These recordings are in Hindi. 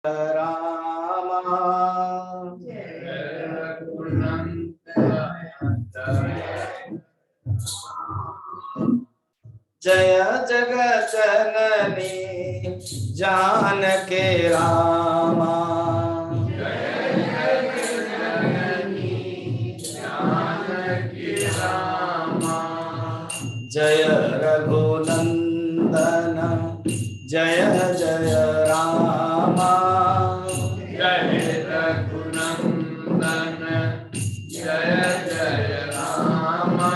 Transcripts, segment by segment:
रामा जय जगत जननी जानकी रामा जय रघुनंदन जय जय रामा जय रघुनंदन जय जय रामा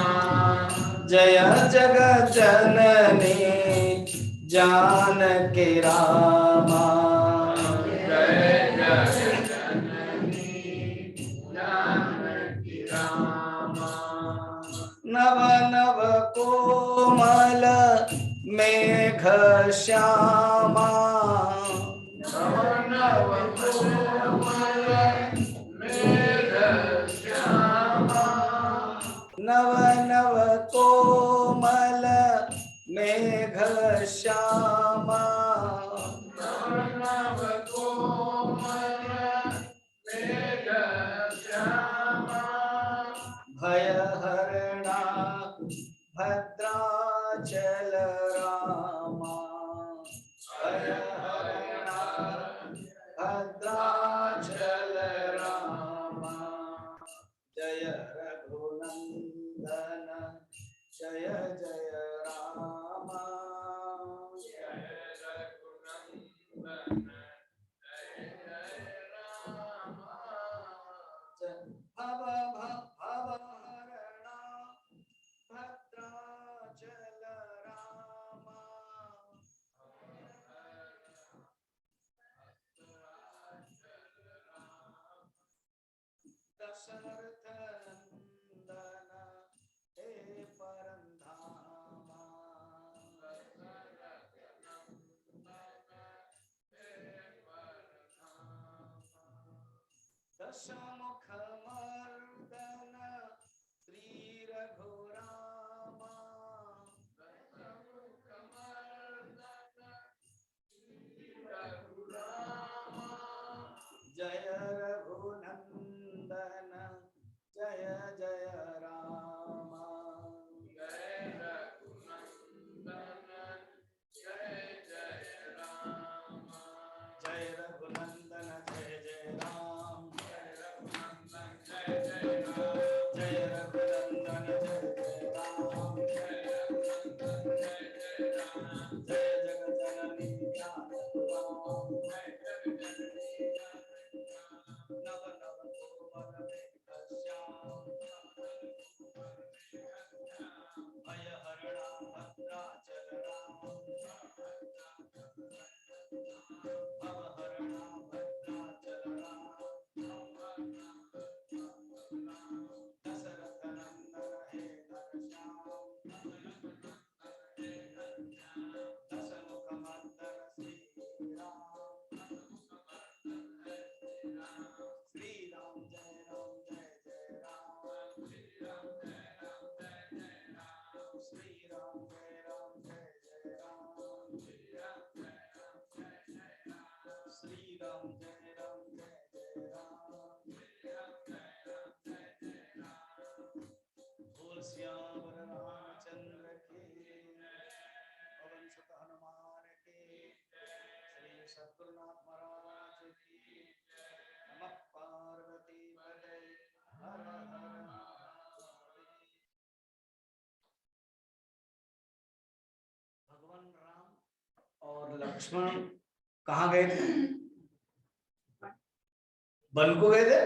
जय जगत जननी जानकी रामा जय जगत जननी जानकी रामा नव नव कोमल मेघ श्यामा नव नव कोमल मेघ श्यामा नव नव कोमल मेघ श्यामा नव नव कोमल मेघ श्यामा भय हरणा भद्राचल रामा भय हरणा भद्राचल रामा जय रघुनंदन जय जय रामा जय रघुनंदन जय जय रामा भव भव हरणा भद्राचल रामा दशरथ नंदन हे परंधामा दशरथ नंदन हे परंधामा दशमुख मर्दन श्री रघुरामा दशमुख मर्दन श्री रघुरामा जय रघुनंदन जय जय रामा जय रघुनंदन जय जय रामा जय रघुनंदन जय जय राम जय रघुनंदन जय जय राम जय रघुनंदन जय जय राम जय रघुनंदन जय जय राम जय जगत जननी जानकी राम जय जगत जननी जानकी राम नव नव कोमल मेघ श्याम भय हरणा भद्राचल राम भव हरणा भद्राचल राम दशरथ नंदन हे घनश्याम दशमुख मर्दन श्री राम श्री राम जय जय राम श्री राम जय जय राम श्री राम जय जय राम श्री राम जय जय राम श्री राम जय जय राम श्री राम जय जय राम बोल श्यावर रामचंद्र की पवन सुत हनुमान की श्री सद्गुरुनाथ महाराज की नमः पार्वती पते हर हर महादेव। भगवान राम और लक्ष्मण कहाँ गए थे? वन को गए थे?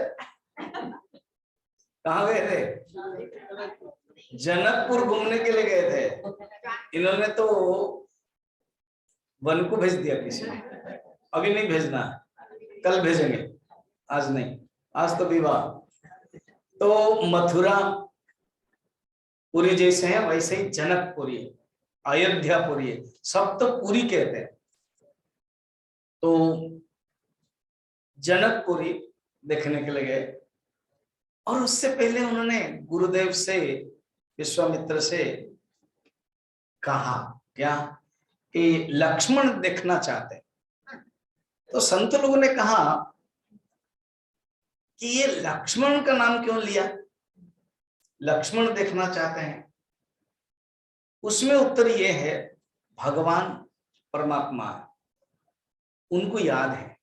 कहाँ गए थे? जनकपुर घूमने के लिए गए थे। इन्होंने तो वन को भेज दिया किसी ने। अभी नहीं भेजना, कल भेजेंगे, आज नहीं। आज तो विवाह। तो मथुरा पुरी जैसे है वैसे ही जनकपुरी, अयोध्यापुरी, सब तो पुरी कहते हैं। तो जनकपुरी देखने के लिए गए और उससे पहले उन्होंने गुरुदेव से, विश्वामित्र से कहा क्या कि लक्ष्मण देखना चाहते, तो संत लोगों ने कहा कि ये लक्ष्मण का नाम क्यों लिया, लक्ष्मण देखना चाहते हैं। उसमें उत्तर ये है, भगवान परमात्मा उनको याद है,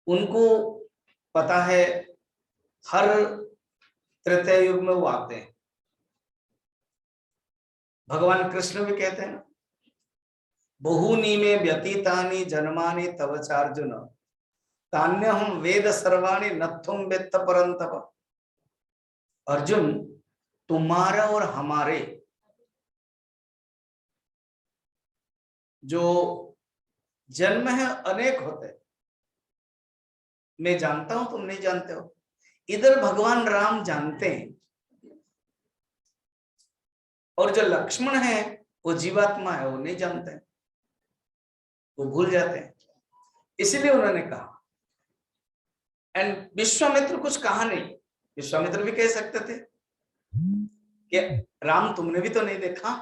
उनको पता है हर त्रेता युग में वो आते हैं। भगवान कृष्ण भी कहते हैं, बहुनी में व्यतीतानि जन्मानि तव चार्जुन तान्यहं वेद सर्वाणि नत्थुम वेत्त परंतप। अर्जुन, तुम्हारा और हमारे जो जन्म है अनेक होते, मैं जानता हूं तुम नहीं जानते हो। इधर भगवान राम जानते हैं, और जो लक्ष्मण है वो जीवात्मा है, वो नहीं जानते हैं, वो भूल जाते हैं। इसीलिए उन्होंने कहा। एंड विश्वामित्र कुछ कहा नहीं, विश्वामित्र भी कह सकते थे कि राम तुमने भी तो नहीं देखा,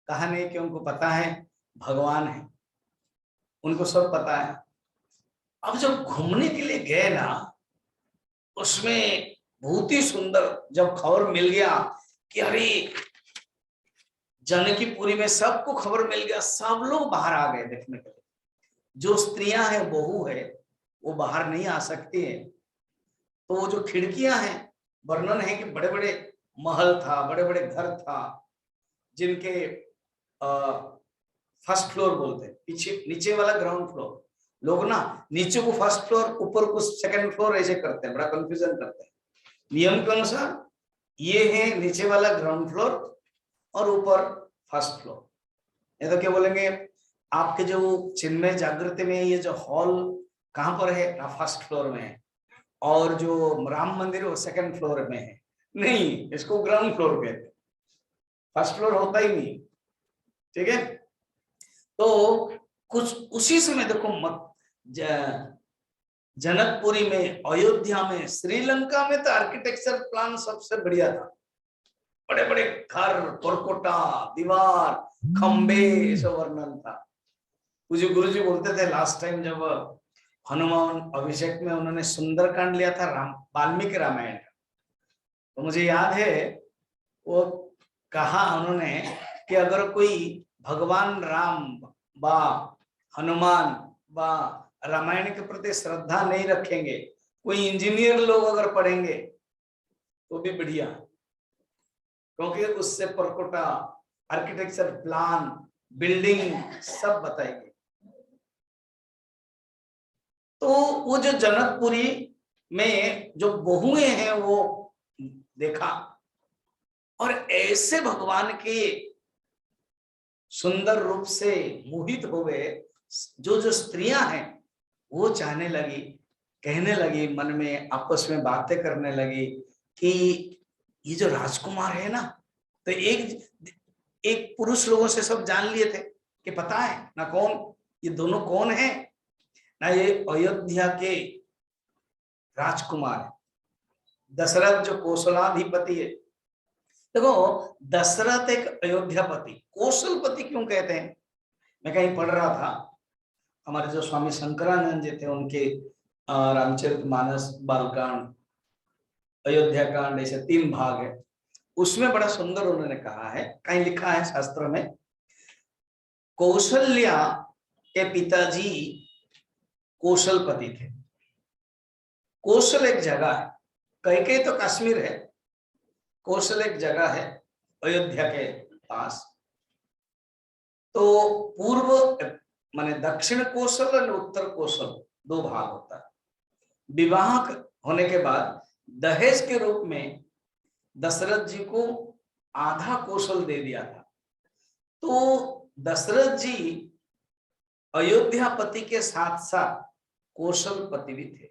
कहा नहीं कि उनको पता है भगवान है, उनको सब पता है। अब जब घूमने के लिए गए ना, उसमें बहुत ही सुंदर जब खबर मिल गया कि अरे जानकीपुरी में सबको खबर मिल गया, सब लोग बाहर आ गए देखने के लिए। जो स्त्रियां हैं, बहू है, वो बाहर नहीं आ सकती है। तो वो जो खिड़कियां हैं, वर्णन है कि बड़े बड़े महल था, बड़े बड़े घर था, जिनके फर्स्ट फ्लोर बोलते हैं, पीछे नीचे वाला ग्राउंड फ्लोर। लोग ना नीचे को फर्स्ट फ्लोर, ऊपर को सेकंड फ्लोर ऐसे करते हैं, बड़ा कंफ्यूजन करते हैं। नियम के अनुसार ये है नीचे वाला ग्राउंड फ्लोर और ऊपर फर्स्ट फ्लोर। ये तो क्या बोलेंगे, आपके जो चिन्मय जागृति में ये जो हॉल कहां पर है, फर्स्ट फ्लोर में है, और जो राम मंदिर वो सेकंड फ्लोर में है। नहीं, इसको ग्राउंड फ्लोर कहते हैं, फर्स्ट फ्लोर होता ही नहीं। ठीक है, तो कुछ उसी समय देखो जनकपुरी में, अयोध्या में, श्रीलंका में तो आर्किटेक्चर प्लान सबसे बढ़िया था। बड़े बड़े घर, परकोटा, दीवार, खंबे, सब वर्णन था। पूज्य गुरुजी बोलते थे लास्ट टाइम जब हनुमान अभिषेक में उन्होंने सुंदरकांड लिया था, वाल्मीकि रामायण, तो मुझे याद है वो कहा उन्होंने कि अगर कोई भगवान राम बा हनुमान बा रामायण के प्रति श्रद्धा नहीं रखेंगे, कोई इंजीनियर लोग अगर पढ़ेंगे तो भी बढ़िया, क्योंकि उससे परकोटा, आर्किटेक्चर प्लान, बिल्डिंग सब बताएंगे। तो वो जो जनकपुरी में जो बहुएं हैं वो देखा, और ऐसे भगवान के सुंदर रूप से मोहित हो गए। जो जो स्त्रियां हैं वो चाहने लगी, कहने लगी, मन में आपस में बातें करने लगी कि ये जो राजकुमार है ना, तो एक पुरुष लोगों से सब जान लिए थे कि पता है ना कौन ये दोनों कौन है ना, ये अयोध्या के राजकुमार दशरथ जो कौशलाधिपति है। देखो, दशरथ एक अयोध्यापति, कौशलपति क्यों कहते हैं, मैं कहीं पढ़ रहा था, हमारे जो स्वामी शंकरानंद जी थे उनके रामचरितमानस, बालकांड, अयोध्या कांड, ऐसे 3 भाग है, उसमें बड़ा सुंदर उन्होंने कहा है, कहीं लिखा है शास्त्र में, कौशल्या के पिताजी कौशलपति थे। कौशल एक जगह है, कई तो कश्मीर है, कौशल एक जगह है अयोध्या के पास। तो पूर्व माने दक्षिण कौशल और उत्तर कौशल 2 भाग होता है। विवाह होने के बाद दहेज के रूप में दशरथ जी को आधा कौशल दे दिया था। तो दशरथ जी अयोध्यापति के साथ साथ कौशलपति भी थे।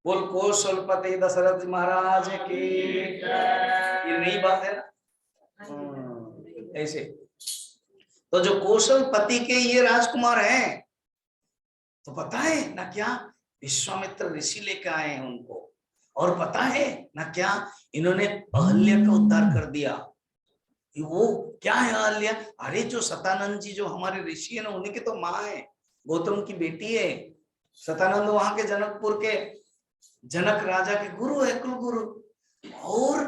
बोल कौशलपति दशरथ महाराज की, ये नई बात है ना ऐसे। तो जो कौशलपति के ये राजकुमार हैं, तो पता है ना क्या, विश्वामित्र ऋषि लेकर आए हैं उनको, और पता है ना क्या, इन्होंने अहल्या का उद्धार कर दिया। वो क्या है अहल्या, अरे जो सतानंद जी जो हमारे ऋषि है ना, उन्हीं की तो माँ है, गौतम की बेटी है। सतानंद वहां के जनकपुर के जनक राजा के गुरु है, कुल गुरु। और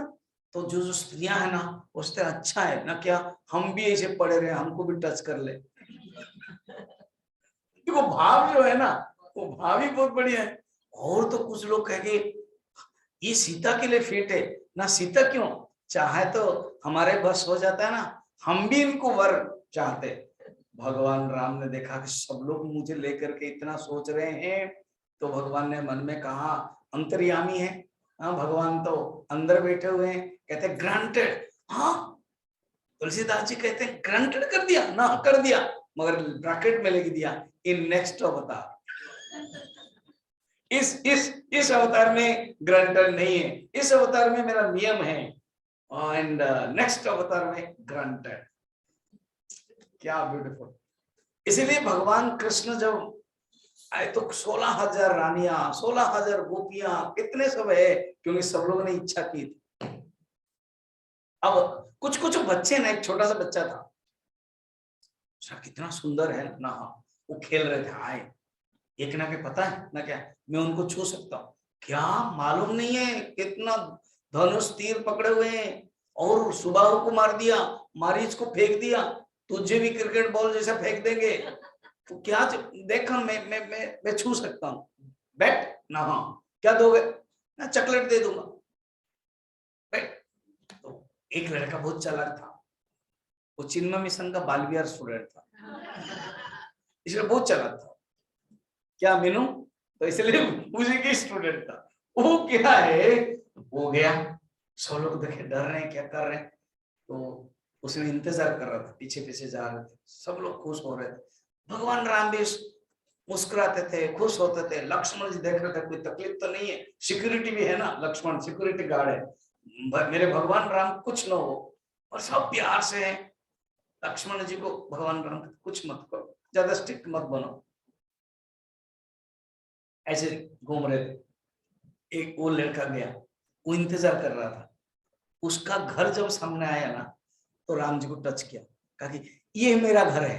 तो जो स्त्रियां है ना, उससे अच्छा है ना क्या हम भी ऐसे पड़े रहे, हमको भी टच कर ले। देखो भाव जो है ना, वो भाव ही बहुत बढ़िया है। और तो कुछ लोग कहेंगे ये सीता के लिए फिट है ना, सीता क्यों, चाहे तो हमारे बस हो जाता है ना, हम भी इनको वर चाहते। भगवान राम ने देखा कि सब लोग मुझे लेकर के इतना सोच रहे हैं, तो भगवान ने मन में कहा, अंतर्यामी है, हाँ भगवान तो अंदर बैठे हुए हैं, कहते ग्रांटेड। हाँ तुलसीदास जी कहते हैं ग्रांटेड कर दिया ना, कर दिया, मगर ब्रैकेट में लिख दिया इन नेक्स्ट अवतार। इस अवतार में ग्रांटेड नहीं है, इस अवतार में मेरा नियम है, एंड नेक्स्ट अवतार में ग्रांटेड। क्या ब्यूटीफुल। इसीलिए भगवान कृष्ण जब आए तो 16,000 रानियां, 16,000 गोपियां, कितने सब है, क्योंकि सब लोगों ने इच्छा की थी। अब कुछ कुछ बच्चे ना, एक छोटा सा बच्चा था, कितना सुंदर है ना, वो खेल रहे थे, आए एक ना के पता है ना क्या, मैं उनको छू सकता हूँ क्या, मालूम नहीं है कितना धनुष तीर पकड़े हुए हैं, और सुबाहु को मार दिया, मारीच को फेंक दिया, तुझे भी क्रिकेट बॉल जैसा फेंक देंगे, तो क्या देखा, मैं छू सकता हूँ, बैठ ना, हाँ क्या दोगे ना, चॉकलेट दे दूंगा, बैठ। तो एक लड़का बहुत चालाक था, वो चिन्मय मिशन का बाल विहार स्टूडेंट था, इसलिए बहुत चालाक था। क्या मीनू, तो इसलिए मुझे की स्टूडेंट था, वो क्या है, वो गया, सब लोग देखे डर रहे हैं क्या कर रहे हैं, तो उसने इंतजार कर रहा था, पीछे पीछे जा रहे थे, सब लोग खुश हो रहे थे, भगवान राम भी मुस्कुराते थे, खुश होते थे, लक्ष्मण जी देख रहे थे कोई तकलीफ तो नहीं है, सिक्योरिटी भी है ना, लक्ष्मण सिक्योरिटी गार्ड है, मेरे भगवान राम कुछ न हो, और सब प्यार से है। लक्ष्मण जी को भगवान राम कुछ मत करो, ज्यादा स्ट्रिक्ट मत बनो, ऐसे घूम रहे थे। एक वो लड़का गया, वो इंतजार कर रहा था, उसका घर जब सामने आया ना, तो राम जी को टच किया, कहा कि ये मेरा घर है,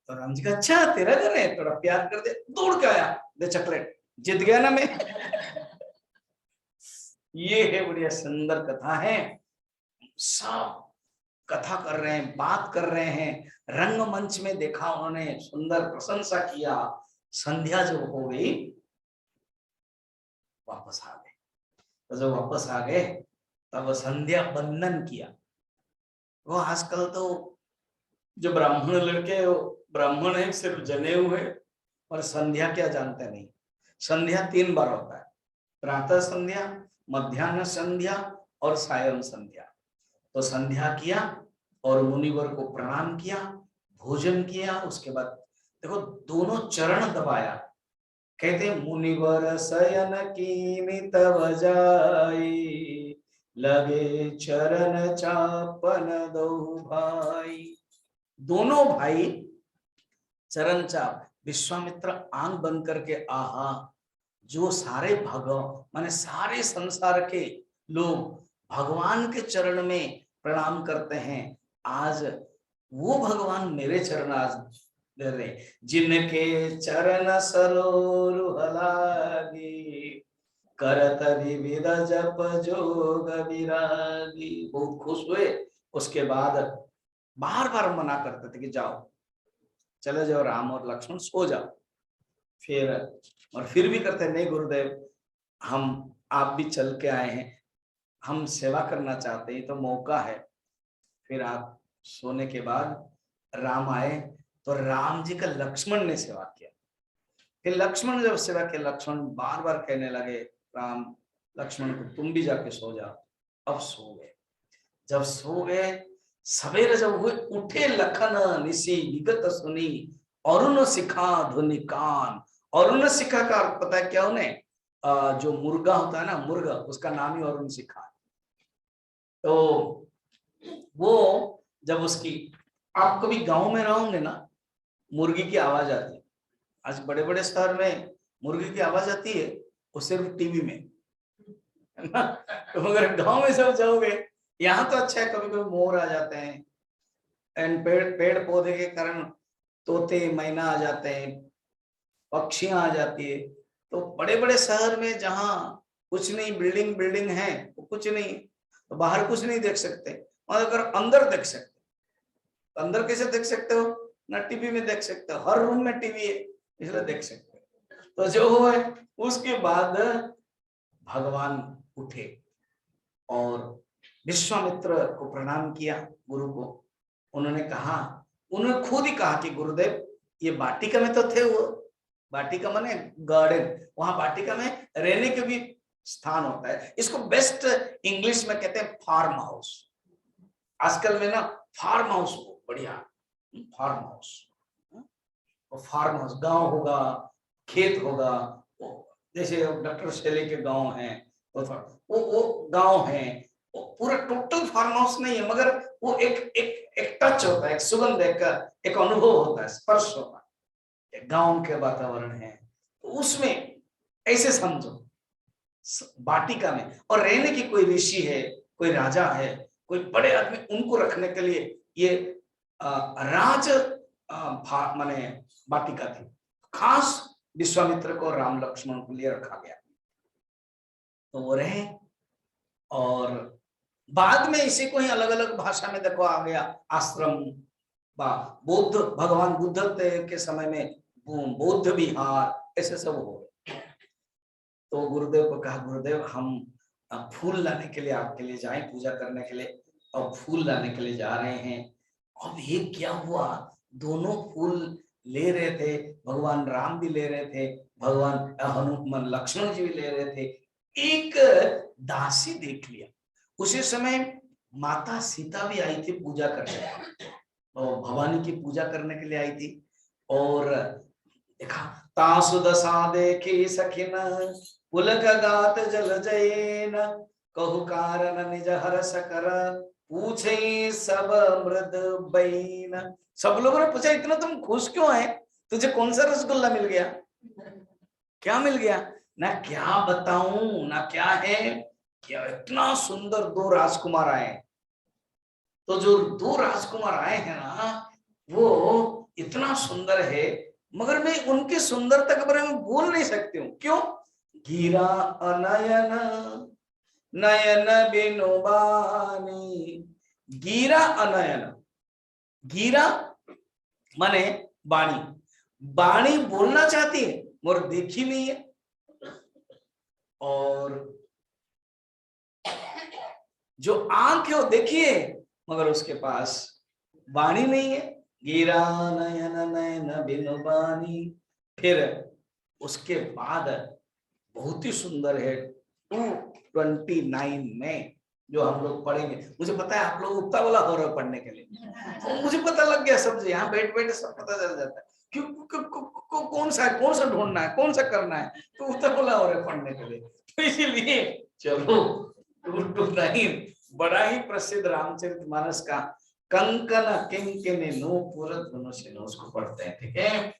तो राम जी का अच्छा तेरा घर है, थोड़ा प्यार कर दे, दौड़ के आया, दे चॉकलेट, जीत गया ना मैं। ये है बढ़िया सुंदर कथा है, सब कथा कर रहे हैं, बात कर रहे हैं, रंगमंच में देखा उन्होंने, सुंदर प्रशंसा किया, संध्या जब हो गई वापस आ गए, तो जब वापस आ गए तब संध्या बंदन किया। वो आजकल तो जो ब्राह्मण लड़के, ब्राह्मण है सिर्फ जने हुए, और संध्या क्या जानते नहीं। संध्या 3 बार होता है, प्रातः संध्या, मध्याह्न संध्या और सायं संध्या। तो संध्या किया और मुनिवर को प्रणाम किया, भोजन किया, उसके बाद देखो दोनों चरण दबाया, कहते मुनिवर शयन कीनि तव जाई, लगे चरण चापन दो भाई। दोनों भाई चरण चाप, विश्वामित्र आंख बंद करके आहा, जो सारे माने सारे संसार के लोग भगवान के चरण में प्रणाम करते हैं, आज वो भगवान मेरे चरण आज दे रहे, जिनके चरण सरोरुह लागी, करत विविध जप जोग विरागी। बहुत खुश हुए, उसके बाद बार बार मना करते थे कि जाओ, चले जाओ, राम और लक्ष्मण सो जाओ, फिर और फिर भी करते नहीं गुरुदेव, हम आप भी चल के आए हैं, हम सेवा करना चाहते हैं, तो मौका है। फिर आप सोने के बाद राम आए, तो राम जी का लक्ष्मण ने सेवा किया। फिर लक्ष्मण जब सेवा किया, लक्ष्मण बार बार कहने लगे राम लक्ष्मण को तुम भी जाके सो जाओ, अब सो गए। जब सो गए, सवेरे जब हुए उठे लखन निसी विगत सुनी, अरुण शिखा धुनि कान। अरुण शिखा का अर्थ पता है क्या उन्हें, जो मुर्गा होता है ना, मुर्गा, उसका नाम ही अरुण शिखा। तो वो जब उसकी, आप कभी गांव में रहोगे ना, मुर्गी की आवाज आती है, आज बड़े बड़े शहर में मुर्गी की आवाज आती है, वो सिर्फ टीवी में, है ना। तो अगर गांव में सब जाओगे, यहाँ तो अच्छा है, कभी कभी मोर आ जाते हैं, एंड पेड़ पौधे के कारण तोते मैना आ जाते हैं, पक्षियां आ जाती है। तो बड़े बड़े शहर में जहां कुछ नहीं, बिल्डिंग बिल्डिंग है, वो कुछ नहीं, तो बाहर कुछ नहीं देख सकते, और अगर अंदर देख सकते, तो अंदर कैसे देख सकते हो? ना टीवी में देख सकते हो, हर रूम में टीवी है, इसलिए देख सकते हो। तो जो हुआ उसके बाद भगवान उठे और विश्वामित्र को प्रणाम किया, गुरु को। उन्होंने कहा, उन्होंने खुद ही कहा कि गुरुदेव, ये वाटिका में तो थे, वो वाटिका माने गार्डन, वहां वाटिका में रहने के भी स्थान होता है। इसको बेस्ट इंग्लिश में कहते हैं फार्म हाउस। आजकल में ना फार्म हाउस बढ़िया, फार्म हाउस, फार्म हाउस गांव होगा, खेत होगा, जैसे डॉक्टर शैले के गांव हैं, वो गांव है, वो पूरा टोटल फार्म हाउस नहीं है, मगर वो एक टच होता है, एक सुगंध, एक अनुभव होता है, स्पर्श होता है, गांव के वातावरण है। तो उसमें ऐसे समझो, वाटिका में, और रहने की कोई ऋषि है, कोई राजा है, कोई बड़े आदमी, उनको रखने के लिए ये राज माने वाटिका थी, खास विश्वामित्र को, राम लक्ष्मण को लिए रखा गया। तो वो रहे, और बाद में इसी को ही अलग अलग भाषा में देखो आ गया आश्रम, बुद्ध, भगवान बुद्ध के समय में बौद्ध विहार, ऐसे सब हो गए। तो गुरुदेव को कहा, गुरुदेव हम फूल लाने के लिए आपके लिए जाएं, पूजा करने के लिए, और फूल लाने के लिए जा रहे हैं। अब ये क्या हुआ, दोनों फूल ले रहे थे, भगवान राम भी ले रहे थे, भगवान हनुमान लक्ष्मण जी भी ले रहे थे। एक दासी देख लिया, उसी समय माता सीता भी आई थी पूजा करने, और भवानी की पूजा करने के लिए आई थी। और देखा, तासु दशा देखी सखिन पुलक गात जल जयेन, कहु कारण निज हर्ष कर पूछे सब मृद बैन। सब लोगों ने पूछा, इतना तुम खुश क्यों है, तुझे कौन सा रसगुल्ला मिल गया, क्या मिल गया? ना क्या बताऊं, ना क्या है, क्या इतना सुंदर दो राजकुमार आए। तो जो दो राजकुमार आए हैं ना, वो इतना सुंदर है, मगर मैं उनकी सुंदरता के बारे में बोल नहीं सकती हूँ। क्यों? गिरा अनयन नयन बिनुबानी, गिरा अनयन, गिरा माने वाणी, वाणी बोलना चाहती है मगर देखी नहीं है, और जो आंख है वो देखिए मगर उसके पास वाणी नहीं है। गिरा नयन नयन बिनुबानी। फिर उसके बाद बहुत ही सुंदर है 229 में जो हम लोग पढ़ेंगे। मुझे पता है आप लोग उत्ता वाला हो रहे हो पढ़ने के लिए, तो मुझे पता लग गया सब, यहाँ बैठ बैठ सब पता चल जाता है क्यों कौन सा ढूंढना है, कौन सा करना है, तो उत्ता वाला हो रहे पढ़ने के लिए। तो इसीलिए चलो 229 बड़ा ही प्रसिद्ध रामचरितमानस का कंकन किंकिनी नूपुर धनुष, उसको पढ़ते हैं। ठीक है,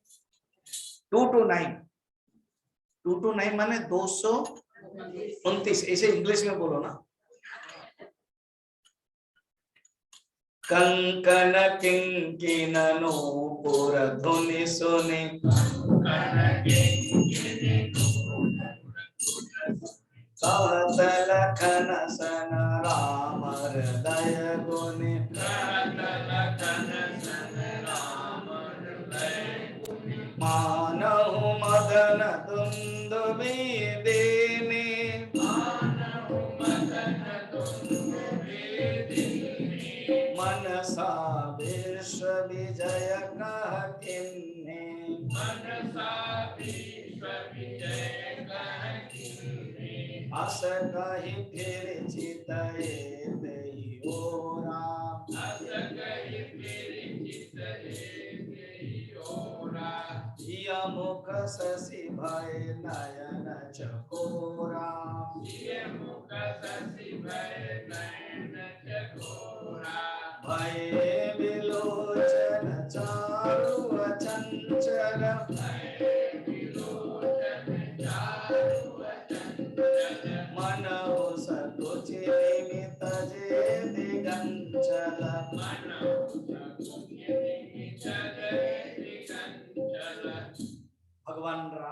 229 माने 229, ऐसे इंग्लिश में बोलो ना। कंकन किंकिन नूपुर धुनि सुनि, कहत लखन सन राम हृदय गुनि, मानहु मदन दुंदुभि दीनि, मनसा विश्व विजय कह किन्हि, अस कहि फिर चितए देहि ओरा, मुख शशि भय नयन चकोरा, भय विलोचन चारु अचंचल, मन हो सकुच निमित जे दिगंचल,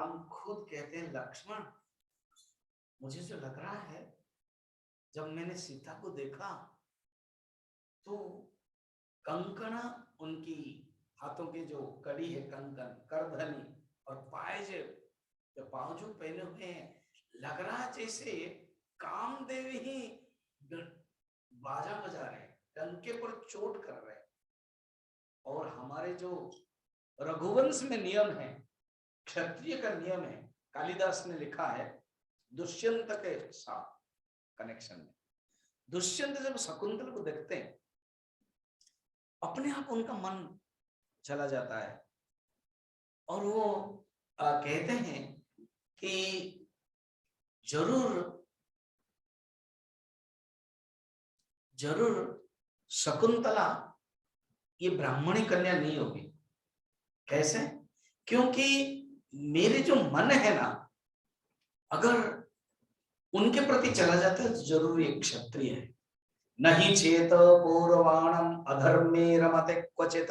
राम खुद कहते हैं, लक्ष्मण मुझे जो लग रहा है, जब मैंने सीता को देखा तो कंकण, उनकी हाथों के जो कड़ी है कंकन, करधनी, और पाए जो पाँव जो पहने हुए हैं, लग रहा जैसे कामदेव ही बाजा बजा रहे हैं, डंके पर चोट कर रहे हैं। और हमारे जो रघुवंश में नियम है, क्षत्रिय का नियम है, कालिदास ने लिखा है दुष्यंत के साथ कनेक्शन में, दुष्यंत जब शकुंतल को देखते हैं अपने आप उनका मन चला जाता है, और वो कहते हैं कि जरूर शकुंतला ये ब्राह्मणी कन्या नहीं होगी। कैसे? क्योंकि मेरे जो मन है ना, अगर उनके प्रति चला जाता है तो जरूर ये क्षत्रिय है। नहीं चेत पौरवाणम अधर्मे रमते क्वचित।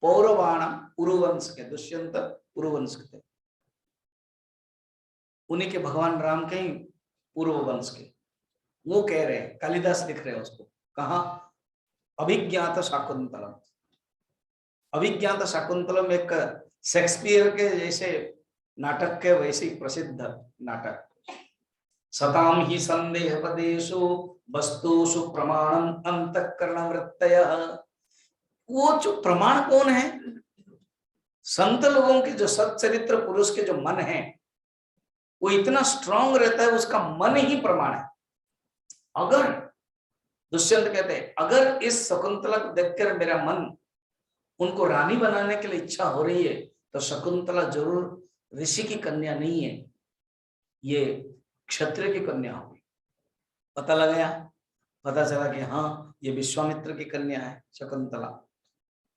पौरवाणम पुरुवंश के, दुष्यंत पुरुवंश के, उन्हीं के भगवान राम के ही पूर्व वंश के, वो कह रहे हैं, कालिदास लिख रहे हैं उसको, कहा अभिज्ञात शाकुंतलम। अभिज्ञात शाकुंतलम एक शेक्सपियर के जैसे नाटक के वैसे प्रसिद्ध नाटक। सताम ही संदेह पदेशु वस्तुषु प्रमाणम अंतःकरण वृत्तयः। वो जो प्रमाण कौन है? संत लोगों के जो सच्चरित्र पुरुष के जो मन है वो इतना स्ट्रांग रहता है, उसका मन ही प्रमाण है। अगर दुष्यंत कहते हैं, अगर इस शकुंतला को देखकर मेरा मन उनको रानी बनाने के लिए इच्छा हो रही है तो शकुंतला जरूर ऋषि की कन्या नहीं है, ये क्षत्रिय की कन्या होगी। पता लगाया, पता चला कि हाँ ये विश्वामित्र की कन्या है शकुंतला,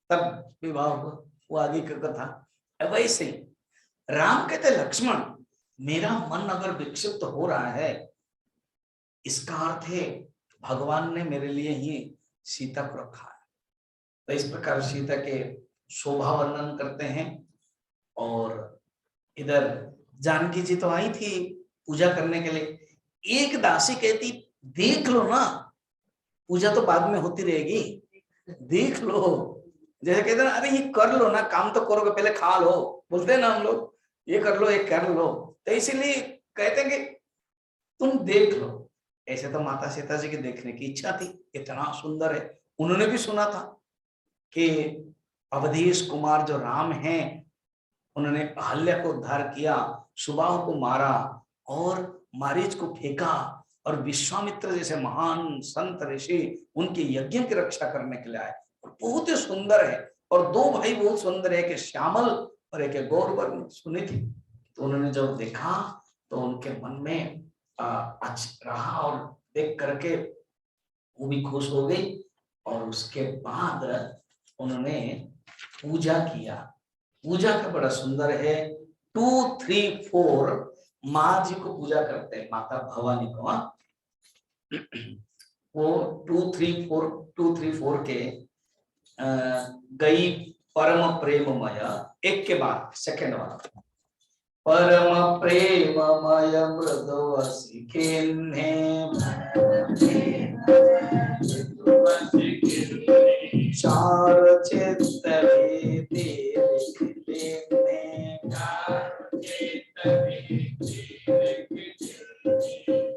तब विवाह हुआ। वो आगे की कथा। वैसे राम कहते लक्ष्मण मेरा मन अगर विक्षिप्त हो रहा है, इसका अर्थ है भगवान ने मेरे लिए ही सीता को रखा है। तो इस प्रकार सीता के शोभा वर्णन करते हैं। और इधर जानकी जी तो आई थी पूजा करने के लिए, एक दासी कहती देख लो ना, पूजा तो बाद में होती रहेगी, देख लो। जैसे कहते ना, अरे ये कर लो ना, काम तो करोगे, पहले खा लो, बोलते हैं ना हम लोग, ये कर लो, ये कर लो। तो इसीलिए कहते हैं कि तुम देख लो। ऐसे तो माता सीता जी की देखने की इच्छा थी, इतना सुंदर है। उन्होंने भी सुना था कि अवधेश कुमार जो राम हैं, उन्होंने अहल्या को उद्धार किया, सुबाहु को मारा और मारीच को फेंका, और विश्वामित्र जैसे महान संत ऋषि उनके यज्ञ की रक्षा करने के लिए आए। बहुत ही सुंदर है, और दो भाई बहुत सुंदर है, एक श्यामल और एक गौरवर्ण। सुनी थी, तो उन्होंने जब देखा तो उनके मन में अच्छा रहा, और देख करके वो भी खुश हो गई। और उसके बाद उन्होंने पूजा किया। पूजा का बड़ा सुंदर है, 2, 3, 4 माँ जी को पूजा करते हैं, माता भवानी को। वो 2, 3, 4 के गई परम प्रेममय, एक के बाद सेकंड वाला, परम प्रेममय मृदुवसी खिन्ने चार चित्त भेदी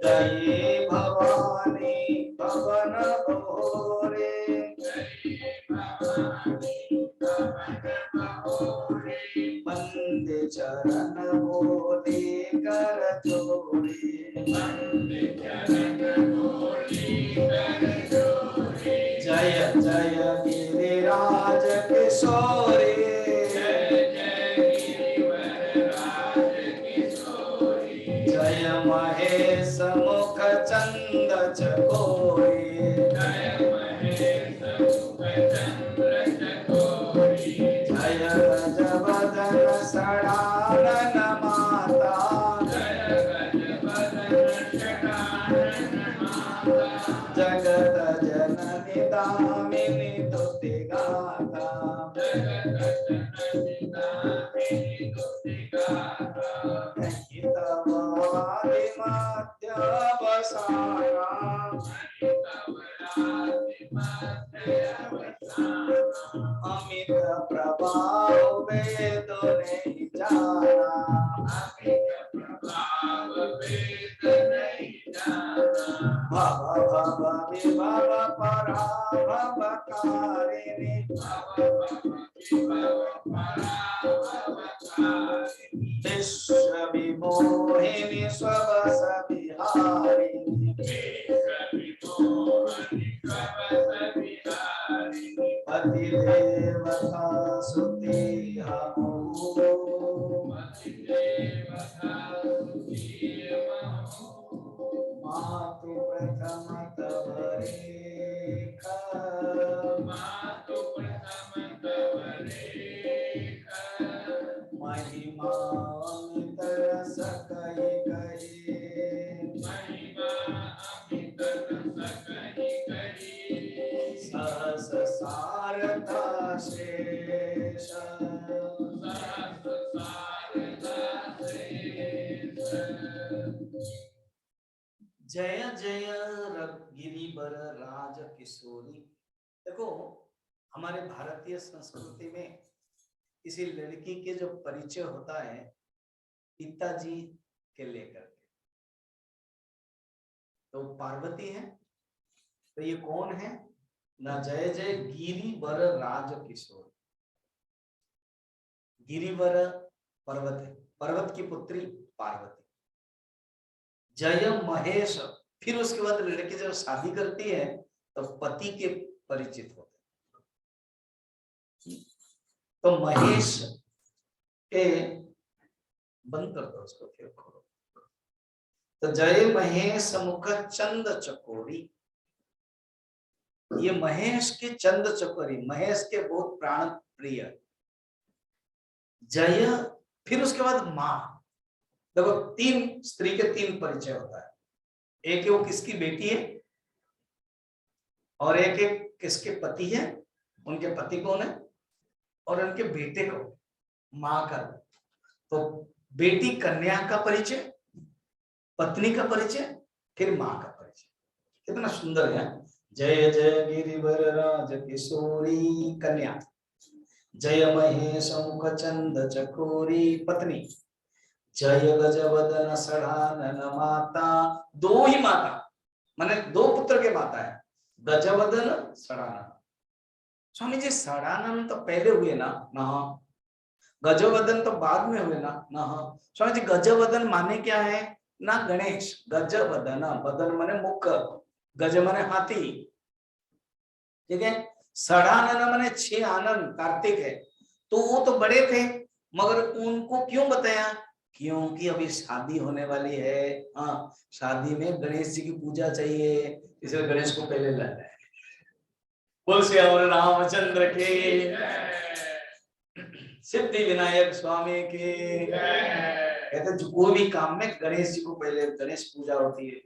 गई भवानी भवन भोरे, बंदे चरण बोले कर जोड़े, जय जय गिरिराज किशोरी, जय महेश मुख चंद चकोरी, जय गजबदन सडानन माता, जगत जननी दामिनी तुति गाथा, अमित प्रभाव वेद नहीं जाना, भव भव विभव पराभवकारिणी, विश्व विमोहिनी स्ववस विहारिणी, पति देवता सुते हमो, मातु प्रथम तव रेखा, महिमा अमित रस कहि कहि, सहस सारथा शेष, जय जय गिरिवर राज किशोरी। देखो हमारे भारतीय संस्कृति में किसी लड़की के जो परिचय होता है पिताजी के लेकर के, तो पार्वती है, तो ये कौन है ना, जय जय गिरिवर राज किशोर। गिरिवर पर्वत है, पर्वत की पुत्री पार्वती। जय महेश, फिर उसके बाद लड़की जब शादी करती है तो पति के परिचित होते हैं। तो महेश के बंद कर दो उसको, फिर खोलो। तो जय महेश मुख चंद चकोरी, ये महेश के चंद चकोरी, महेश के बहुत प्राण प्रिय। जय, फिर उसके बाद माँ। देखो तीन स्त्री के तीन परिचय होता है, एक है वो किसकी बेटी है, और एक एक किसके पति है, उनके पति कौन है, और उनके बेटे को माँ का। तो बेटी कन्या का परिचय, पत्नी का परिचय, फिर माँ का परिचय। कितना सुंदर है। जय जय गिरिवर राज किशोरी कन्या, जय महेश मुख चंद चकोरी पत्नी, जय गजवदन सढ़ानन माता। दो ही माता, माने दो पुत्र के माता है, गजवदन सढ़ानन। स्वामी जी सढ़ानन तो पहले हुए ना, ना गजवदन तो बाद में हुए ना, ना। स्वामी जी गजवदन माने क्या है ना, गणेश। गजवदन, वदन माने मुख, गज माने हाथी, ठीक है। सढ़ानन माने 6 आनन, कार्तिक है। तो वो तो बड़े थे, मगर उनको क्यों बताया, क्योंकि अभी शादी होने वाली है। हाँ, शादी में गणेश जी की पूजा चाहिए, इसलिए गणेश को पहले लाना है। बोल श्री रामचंद्र के, सिद्धि विनायक स्वामी के। कहते जो कोई भी काम में गणेश जी को पहले, गणेश पूजा होती है।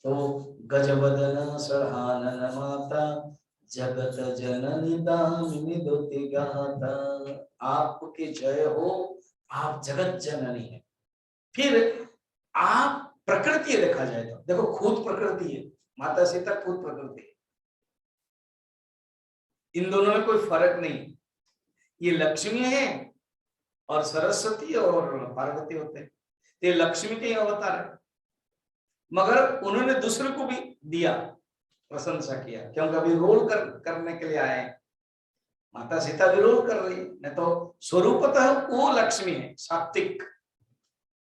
तो गजवदन सढ़ानन माता, जगत जननी दामिनी दोति गाता। आपकी जय हो, आप जगत जननी है। फिर आप प्रकृति देखा जाए तो देखो खुद प्रकृति है, माता सीता खुद प्रकृति है, इन दोनों में कोई फर्क नहीं। ये लक्ष्मी है और सरस्वती और पार्वती होते हैं, ये लक्ष्मी के अवतार है, मगर उन्होंने दूसरे को भी दिया, प्रशंसा किया, क्योंकि अभी रोल करने के लिए आए। माता सीता भी रोल कर रही है, नहीं तो स्वरूपतः वो लक्ष्मी है, सात्विक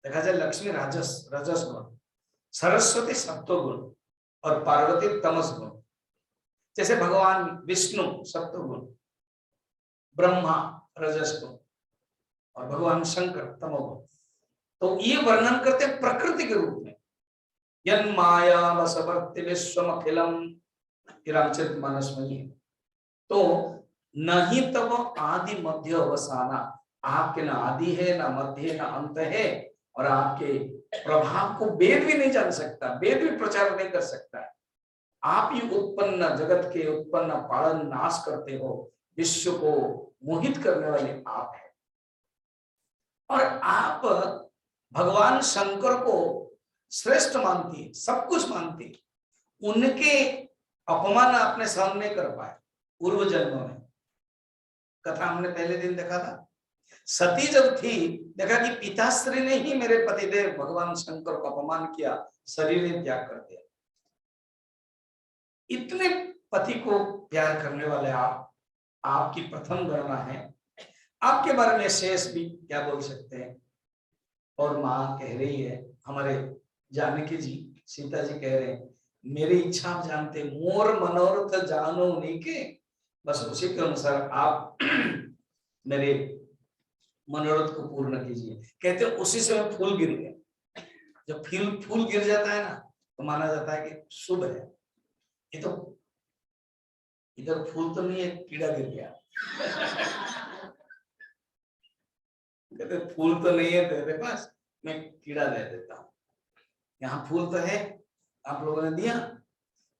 देखा जाए। लक्ष्मी रजस गुण, सरस्वती सत्व गुण, और पार्वती तमस गुण। जैसे भगवान विष्णु सत्व गुण, ब्रह्मा रजस गुण, और भगवान शंकर तमोगुण। तो ये वर्णन करते हैं प्रकृति के रूप में। यन माया वसवर्ति विश्वमखिलम, रामचरितमानस में है। तो नहीं तब आदि मध्य अवसाना, आपके ना आदि है, ना मध्य, ना अंत है, और आपके प्रभाव को वेद भी नहीं जान सकता, वेद भी प्रचार नहीं कर सकता। आप ही उत्पन्न, जगत के उत्पन्न, पालन, नाश करते हो, विश्व को मोहित करने वाले आप हैं। और आप भगवान शंकर को श्रेष्ठ मानती है, सब कुछ मानती है, उनके अपमान आपने सहन नहीं कर पाए पूर्व जन्म में। कथा हमने पहले दिन देखा था, सती जब थी देखा कि पिताश्री ने ही मेरे पतिदेव भगवान शंकर को अपमान किया, शरीर त्याग कर दिया। इतने पति को प्यार करने वाले आप, आपकी प्रथम गणना है, आपके बारे में शेष भी क्या बोल सकते हैं। और मां कह रही है, हमारे जानकी जी, सीता जी कह रहे हैं, मेरी इच्छा आप जानते, मोर मनोरथ जानो नीके, बस उसी के अनुसार आप मेरे मनोरथ को पूर्ण कीजिए। कहते हैं उसी समय फूल गिर गया। जब फूल गिर जाता है ना तो माना जाता है कि शुभ है। ये तो इधर फूल तो नहीं है, कीड़ा गिर गया। कहते फूल तो नहीं है तेरे पास, मैं कीड़ा दे देता हूं, यहाँ फूल तो है, आप लोगों ने दिया।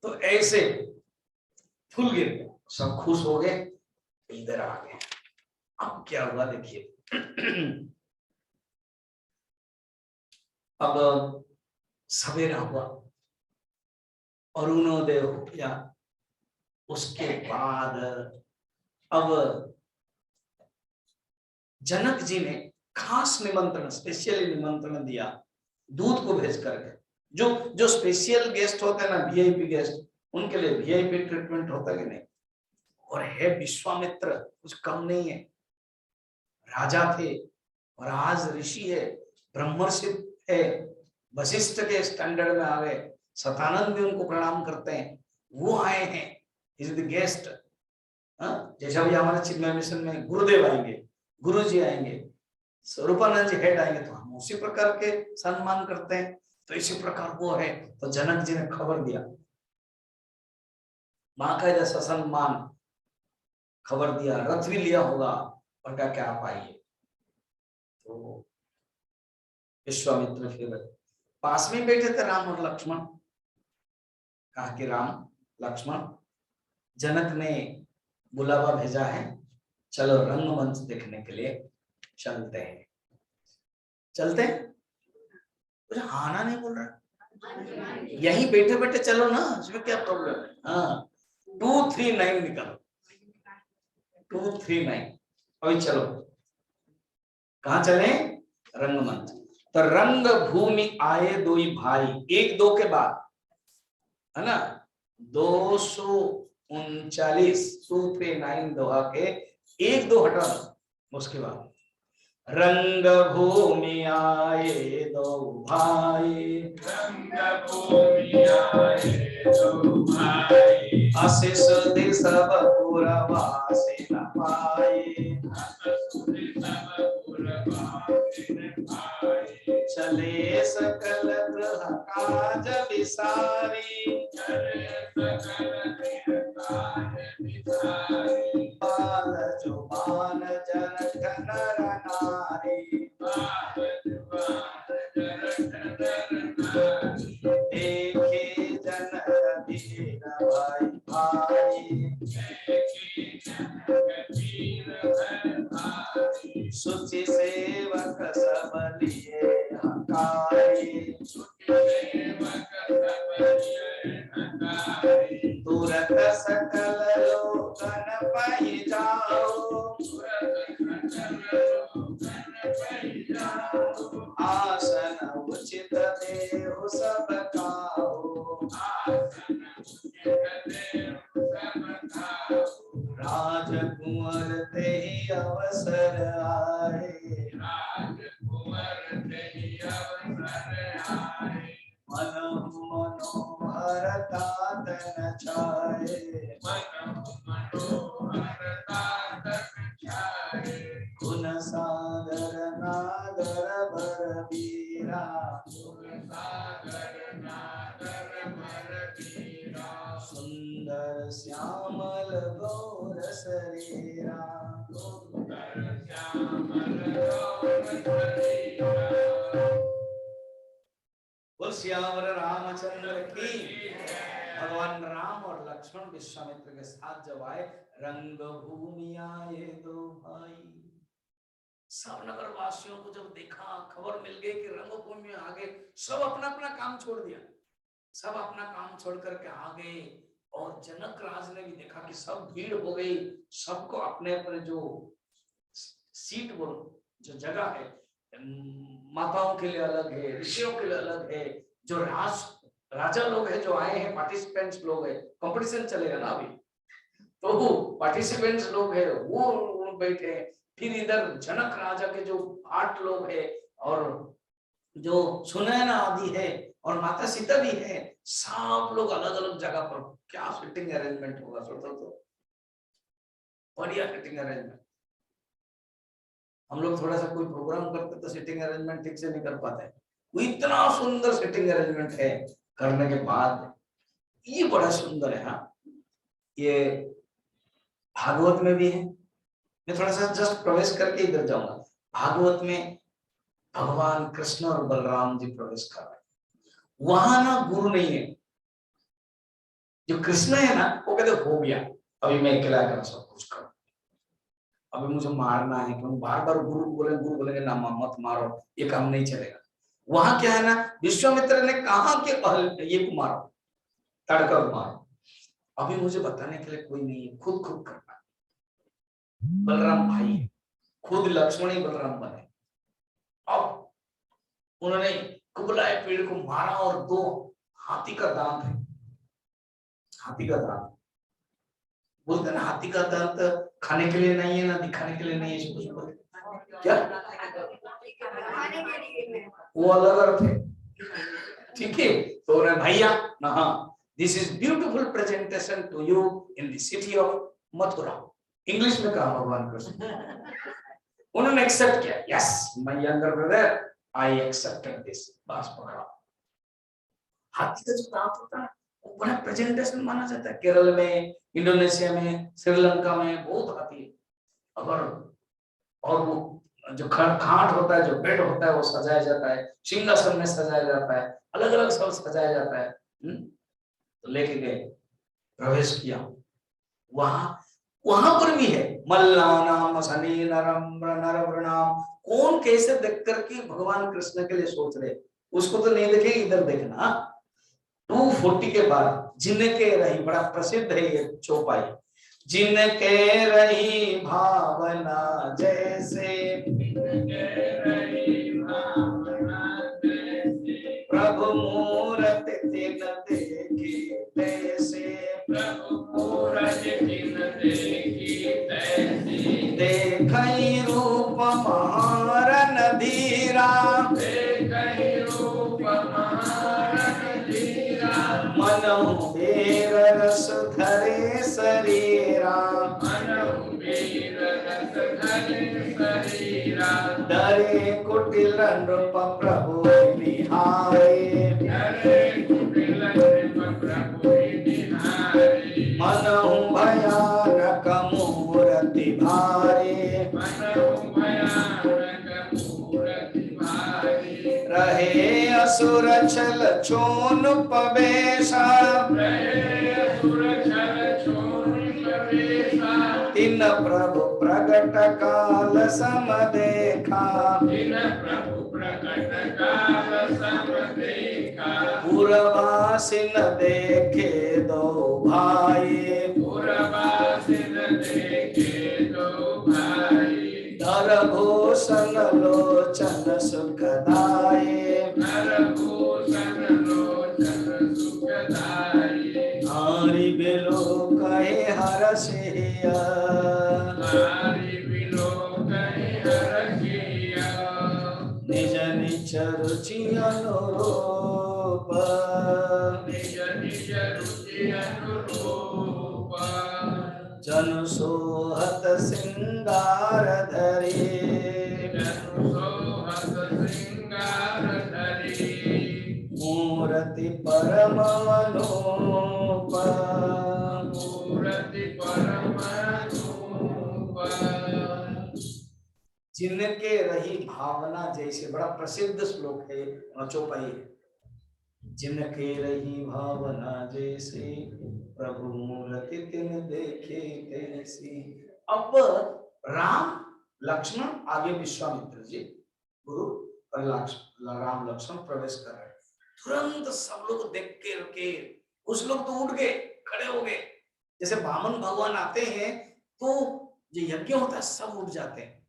तो ऐसे फूल गिर गया, सब खुश हो गए, इधर आ गए। अब क्या हुआ देखिए। अब सवेरा हुआ, अरुणोदय हो गया। उसके बाद अब जनक जी ने खास निमंत्रण, स्पेशली निमंत्रण दिया दूध को भेज करके। जो जो स्पेशल गेस्ट होते हैं ना, वीआईपी गेस्ट, उनके लिए वीआईपी ट्रीटमेंट होता है कि नहीं। और है विश्वामित्र, कुछ कम नहीं है, राजा थे और आज ऋषि है, ब्रह्मर्षि है, वशिष्ठ के स्टैंडर्ड में आ गए, सतानंद भी उनको प्रणाम करते हैं, वो आए हैं, इज द गेस्ट। जैसा भी हमारे चिन्मय मिशन में गुरुदेव आएंगे, गुरु जी आएंगे, स्वरूपानंद जी हेड आएंगे, तो हम उसी प्रकार के सम्मान करते हैं। तो इसी प्रकार वो है। तो जनक जी ने खबर दिया, मां का जैसा सम्मान, खबर दिया, रथ भी लिया होगा और क्या क्या आप आइए। तो विश्वामित्र फिर पास में बैठे थे राम और लक्ष्मण, कहा कि राम लक्ष्मण, जनक ने बुलावा भेजा है, चलो रंगमंच देखने के लिए चलते हैं। चलते हैं? कुछ आना नहीं बोल रहा, यहीं बैठे बैठे चलो ना, इसमें क्या प्रॉब्लम है। हाँ, 239 निकलो, 239 अभी चलो। कहाँ चले? रंगमंच। तो रंग भूमि आए दो भाई, एक दो के बाद है ना, 239, 239 दोहा के एक दो हटाना, उसके बाद रंग भूमि आए दो भाई, रंग भूमि आए दो भाई, आशीष दे सब पुरवासी न पाए, चले सकल ग्रह काज विसारी, बाल जुबान जनक नर नारी, देखे जनक वीर भाई भाई, सुचि सेवक सब लिए हकारी, तुरत सकल लोकन पहि जाओ, आसन उचित देहु सब काहू, राजकुंवर ते अवसर आए, मनहु मनोहर तातन छाए, गुण सागर नागर बर बीरा, सुंदर श्यामल गौर शरीरा, बोल सियावर रामचंद्र की। भगवान राम और लक्ष्मण विश्वामित्र के साथ जब आए, रंग भूमि आए दो भाई, सब नगर वासियों को जब देखा, खबर मिल गई कि रंग रंगभूमि में आ गए, सब अपना अपना काम छोड़ दिया, सब अपना काम छोड़ करके आ गए। और जनक राज ने भी देखा कि सब भीड़ हो गई, सबको अपने अपने जो सीट बोलो, जो जगह है, माताओं के लिए अलग है, ऋषियों के लिए अलग है, जो राजा लोग हैं जो आए हैं, पार्टिसिपेंट्स लोग हैं, कंपटीशन चलेगा ना अभी, तो पार्टिसिपेंट्स लोग हैं वो बैठे। फिर इधर जनक राजा के जो 8 लोग हैं और जो सुनैना आदि है और माता सीता भी है, सब लोग अलग अलग जगह पर। क्या सिटिंग अरेंजमेंट होगा, सोचो तो, बढ़िया सिटिंग अरेंजमेंट। हम लोग थोड़ा सा कोई प्रोग्राम करते तो सिटिंग अरेंजमेंट ठीक से नहीं कर पाते, वो इतना सुंदर सिटिंग अरेंजमेंट है करने के बाद। ये बड़ा सुंदर है। हाँ, ये भागवत में भी है। मैं थोड़ा सा जस्ट प्रवेश करके इधर जाऊंगा। भागवत में भगवान कृष्ण और बलराम जी प्रवेश कर रहे हैं, वहां ना गुरु नहीं है। जो कृष्ण है ना, वो कहते हो गया, अभी मैं अकेला कर सब कुछ करूं, अभी मुझे मारना है, क्योंकि बार बार गुरु बोलेंगे ना मत मारो, ये काम नहीं चलेगा। वहां क्या है ना, विश्वामित्र ने कहा कि ये को मारो, तड़का मारो, अभी मुझे बताने के लिए कोई नहीं है, खुद करना। बलराम भाई खुद लक्ष्मण ही बलराम बने। अब उन्होंने कुबलाए पेड़ को मारा और 2 हाथी का दांत है, हाथी का दांत बोलते ना, हाथी का दांत खाने के लिए नहीं है ना दिखाने के लिए नहीं है, इसको बोलते क्या, वो अलग अर्थ है, ठीक है। तो भैया ना, this is beautiful presentation to you in the city of Mathura. English में कहा भगवान कृष्ण, उन्होंने एक्सेप्ट किया, yes my younger brother I accepted this. बस पकड़ा। हाथी का जो दांत होता है वो बड़ा प्रेजेंटेशन माना जाता है। केरल में, इंडोनेशिया में, श्रीलंका में बहुत हाथी है। अगर और वो जो खाट होता है, जो बेड होता है, वो सजाया जाता है, सिंहासन में सजाया जाता है, अलग अलग सब सजाया जाता है। तो लेके गए, प्रवेश किया। वहां पर भी है मल्लानाम सनी नरम नरवृणाम। कौन कैसे देख करके भगवान कृष्ण के लिए सोच रहे, उसको तो नहीं देखे, इधर देखना। 240 के बाद जिनके रही, बड़ा प्रसिद्ध है ये चौपाई, जिनके रही भावना जैसे, प्रभु मूरत तिन देखी तैसे, प्रभु मूरत तिन देखी तैसे, देखई रूप महारन धीरा, देखई रूप महारन धीरा, मनहु वीर रस धरे शरीरा, मनहु वीर रस धरे शरीरा, डरे कुटिल नृप प्रभु निहारे, डरे कुटिल नृप प्रभु निहारे, मनहु भयानक मूरति भारे, मनहु भयानक मूरति भारे, रहे असुर छल छोन पवेशा, रहे असुर छल छोन पवेशा, तिन प्रभु प्रगट काल सम देखा, तिन प्रभु प्रगट काल सम देखा, पुरवासिन देखे दो भाई, पुरवासिन देखे दो भाई, धर भूषण लोचन सुखदाये, धर भूषण लोचन सुखदाये, नारी बिलो कहे हरसिया, नारी बिलो कहे हरसिया, निज निज रुचि अनुरूप, निज निज रुचि अनुरूप, जनु सोहत सिंगार धरे, जनु सोहत सिंगार धरे, मूर्ति परम अनूप, मूर्ति परम अनूप, जिनके रही भावना जैसे, बड़ा प्रसिद्ध श्लोक है चौपाई है, जिनके रही भावना जैसे, प्रभु मूर्ति तिन देखे तैसी। अब राम लक्ष्मण आगे विश्वामित्र जी गुरु, और राम लक्ष्मण प्रवेश कर रहे हैं। तुरंत सब लोग देख के कुछ लोग तो उठ गए, खड़े हो गए। जैसे वामन भगवान आते हैं तो जो यज्ञ होता है सब उठ जाते हैं।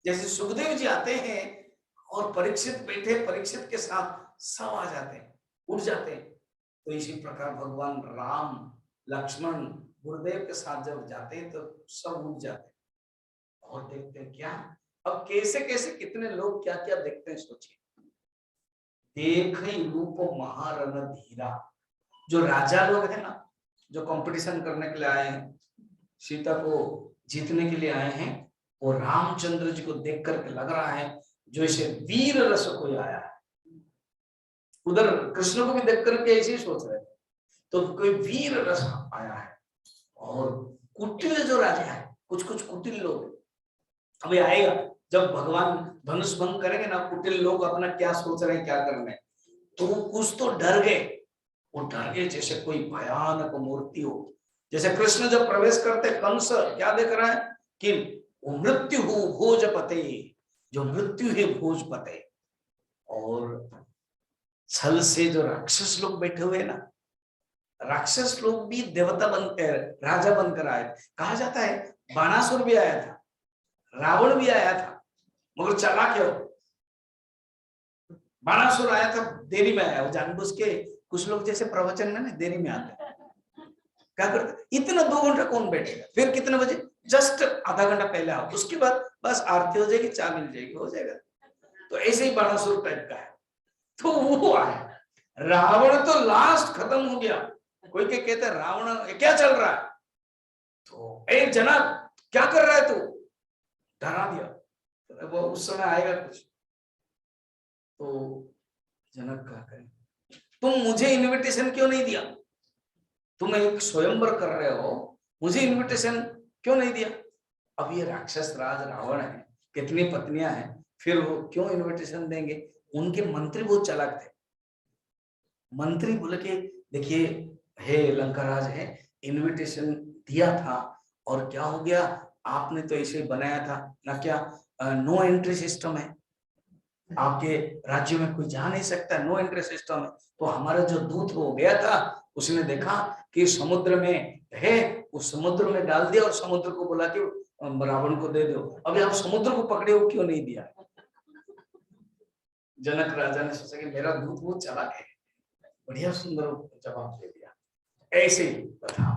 जैसे सुखदेव जी आते हैं और परीक्षित बैठे, परीक्षित के साथ सब आ जाते हैं, उठ जाते हैं। तो इसी प्रकार भगवान राम लक्ष्मण गुरुदेव के साथ जब जाते हैं तो सब उठ जाते हैं और देखते हैं क्या, अब कैसे कैसे कितने लोग क्या क्या देखते हैं। सोचिए, देख रूप महारण धीरा, जो राजा लोग है ना, जो कंपटीशन करने के लिए आए हैं, सीता को जीतने के लिए आए हैं, वो रामचंद्र जी को देख करके लग रहा है जो इसे वीर रस कोई आया है। उधर कृष्ण को भी देख करके ऐसे ही सोच रहे थे, तो कोई वीर रस आया है। और कुटिल जो राजा है, कुछ कुछ कुटिल लोग अभी आएगा, जब भगवान धनुष भंग करेंगे ना, कुटिल लोग अपना क्या सोच रहे हैं, क्या करना है, तो वो कुछ तो डर गए। वो डर गए जैसे कोई भयानक मूर्ति हो। जैसे कृष्ण जब प्रवेश करते, कंस क्या देख रहा है कि वो मृत्यु हो भोजपते, जो मृत्यु है भोजपते। और छल से जो राक्षस लोग बैठे हुए ना, राक्षस लोग भी देवता बनकर, राजा बनकर आए। कहा जाता है बाणासुर भी आया था, रावण भी आया था, मगर चला क्यों? बाणासुर आया था, देरी में आया, वो जानबूझ के। कुछ लोग जैसे प्रवचन में ना देरी में आते, क्या करते, इतना 2 घंटा कौन बैठेगा, फिर कितने बजे, जस्ट आधा घंटा पहले आओ, उसके बाद बस आरती हो जाएगी, चाय मिल जाएगी, हो जाएगा। तो ऐसे ही बाणासुर टाइप का है। तो वो आया, रावण तो लास्ट खत्म हो गया। कोई के कहते हैं रावण क्या चल रहा है, तो ए जनक क्या कर रहा है तू, डरा दिया। तो वो उस समय आएगा कुछ, तो जनक क्या करें, तुम मुझे इनविटेशन क्यों नहीं दिया, तुम एक स्वयंवर कर रहे हो, मुझे इनविटेशन क्यों नहीं दिया। अब ये राक्षस राज रावण है, कितनी पत्नियां हैं, फिर वो क्यों इनविटेशन देंगे। उनके मंत्री बहुत चालाक थे। मंत्री बोले कि देखिए हे लंकाराज है, इनविटेशन दिया था और क्या हो गया, आपने तो ऐसे बनाया था ना, क्या नो एंट्री सिस्टम है, आपके राज्य में कोई जा नहीं सकता, नो एंट्री सिस्टम है। तो हमारा जो दूत हो गया था, उसने देखा कि समुद्र में है, उस समुद्र में डाल दिया और समुद्र को बोला कि रावण को दे दो। अभी आप समुद्र को पकड़े हो, क्यों नहीं दिया। जनक राजा ने सोचा कि मेरा दूत बहुत चालाक है, बढ़िया सुंदर जवाब दे दिया। ऐसे ही बता,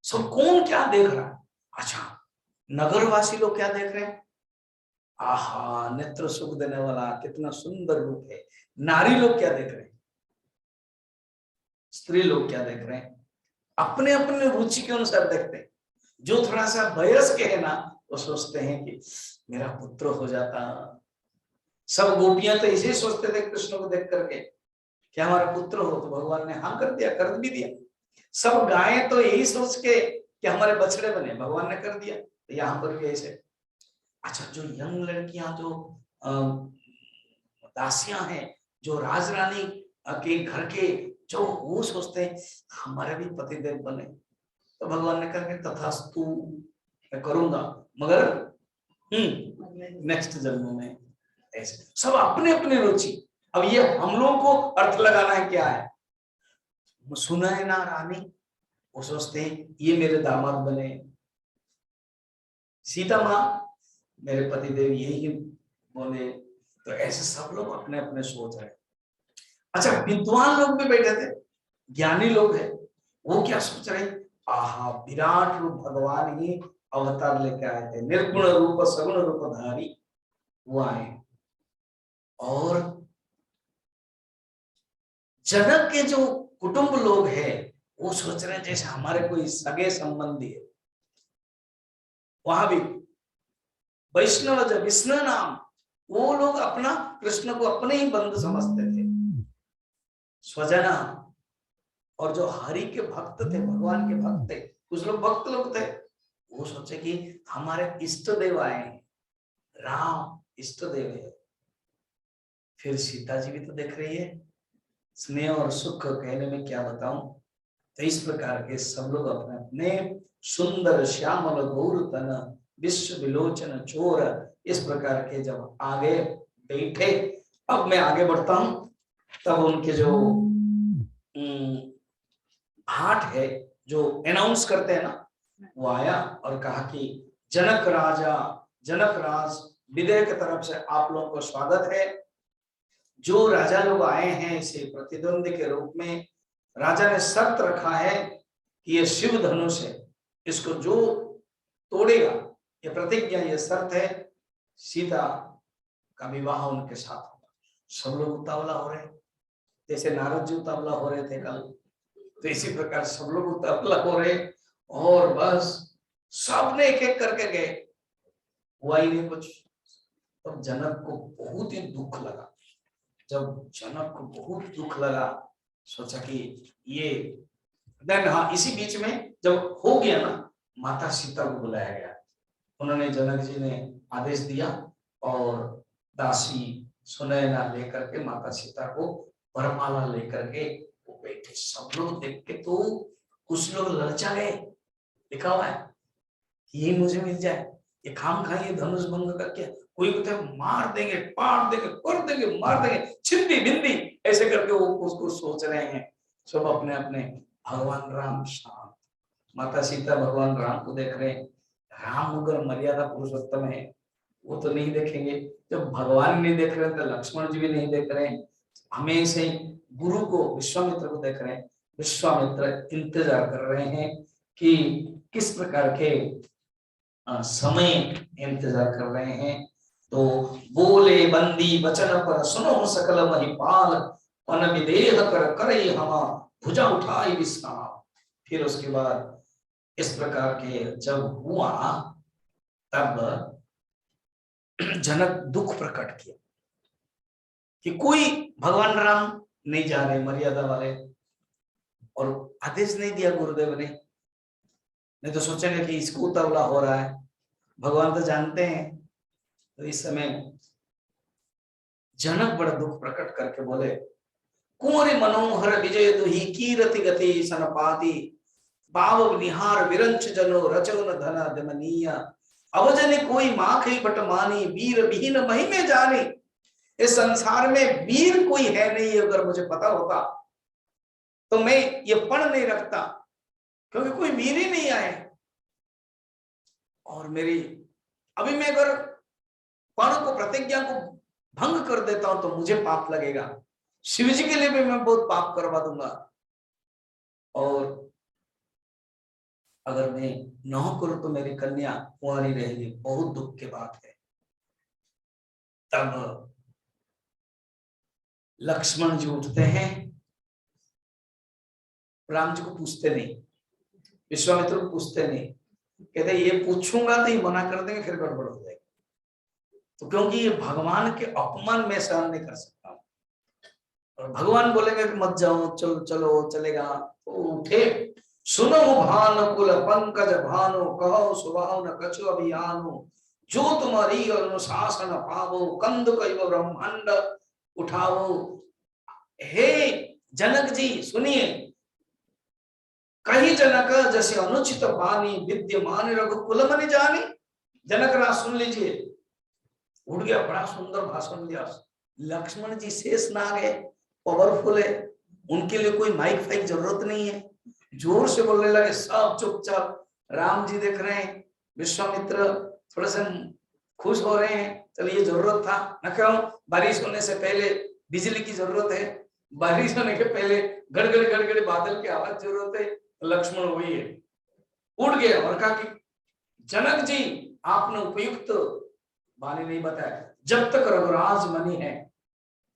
सब कौन क्या देख रहा है, अच्छा नगरवासी लोग क्या देख रहे हैं, आहा नेत्र सुख देने वाला कितना सुंदर रूप है। नारी लोग क्या देख रहे हैं, स्त्री लोग क्या देख रहे हैं, अपने अपने रुचि के अनुसार देखते हैं। जो थोड़ा सा वयस्क है ना, वो सोचते हैं कि मेरा पुत्र हो जाता। सब गोपियां तो इसे सोचते थे कृष्ण को देख करके कि हमारा पुत्र हो, तो भगवान ने हाँ कर दिया, कर भी दिया। सब गायें तो यही सोच के कि हमारे बछड़े बने, भगवान ने कर दिया। तो यहाँ पर भी ऐसे। अच्छा, जो यंग लड़कियां, जो दासियां हैं, जो राजरानी के घर के, जो वो सोचते हैं हमारे भी पतिदेव बने, तो भगवान ने कहा तथास्तु, मैं करूंगा, मगर नेक्स्ट जन्म में। ऐसे सब अपने अपने रुचि। अब ये हम लोगों को अर्थ लगाना है क्या है, सुना है ना रानी, वो सोचते हैं ये मेरे दामाद बने, सीता माँ मेरे पतिदेव यही बोले। तो ऐसे सब लोग अपने अपने सोच रहे हैं। अच्छा, विद्वान लोग भी बैठे थे, ज्ञानी लोग हैं, वो क्या सोच रहे, आहा विराट रूप भगवान ही अवतार लेके आए थे, निर्गुण रूप सगुण रूप धारी, वो आए। और जनक के जो कुटुंब लोग हैं, वो सोच रहे हैं जैसे हमारे कोई सगे संबंधी है। वहां भी वैष्णव जो विष्णु नाम, वो लोग अपना कृष्ण को अपने ही बंधु समझते थे, स्वजना। और जो हरि के भक्त थे, भगवान के भक्त थे, कुछ लोग भक्त लोग थे, वो सोचे कि हमारे इष्ट देव आए हैं, राम इष्ट देव है। फिर सीता जी भी तो देख रही है, स्नेह और सुख कहने में क्या बताऊं। तो इस प्रकार के सब लोग अपने अपने सुंदर श्यामल गौर तन विश्व विलोचन चोर, इस प्रकार के जब आगे बैठे। अब मैं आगे बढ़ता हूं। तब उनके जो हाट है जो अनाउंस करते हैं ना, वो आया और कहा कि जनक राजा, जनक राज विदेह की तरफ से आप लोगों को स्वागत है। जो राजा लोग आए हैं इसे प्रतिद्वंदी के रूप में, राजा ने शर्त रखा है कि ये शिव धनुष है, इसको जो तोड़ेगा, ये प्रतिज्ञा, ये शर्त है, सीता का विवाह उनके साथ होगा। सब लोग उतावला हो रहे, जैसे नारद जी उतावला हो रहे थे कल, तो इसी प्रकार सब लोग उतावला हो रहे। और बस सबने एक एक करके गए, हुआ ही नहीं कुछ। तब जनक को बहुत ही दुख लगा। जब जनक को बहुत दुख लगा, सोचा कि ये देन, हाँ, इसी बीच में जब हो गया ना, माता सीता को बुलाया गया। उन्होंने, जनक जी ने आदेश दिया और दासी सुनैना लेकर के माता सीता को वरमाला लेकर के वो बैठे। सब लोग देख के तो कुछ लोग ललचा गए, लिखा हुआ है ये मुझे मिल जाए, ये खाम खाइए धनुष भंग करके, कोई कहते मार देंगे, पाड़ देंगे, कर देंगे, मार देंगे, छिंदी बिंदी, ऐसे करके वो उसको सोच रहे हैं। सब अपने अपने, भगवान राम शांत, माता सीता भगवान राम को देख रहे हैं। राम अगर मर्यादा पुरुषोत्तम है, वो तो नहीं देखेंगे। जब भगवान नहीं देख रहे तो लक्ष्मण जी भी नहीं देख रहे हैं। हमेशा ही गुरु को, विश्वामित्र को देख रहे हैं। विश्वामित्र इंतजार कर रहे हैं कि किस प्रकार के समय इंतजार कर रहे हैं। तो बोले बंदी वचन पर सुनो सकल महिपाल, पन विदेह कर करे हमा भुजा उठाई विश्राम। फिर उसके बाद इस प्रकार के जब हुआ, तब जनक दुख प्रकट किया कि कोई भगवान राम नहीं जा रहे, मर्यादा वाले, और आदेश नहीं दिया गुरुदेव ने, नहीं तो सोचेंगे कि इसको उतावला हो रहा है, भगवान तो जानते हैं। तो इस समय जनक बड़ा दुख प्रकट करके बोले, कुंवरी मनोहर विजय दुही कीरति गति सनपाति, बाव निहार विरंच जनो रचन धन दमनीय, अवजने कोई माखी बट मानी, वीर विहीन महिमे जानी। इस संसार में वीर कोई है नहीं, अगर मुझे पता होता तो मैं ये पण नहीं रखता, क्योंकि कोई वीर ही नहीं आए। और मेरी, अभी मैं अगर पण को, प्रतिज्ञा को भंग कर देता हूं तो मुझे पाप लगेगा, शिव जी के लिए भी मैं बहुत पाप करवा दूंगा। और अगर मैं न करूं तो मेरी कन्या कुंवारी रहेगी, बहुत दुख की बात है। तब लक्ष्मण जी उठते हैं, राम जी को पूछते नहीं, विश्वामित्र को पूछते नहीं, कहते ये पूछूंगा तो ये मना कर देंगे, फिर गड़बड़ हो जाएगी। तो क्योंकि ये भगवान के अपमान में सहन नहीं कर सकता, और भगवान बोलेंगे कि मत जाओ, चलो चलो, चलेगा। तो उठे, सुनो भान कुल पंकज भानो, कहो सुभाव न कछु अभियानो, जो तुम्हारी अनुशासन पावो, कंद कइव ब्रह्मांड उठाओ। हे जनक जी सुनिए, कही जनक जैसे अनुचित बानी, विद्यमान रघुकुल मन जानी। जनक राज सुन लीजिए, उठ गया, बड़ा सुंदर भाषण दिया। लक्ष्मण जी शेष नाग है, पावरफुल है, उनके लिए कोई माइक फाइक जरूरत नहीं है, जोर से बोलने लगे, सब चुपचाप। राम जी देख रहे हैं, विश्वामित्र थोड़े से खुश हो रहे हैं, चलिए जरूरत था न, क्यों बारिश होने से पहले बिजली की जरूरत है, बारिश होने के पहले गड़गड़े गड़गड़े बादल की आवाज जरूरत है। लक्ष्मण वही है, उड़ गया और कहा कि जनक जी आपने उपयुक्त वाणी नहीं बताया, जब तक रघुराज मणि है,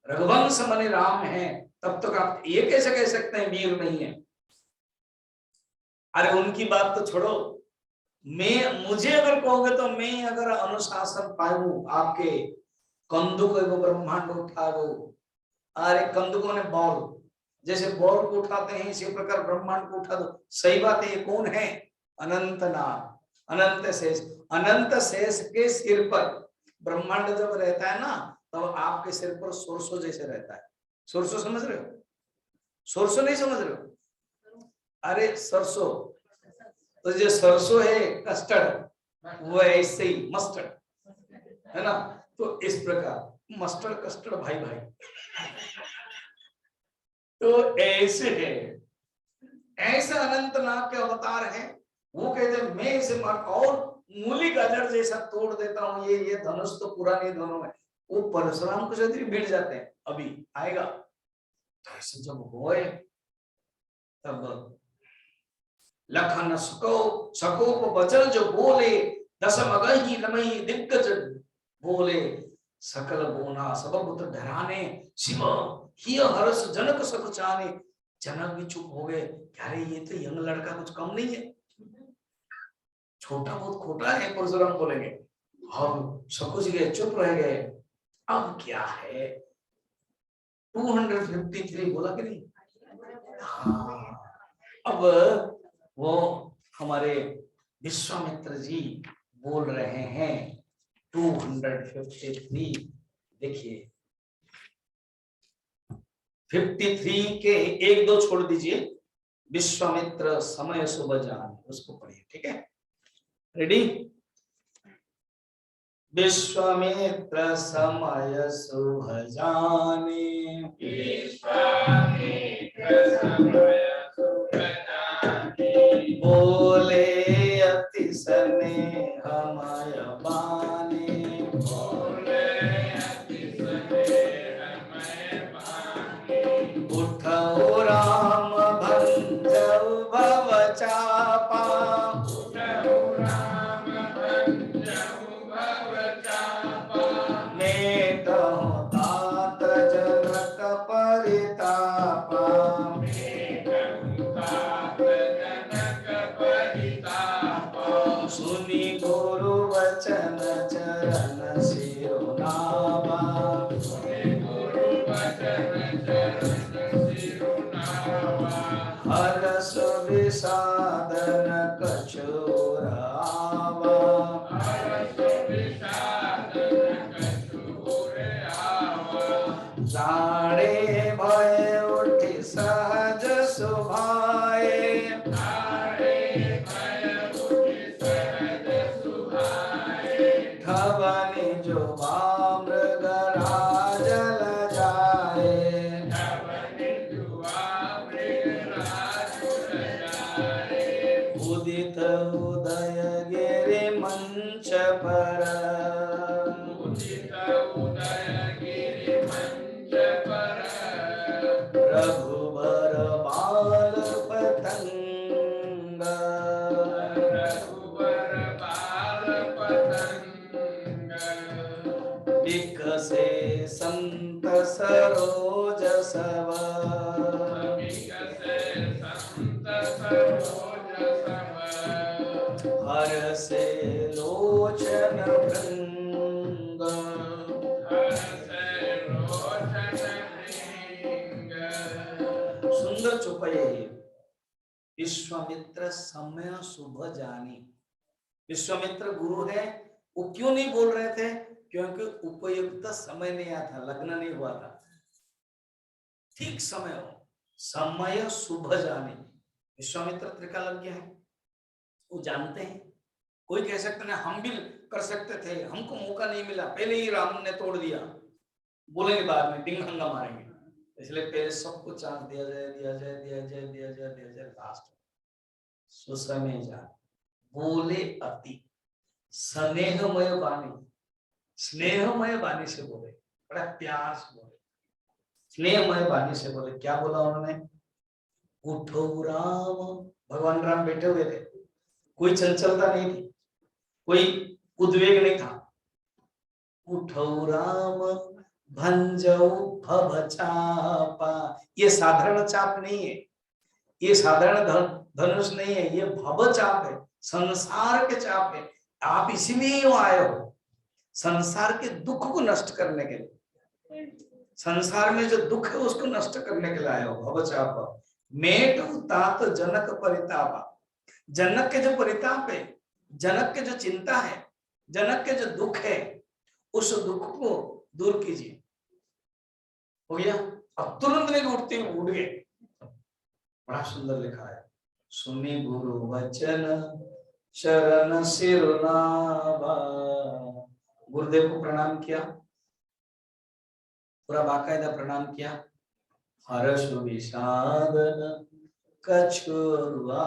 रघुवंश मणि राम है, तब तक आप ये कैसे कह सकते हैं वीर नहीं है। अरे उनकी बात तो छोड़ो, मुझे अगर कहोगे तो मैं अगर अनुशासन पाऊं, आपके कंदुक को ब्रह्मांड उठा दो। अरे कंदुकों ने बॉल, जैसे बॉल को उठाते हैं इसी प्रकार ब्रह्मांड को उठा दो। सही बात है, ये कौन है? अनंत नाग, अनंत शेष। अनंत शेष के सिर पर ब्रह्मांड जब रहता है ना, तब आपके सिर पर सोरसो जैसे रहता है। सोरसो समझ रहे हो? सोरसो नहीं समझ रहे हो? अरे सरसों, तो जो सरसों है कस्टर्ड, वो ऐसे ही मस्टर्ड है ना। तो इस प्रकार मस्टर्ड कस्टर्ड भाई भाई। तो ऐसे है, ऐसे अनंतनाग के अवतार हैं। वो कहते हैं मैं इसे और मूली गाजर जैसा तोड़ देता हूँ, ये धनुष तो पुराने धनुष है। वो परशुराम को क्षत्रिय मिट जाते हैं, अभी आएगा। तो ऐसे जब होए तब लखन सकोप वचन जो बोले, दसम अगहि नमहि दिग्गज बोले, सकल बोना सब पुत्र डराने, शिव हिय हर्ष जनक सब चाने। जनक भी चुप हो गए, अरे ये तो यंग लड़का कुछ कम नहीं है, छोटा बहुत खोटा है, परशुराम बोलेंगे। हम सकुच गए, चुप रह गए। अब क्या है, 253 बोला कि नहीं? हाँ, अब वो हमारे विश्वामित्र जी बोल रहे हैं 253। देखिए 53 के 1-2 छोड़ दीजिए। विश्वामित्र समय शुभ जाने, उसको पढ़िए, ठीक है? रेडी? विश्वामित्र समय शुभ जाने, विश्वामित्र समय शुभ जाने, बोले अति स्नेहमय बानी, बोले अति स्नेहमय बानी। उठो राम भंजऊ भव चापा, उठो राम भंजऊ भव चापा, नेतहु तात जनक परितापा, नेतहु तात जनक परितापा। सुनि गुरु वचन चरण सिरुनावा, सुनि गुरु वचन चरण सिरुनावा। हरस विषादन कछुर आवा, हरस विषादन कछुर आवा। जाने भय उठि सहज सुभाए, जाने भय उठि सहज सुभाए। धवनि जो मृग राजल जाए, धवनि जुआ मृग राजल जाए। उदित उदय गिरि मंच पर, उदित उदय गिरि मंच पर। रघुबर बाल पतंग, रघुबर बाल पतंग। विकसे संत सरोज सव, विकसे संत सरोज सव। हरसे लोचन भृंग, हरसे लोचन भृंग। सुंदर चौपाई है ये। विश्वामित्र समय शुभ जानी। विश्वामित्र गुरु है, वो क्यों नहीं बोल रहे थे? क्योंकि उपयुक्त समय नहीं आया था, लग्न नहीं हुआ था। ठीक समय हो, समय शुभ जाने। विश्वामित्र त्रिकालज्ञ है, वो जानते हैं। कोई कह सकते ना हम भी कर सकते थे, हमको मौका नहीं मिला, पहले ही राम ने तोड़ दिया, बोलेंगे बाद में डिंग हंगा मारेंगे। इसलिए पहले सबको चांस दिया जाए, दिया जाए, दिया जाए, दिया जाए, दिया जाए। लास्ट सुसमय जा बोले अति स्नेहमय वाणी, स्नेहमय वाणी से बोले, बड़ा प्यार से बोले, स्नेहमय वाणी से बोले। क्या बोला उन्होंने? उठो राम, भगवान राम बैठे हुए थे, कोई चंचलता नहीं थी, कोई उद्वेग नहीं था। उठो राम भंजऊ भव चापा, ये साधारण चाप नहीं है, ये साधारण धनुष नहीं है, ये भव चाप है, संसार के चाप है। आप इसीलिए आए हो, संसार के दुख को नष्ट करने के लिए, संसार में जो दुख है उसको नष्ट करने के लिए आए हो। भव चाप मेट तात जनक परितापा, जनक के जो परिताप है, जनक के जो चिंता है, जनक के जो दुख है, उस दुख को दूर कीजिए। हो गया? अब तुरंत नहीं उठते उठ गए। बड़ा सुंदर लिखा है, सुनी गुरु वचन शरण सिरुनावा। गुरुदेव को प्रणाम किया, पूरा बाकायदा प्रणाम किया। हर्ष विषादन कछुआ,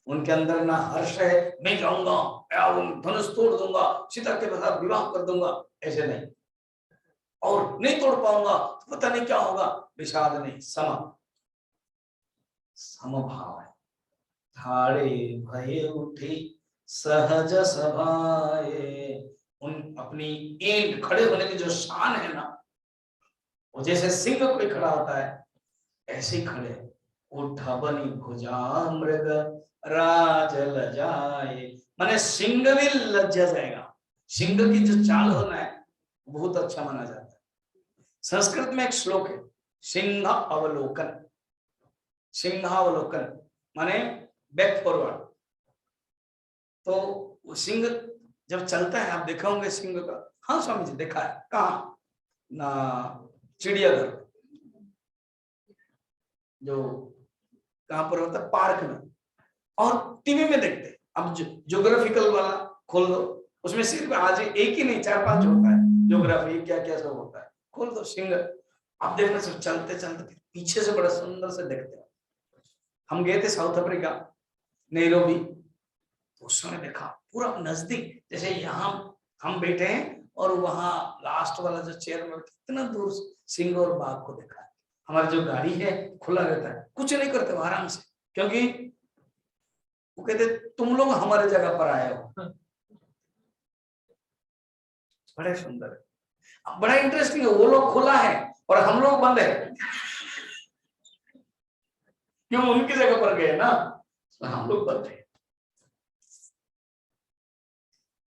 उनके अंदर ना हर्ष है मैं जाऊंगा धनुष तोड़ दूंगा सीता के साथ विवाह कर दूंगा, ऐसे नहीं, और नहीं तोड़ पाऊंगा तो पता नहीं क्या होगा, विषाद नहीं, समभाव है। धाड़े भय उठी सहज सभाए, उन अपनी एंड खड़े होने की जो शान है ना, वो जैसे सिंह कोई खड़ा होता है ऐसे ही खड़े। उठा बनी भुजा मृग राज लजाए, माने सिंह भी लज्जा जाएगा। सिंह की जो चाल होना है बहुत अच्छा माना जाता है। संस्कृत में एक श्लोक है, सिंह अवलोकन, सिंहावलोकन माने बैक फॉरवर्ड। तो सिंह जब चलता है, आप देखे होंगे सिंह का। हाँ स्वामी जी देखा है, कहाँ ना, चिड़ियाघर, जो कहां पर होता है, पार्क में, और टीवी में देखते हैं। अब ज्योग्राफिकल वाला खोल दो, उसमें सिर्फ आज एक ही नहीं 4-5 होता है, ज्योग्राफी क्या क्या सब होता है, खोल दो सिंह, आप देखना सब चलते चलते पीछे से बड़ा सुंदर से देखते हैं। हम गए थे साउथ अफ्रीका, नैरोबी, उस समय देखा पूरा नजदीक, जैसे यहाँ हम बैठे हैं और वहां लास्ट वाला जो चेयर में कितना दूर सिंह और बाघ को देखा है। हमारी जो गाड़ी है खुला रहता है, कुछ नहीं करते आराम से, क्योंकि वो कहते तुम लोग हमारे जगह पर आए हो। बड़े सुंदर है, बड़ा इंटरेस्टिंग है। वो लोग खुला है और हम लोग बंद है, क्यों? उनकी जगह पर गए ना, तो हम लोग बंद है।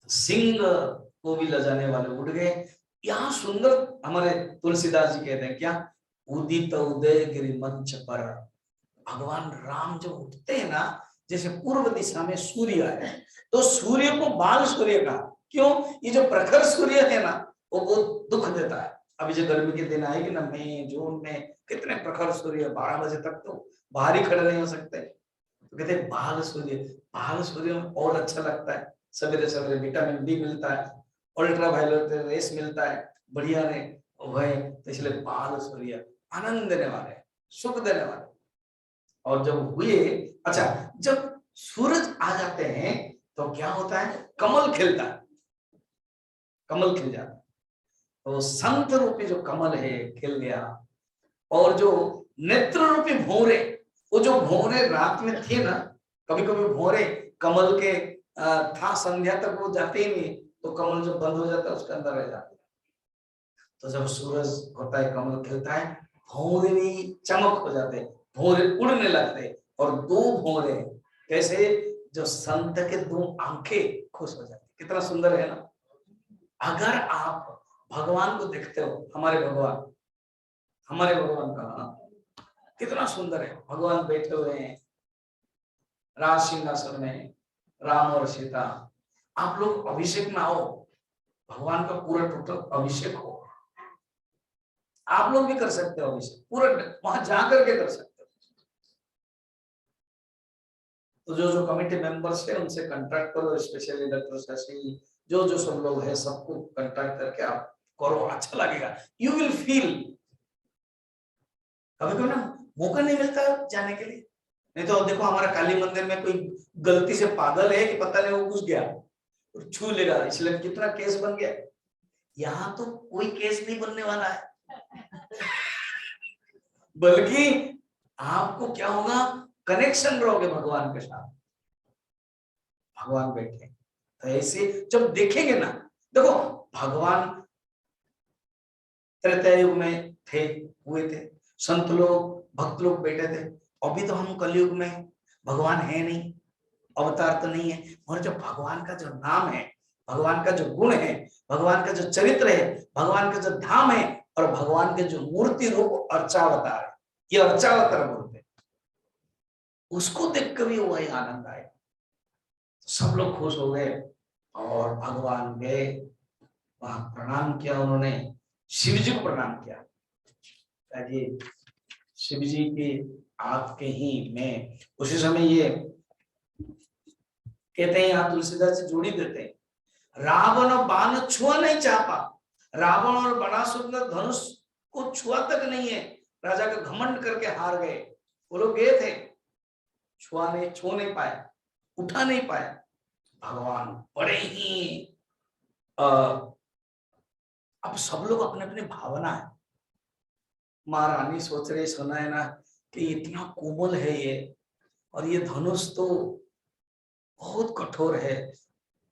सिंह को भी लजाने वाले उड़ गए। यहाँ सुंदर हमारे तुलसीदास जी कहते हैं क्या, उदित उदय गिरि मंच पर, भगवान राम जब उठते हैं ना, जैसे पूर्व दिशा में सूर्य है, तो सूर्य को बाल सूर्य का, क्यों? ये जो प्रखर सूर्य है ना, वो बहुत दुख देता है। अभी जो गर्मी के दिन आएगी ना, मई जून में कितने प्रखर सूर्य, 12 बजे तक तो बाहर ही खड़े नहीं हो सकते, तो कहते हैं बाल सूर्य, बाल सूर्य में और अच्छा लगता है। सवेरे सवेरे विटामिन डी मिलता है, अल्ट्रा वायलेट रेस मिलता है, बढ़िया ने वह, तो इसलिए बाल सूर्य आनंद देने वाले, सुख देने वाले। और जब हुए, अच्छा, जब सूरज आ जाते हैं तो क्या होता है, कमल खिलता है, कमल खिल जाता है। तो संत रूपी जो कमल है खिल गया, और जो नेत्र रूपी भौरे, वो जो भौरे रात में थे ना, कभी कभी भौरे कमल के था, संध्या तक वो जाते ही नहीं, तो कमल जो बंद हो जाता है उसके अंदर रह जाते हैं। तो जब सूरज होता है, कमल खिलता है, भौरे भी चमक हो जाते, भौरे उड़ने लगते, और 2 भौरे कैसे, जो संत के 2 आंखें खुश हो जाती। कितना सुंदर है ना। अगर आप भगवान को देखते हो, हमारे भगवान का कितना सुंदर है। भगवान बैठे हुए हैं राज सिंहासन में, राम और सीता। आप लोग अभिषेक में आओ, भगवान का पूरा टोटल अभिषेक हो। आप लोग भी कर सकते हो अभिषेक, पूरा वहां जाकर के कर सकते हो। तो जो कमेटी मेंबर्स है उनसे कांटेक्ट करो, स्पेशली डॉक्टर शशि, जो सब लोग है, सबको कांटेक्ट करके आप करो, अच्छा लगेगा। यू विल फील, कभी कभी ना मौका नहीं मिलता जाने के लिए, नहीं तो देखो हमारा काली मंदिर में कोई गलती से पागल है कि पता नहीं वो घुस गया और छू लेगा, इसलिए कितना केस बन गया। यहाँ तो कोई केस नहीं बनने वाला है, बल्कि आपको क्या होगा, कनेक्शन रहोगे भगवान के साथ, भगवान बैठे। तो ऐसे जब देखेंगे ना, देखो भगवान त्रेता युग में थे, हुए थे, संत लोग भक्त लोग बैठे थे। अभी तो हम कलयुग में, भगवान है नहीं, अवतार तो नहीं है, और जो भगवान का जो नाम है, भगवान का जो गुण है, भगवान का जो चरित्र है, भगवान का जो धाम है, और भगवान के जो मूर्ति रूप अर्चावतार है, ये अर्चावतार बोलते हैं, उसको देख कर भी वही आनंद आए। सब लोग खुश हो गए और भगवान गए, वहां प्रणाम किया उन्होंने, शिव जी को प्रणाम किया। शिव जी के आपके ही में, उसी समय ये कहते हैं, यहाँ तुलसीदास से जोड़ी देते हैं, रावण बाण छुआ नहीं चापा, रावण और बनासुर ने धनुष को छुआ तक नहीं है, राजा का घमंड करके हार गए। वो लोग गए थे, छू नहीं पाए, उठा नहीं पाए। भगवान बड़े ही अब सब लोग अपने अपने भावना है। महारानी सोच रही, सुना है ना कि इतना कोमल है ये, और ये धनुष तो बहुत कठोर है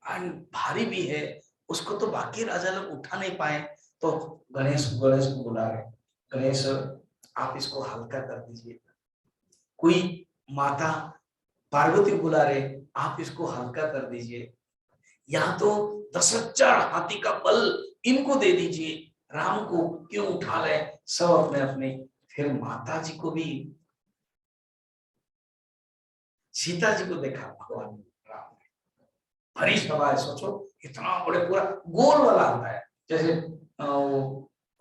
और भारी भी है, उसको तो बाकी राजा लोग उठा नहीं पाए। तो गणेश गणेश को बुला रहे, गणेश आप इसको हल्का कर दीजिए। कोई माता पार्वती बुला रहे, आप इसको हल्का कर दीजिए, या तो 10,000 हाथी का बल इनको दे दीजिए, राम को क्यों उठा रहे सब अपने अपने। फिर माता जी को भी, सीता जी को देखा भगवान राम ने, भरी सभा है, सोचो इतना बड़े, पूरा गोल वाला होता है, जैसे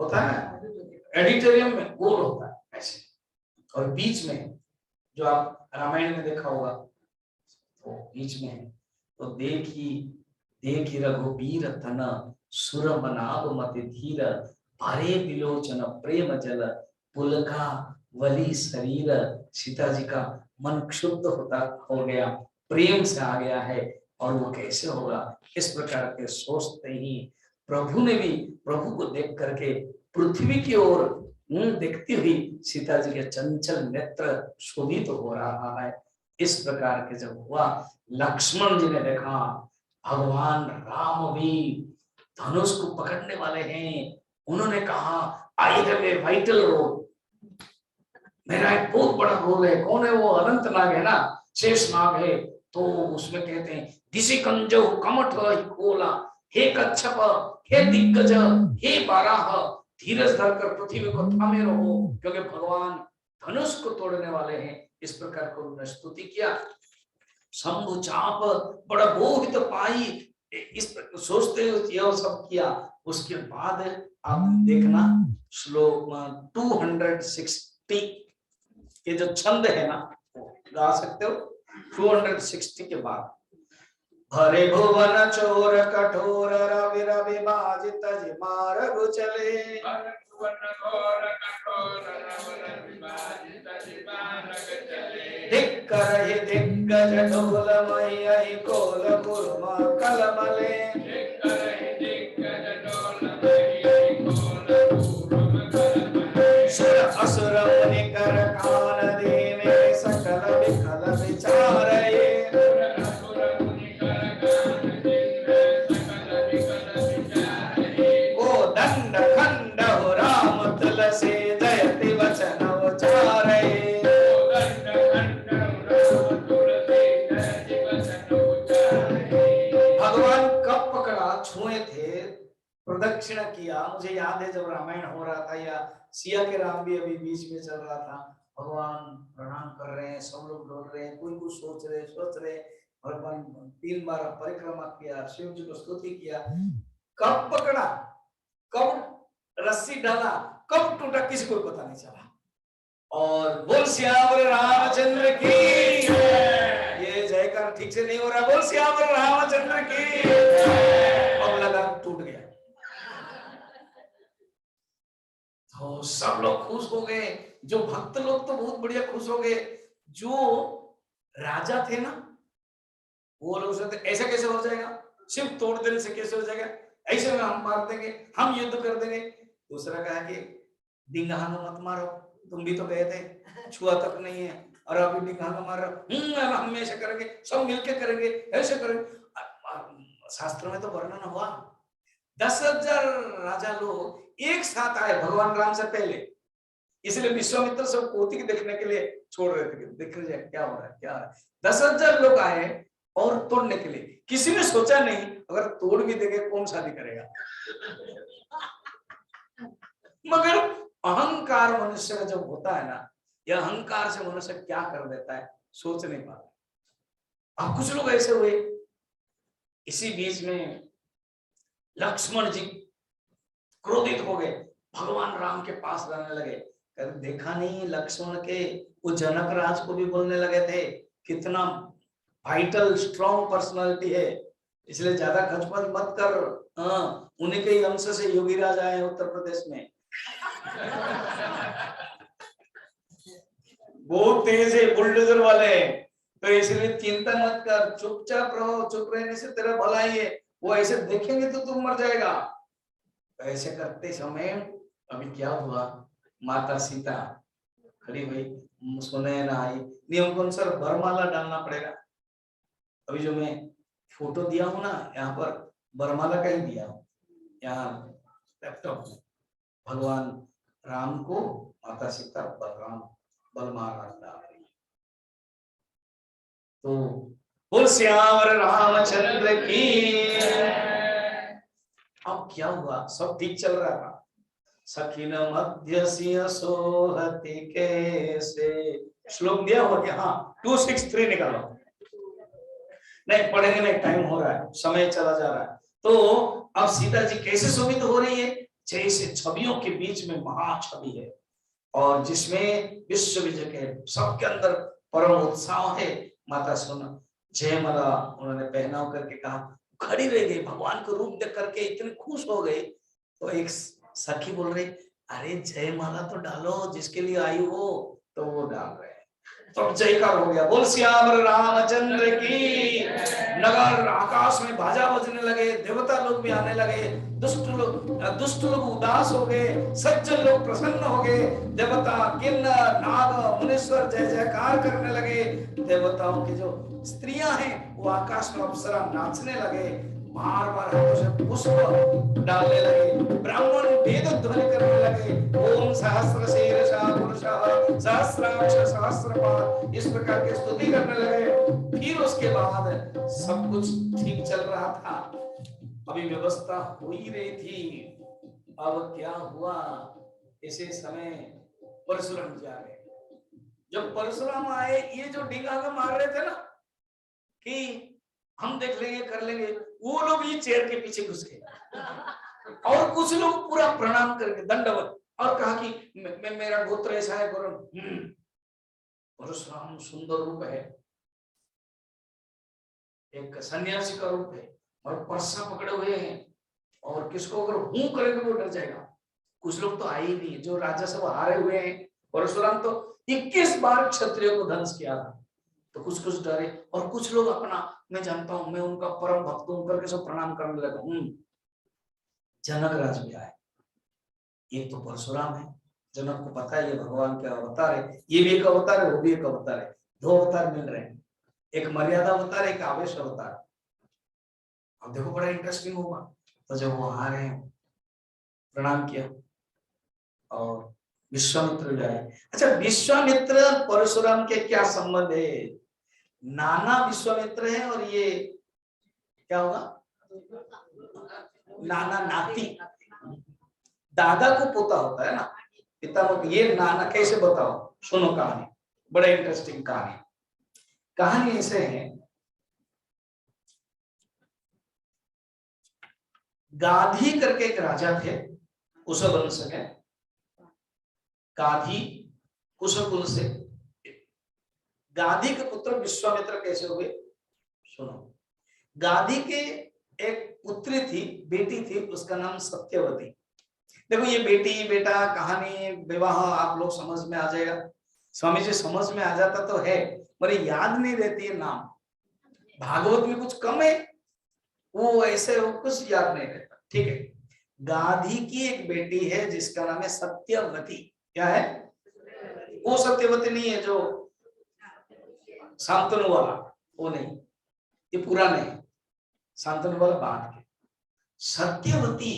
होता है ना एडिटोरियम में गोल होता है ऐसे, और बीच में जो आप रामायण में देखा होगा तो बीच में है। तो देखी रघुबीर तन सुर मनाब मति धीर, भरे विलोचन प्रेम जल पुलका वली शरीर। सीता जी का मन क्षुब्ध हो गया, प्रेम से आ गया है, और वो कैसे होगा। इस प्रकार के सोचते ही प्रभु ने भी, प्रभु को देख करके पृथ्वी की ओर देखती हुई सीता जी के चंचल नेत्र शोभित हो रहा है। इस प्रकार के जब हुआ, लक्ष्मण जी ने देखा भगवान राम भी धनुष को पकड़ने वाले हैं। उन्होंने कहा I have a vital role, मेरा एक बहुत बड़ा रोल है। कौन है वो? अनंत नाग है ना, शेष नाग है। तो उसमें कहते हैं दिशि कंजो कमठ खोला, हे कच्छप, हे दिग्गज, हे बाराह, धीरज धरकर पृथ्वी को थामे रहो, क्योंकि भगवान धनुष को तोड़ने वाले हैं। इस प्रकार को उन्होंने स्तुति किया। शंभु चाप बड़ा मोहित पाई, इस सोचते हुए यह सब किया। उसके बाद आप देखना श्लोक 260 ये जो छंद है ना, गा सकते हो 260 के बाद। हरे भुवन चोर कठोर रवि रवि बाजित मार्ग चले, धिक्कर ही दिग्गज ढोल मई कोल कुर्मा कलमले, सुर असुर मुनि कर कान देने सकल विकल विचारे, ओ दंड खंड हो राम तुलसी जयति वचन उचारे, भगवान कब पकड़ा, छुए थे, प्रदक्षिणा किया। मुझे याद है जब रामायण हो रहा था, या सिया के राम भी अभी बीच में चल रहा था, भगवान प्रणाम कर रहे हैं, सब लोग डोल रहे हैं, कोई कुछ सोच रहे। भगवान 3 बार परिक्रमा किया, शिव जी को स्तुति किया। कब पकड़ा, कब रस्सी डाला, कब टूटा, किसी को पता नहीं चला। और बोल श्यावर रामचंद्र की, ये जयकार ठीक से नहीं हो रहा, बोल श्यावर रामचंद्र की। अब लगा टूट गया, तो सब लोग खुश हो गए। जो भक्त लोग तो बहुत बढ़िया खुश हो गए, जो राजा थे ना वो लोग सोचते ऐसा कैसे हो जाएगा, शिव तोड़ देने से कैसे हो जाएगा, ऐसे में हम मार देंगे, हम युद्ध कर देंगे। दूसरा कहा कि डिंगानो मत मारो, तुम भी तो गए थे, छुआ तक नहीं है, और अभी डिंगानो मार रहे हो। हम ऐसे करेंगे, सब मिलके करेंगे, ऐसे करेंगे। शास्त्र में तो वर्णन हुआ 10,000 राजा लोग एक साथ आए भगवान राम से पहले, इसलिए विश्वामित्र सब कौतिक देखने के लिए छोड़ रहे थे, देख रहे क्या हो रहा है, क्या हो रहा है। 10,000 लोग आए और तोड़ने के लिए। किसी ने सोचा नहीं अगर तोड़ भी देंगे कौन शादी करेगा। मगर अहंकार मनुष्य का जब होता है ना, यह अहंकार से मनुष्य क्या कर देता है सोच नहीं पाता। अब कुछ लोग ऐसे हुए। इसी बीच में लक्ष्मण जी क्रोधित हो गए, भगवान राम के पास जाने लगे। देखा नहीं लक्ष्मण के, वो जनक राज को भी बोलने लगे थे कितना वाइटल स्ट्रॉन्ग पर्सनालिटी है, इसलिए ज्यादा खचपच मत कर। हाँ, उन्हीं के ही अंश से योगी राज आए हैं उत्तर प्रदेश में। बहुत तेज है, बुलडोजर वाले। तो इसलिए चिंता मत कर, चुपचाप रहो। चुप रहने से तेरा भला ही है। वो ऐसे देखेंगे तो तुम मर जाएगा। तो ऐसे करते समय अभी क्या हुआ, माता सीता खड़ी हुई, सुने ना आई। नियम के अनुसार वरमाला डालना पड़ेगा। अभी जो मैं फोटो दिया हूं ना, यहाँ पर वरमाला का ही दिया हूं। यहाँ लैपटॉप में भगवान राम को माता सीता बलराम बलमाला डाल रही है। तो बोल श्यावर रामचंद्र की। अब क्या हुआ, सब ठीक चल रहा था। सखिन मध्य सिंह सोहति कैसे, श्लोक दिया हुआ क्या? हाँ, 263 निकालो। नहीं पढ़ेंगे, नहीं टाइम हो रहा है, समय चला जा रहा है। तो अब सीता जी कैसे शोभित हो रही है? जैसे छवियों के बीच में महाछवि है, और जिसमें विश्व विजय के सबके अंदर परम उत्साह है। माता सुन जयमाला उन्होंने पहनाव करके कहा, खड़ी रह गई, भगवान को रूप देख करके इतनी खुश हो गई। तो एक सखी बोल रही, अरे जयमाला तो डालो, जिसके लिए आई हो। तो वो डाल रहे हैं, तो जयकार हो गया। बोल श्याम रामचंद्र की। नगर आकाश में बाजा बजने लगे, देवता लोग भी आने लगे, दुष्ट लोग उदास हो गए, सज्जन लोग प्रसन्न हो गए। देवता किन्नर नाग मुनीश्वर जय जयकार करने लगे। देवताओं की जो स्त्रियां हैं वो आकाश में अप्सरा नाचने लगे, बार बार हाथों से पुष्प डालने लगे। ब्राह्मण वेद ध्वनि करने लगे, ओम सहस्र शीर्षा पुरुषः सहस्राक्ष सहस्रपाद, इस प्रकार की स्तुति करने लगे। फिर उसके बाद सब कुछ ठीक चल रहा था, अभी व्यवस्था हो ही रही थी। अब क्या हुआ, इसी समय परशुराम जी आ गए। जब परशुराम आए, ये जो डिंगा मार रहे थे ना कि हम देख लेंगे कर लेंगे, वो लोग ये चेयर के पीछे घुस गए। और कुछ लोग पूरा प्रणाम करके दंडवत, और कहा कि मेरा गोत्र ऐसा है गौरव। परशुराम सुंदर रूप है, एक सन्यासी का रूप है, और परसा पकड़े हुए हैं, और किसको अगर हूं करेंगे वो डर जाएगा। कुछ लोग तो आए ही नहीं, जो राजा सब हारे हुए हैं। परशुराम तो 21 बार क्षत्रियों को ध्वंस किया था। तो कुछ डरे, और कुछ लोग अपना, मैं जानता हूं, मैं उनका परम भक्त हूं करके सब प्रणाम करने लगा। जनक राज भी आए, ये तो परशुराम है। जनक को पता है ये भगवान के अवतार है, ये भी एक अवतार है, वो भी एक अवतार है, दो अवतार मिल रहे हैं, एक मर्यादा अवतार, एक आवेश अवतार। अब देखो बड़ा इंटरेस्टिंग होगा। तो जब वो आ रहे हैं, प्रणाम किया, और विश्वामित्र जाए। अच्छा, विश्वामित्र परशुराम के क्या संबंध है? नाना विश्वामित्र है, और ये क्या होगा, नाना नाती। दादा को पोता होता है ना, पिता को। ये नाना कैसे बताओ, सुनो कहानी, बड़ा इंटरेस्टिंग कहानी। कहानी ऐसे है, गाधी करके एक राजा थे, कुशल वंश के। गाधी कुशल कुल से। गाधी के पुत्र विश्वामित्र कैसे हुए, सुनो। गाधी के एक पुत्री थी, बेटी थी, उसका नाम सत्यवती। देखो ये बेटी बेटा कहानी विवाह आप लोग समझ में आ जाएगा। स्वामी जी समझ में आ जाता तो है, पर याद नहीं रहती है नाम। भागवत में कुछ कम है, वो ऐसे वो कुछ याद नहीं रहता। ठीक है, गाधी की एक बेटी है जिसका नाम है सत्यवती। क्या है? वो सत्यवती नहीं है जो शांतनु वाला, वो नहीं, ये पुराने है। शांतनु वाला बाद के। सत्यवती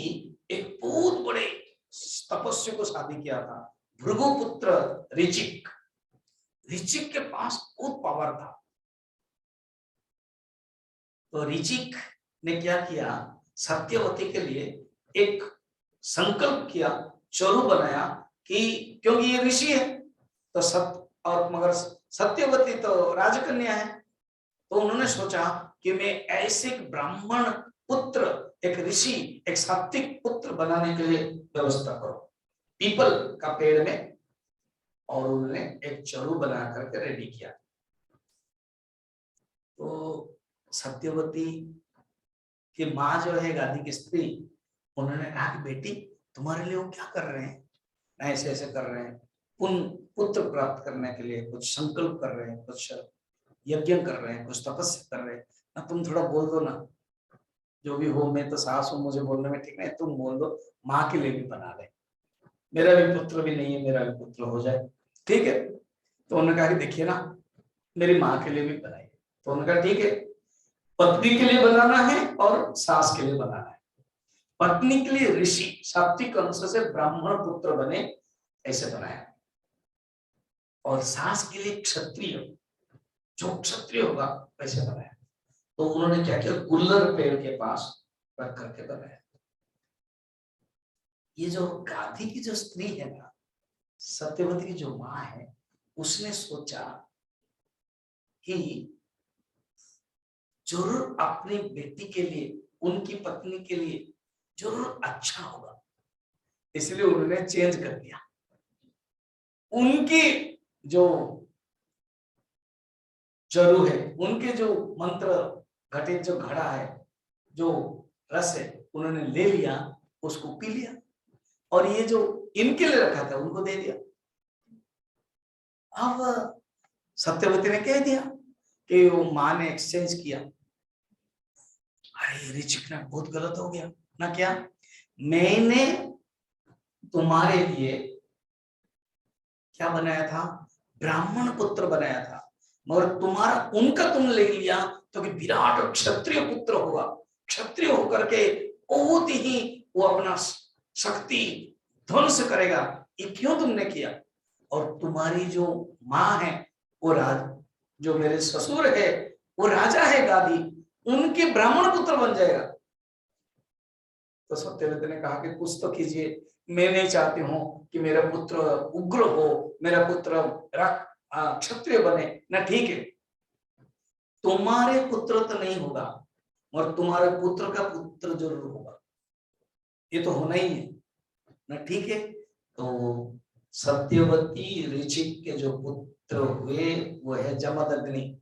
एक बहुत बड़े तपस्वी को शादी किया था, भृगुपुत्र ऋचिक। ऋचिक के पास बहुत पावर था। तो ऋचिक ने क्या किया, सत्यवती के लिए एक संकल्प किया, चरु बनाया कि, क्योंकि ये ऋषि है तो और मगर सत्यवती तो राजकन्या है, तो उन्होंने सोचा कि मैं ऐसे ब्राह्मण पुत्र, एक ऋषि, एक सात्विक पुत्र बनाने के लिए व्यवस्था करो, पीपल का पेड़ में। और उन्होंने एक चरु बना करके रेडी किया। तो सत्यवती कि माँ जो है गादी की स्त्री, उन्होंने कहा कि बेटी तुम्हारे लिए वो क्या कर रहे हैं, ऐसे ऐसे कर रहे हैं, पुत्र प्राप्त करने के लिए कुछ संकल्प कर रहे हैं, कुछ यज्ञ कर रहे हैं, कुछ तपस्या कर रहे हैं, ना तुम थोड़ा बोल दो ना, जो भी हो, मैं तो सास हूं, मुझे बोलने में ठीक नहीं, तुम बोल दो माँ के लिए भी बना ले, मेरा भी पुत्र भी नहीं है, मेरा भी पुत्र हो जाए, ठीक है। तो उन्होंने कहा कि देखिए ना, मेरी माँ के लिए भी बनाइए। तो उन्होंने कहा ठीक है, पत्नी के लिए बनाना है और सास के लिए बनाना है। पत्नी के लिए ऋषि सात्विक अंश से ब्राह्मण पुत्र बने, ऐसे बनाया, और सास के लिए क्षत्रिय, जो क्षत्रिय होगा वैसे बनाया। तो उन्होंने क्या किया, गुल्लर पेड़ के पास रख करके बनाया। ये जो गादी की जो स्त्री है ना, सत्यवती की जो माँ है, उसने सोचा कि जरूर अपनी बेटी के लिए, उनकी पत्नी के लिए जरूर अच्छा होगा, इसलिए उन्होंने चेंज कर दिया। उनकी जो जरू है, उनके जो मंत्र घटित जो घड़ा है, जो रस है, उन्होंने ले लिया, उसको पी लिया, और ये जो इनके लिए रखा था उनको दे दिया। अब सत्यवती ने कह दिया कि वो माँ ने एक्सचेंज किया। अरे ऋचिक ने बहुत गलत हो गया ना, क्या मैंने तुम्हारे लिए क्या बनाया था, ब्राह्मण पुत्र बनाया था, मगर तुम्हारा उनका तुम ले लिया तो कि विराट क्षत्रिय पुत्र होगा, क्षत्रिय होकर के बहुत ही वो अपना शक्ति ध्वंस करेगा, ये क्यों तुमने किया। और तुम्हारी जो माँ है वो जो मेरे ससुर है वो राजा है गादी, उनके ब्राह्मण पुत्र बन जाएगा। तो सत्यवती ने कहा कि कुछ तो कीजिए, मैं नहीं चाहती हूँ कि मेरा पुत्र उग्र हो, मेरा पुत्र क्षत्रिय बने ना, ठीक है, तुम्हारे पुत्र तो नहीं होगा और तुम्हारे पुत्र का पुत्र जरूर होगा, ये तो होना ही है ना, ठीक है। तो सत्यवती ऋचिक के जो पुत्र हुए वो है जमदग्नि,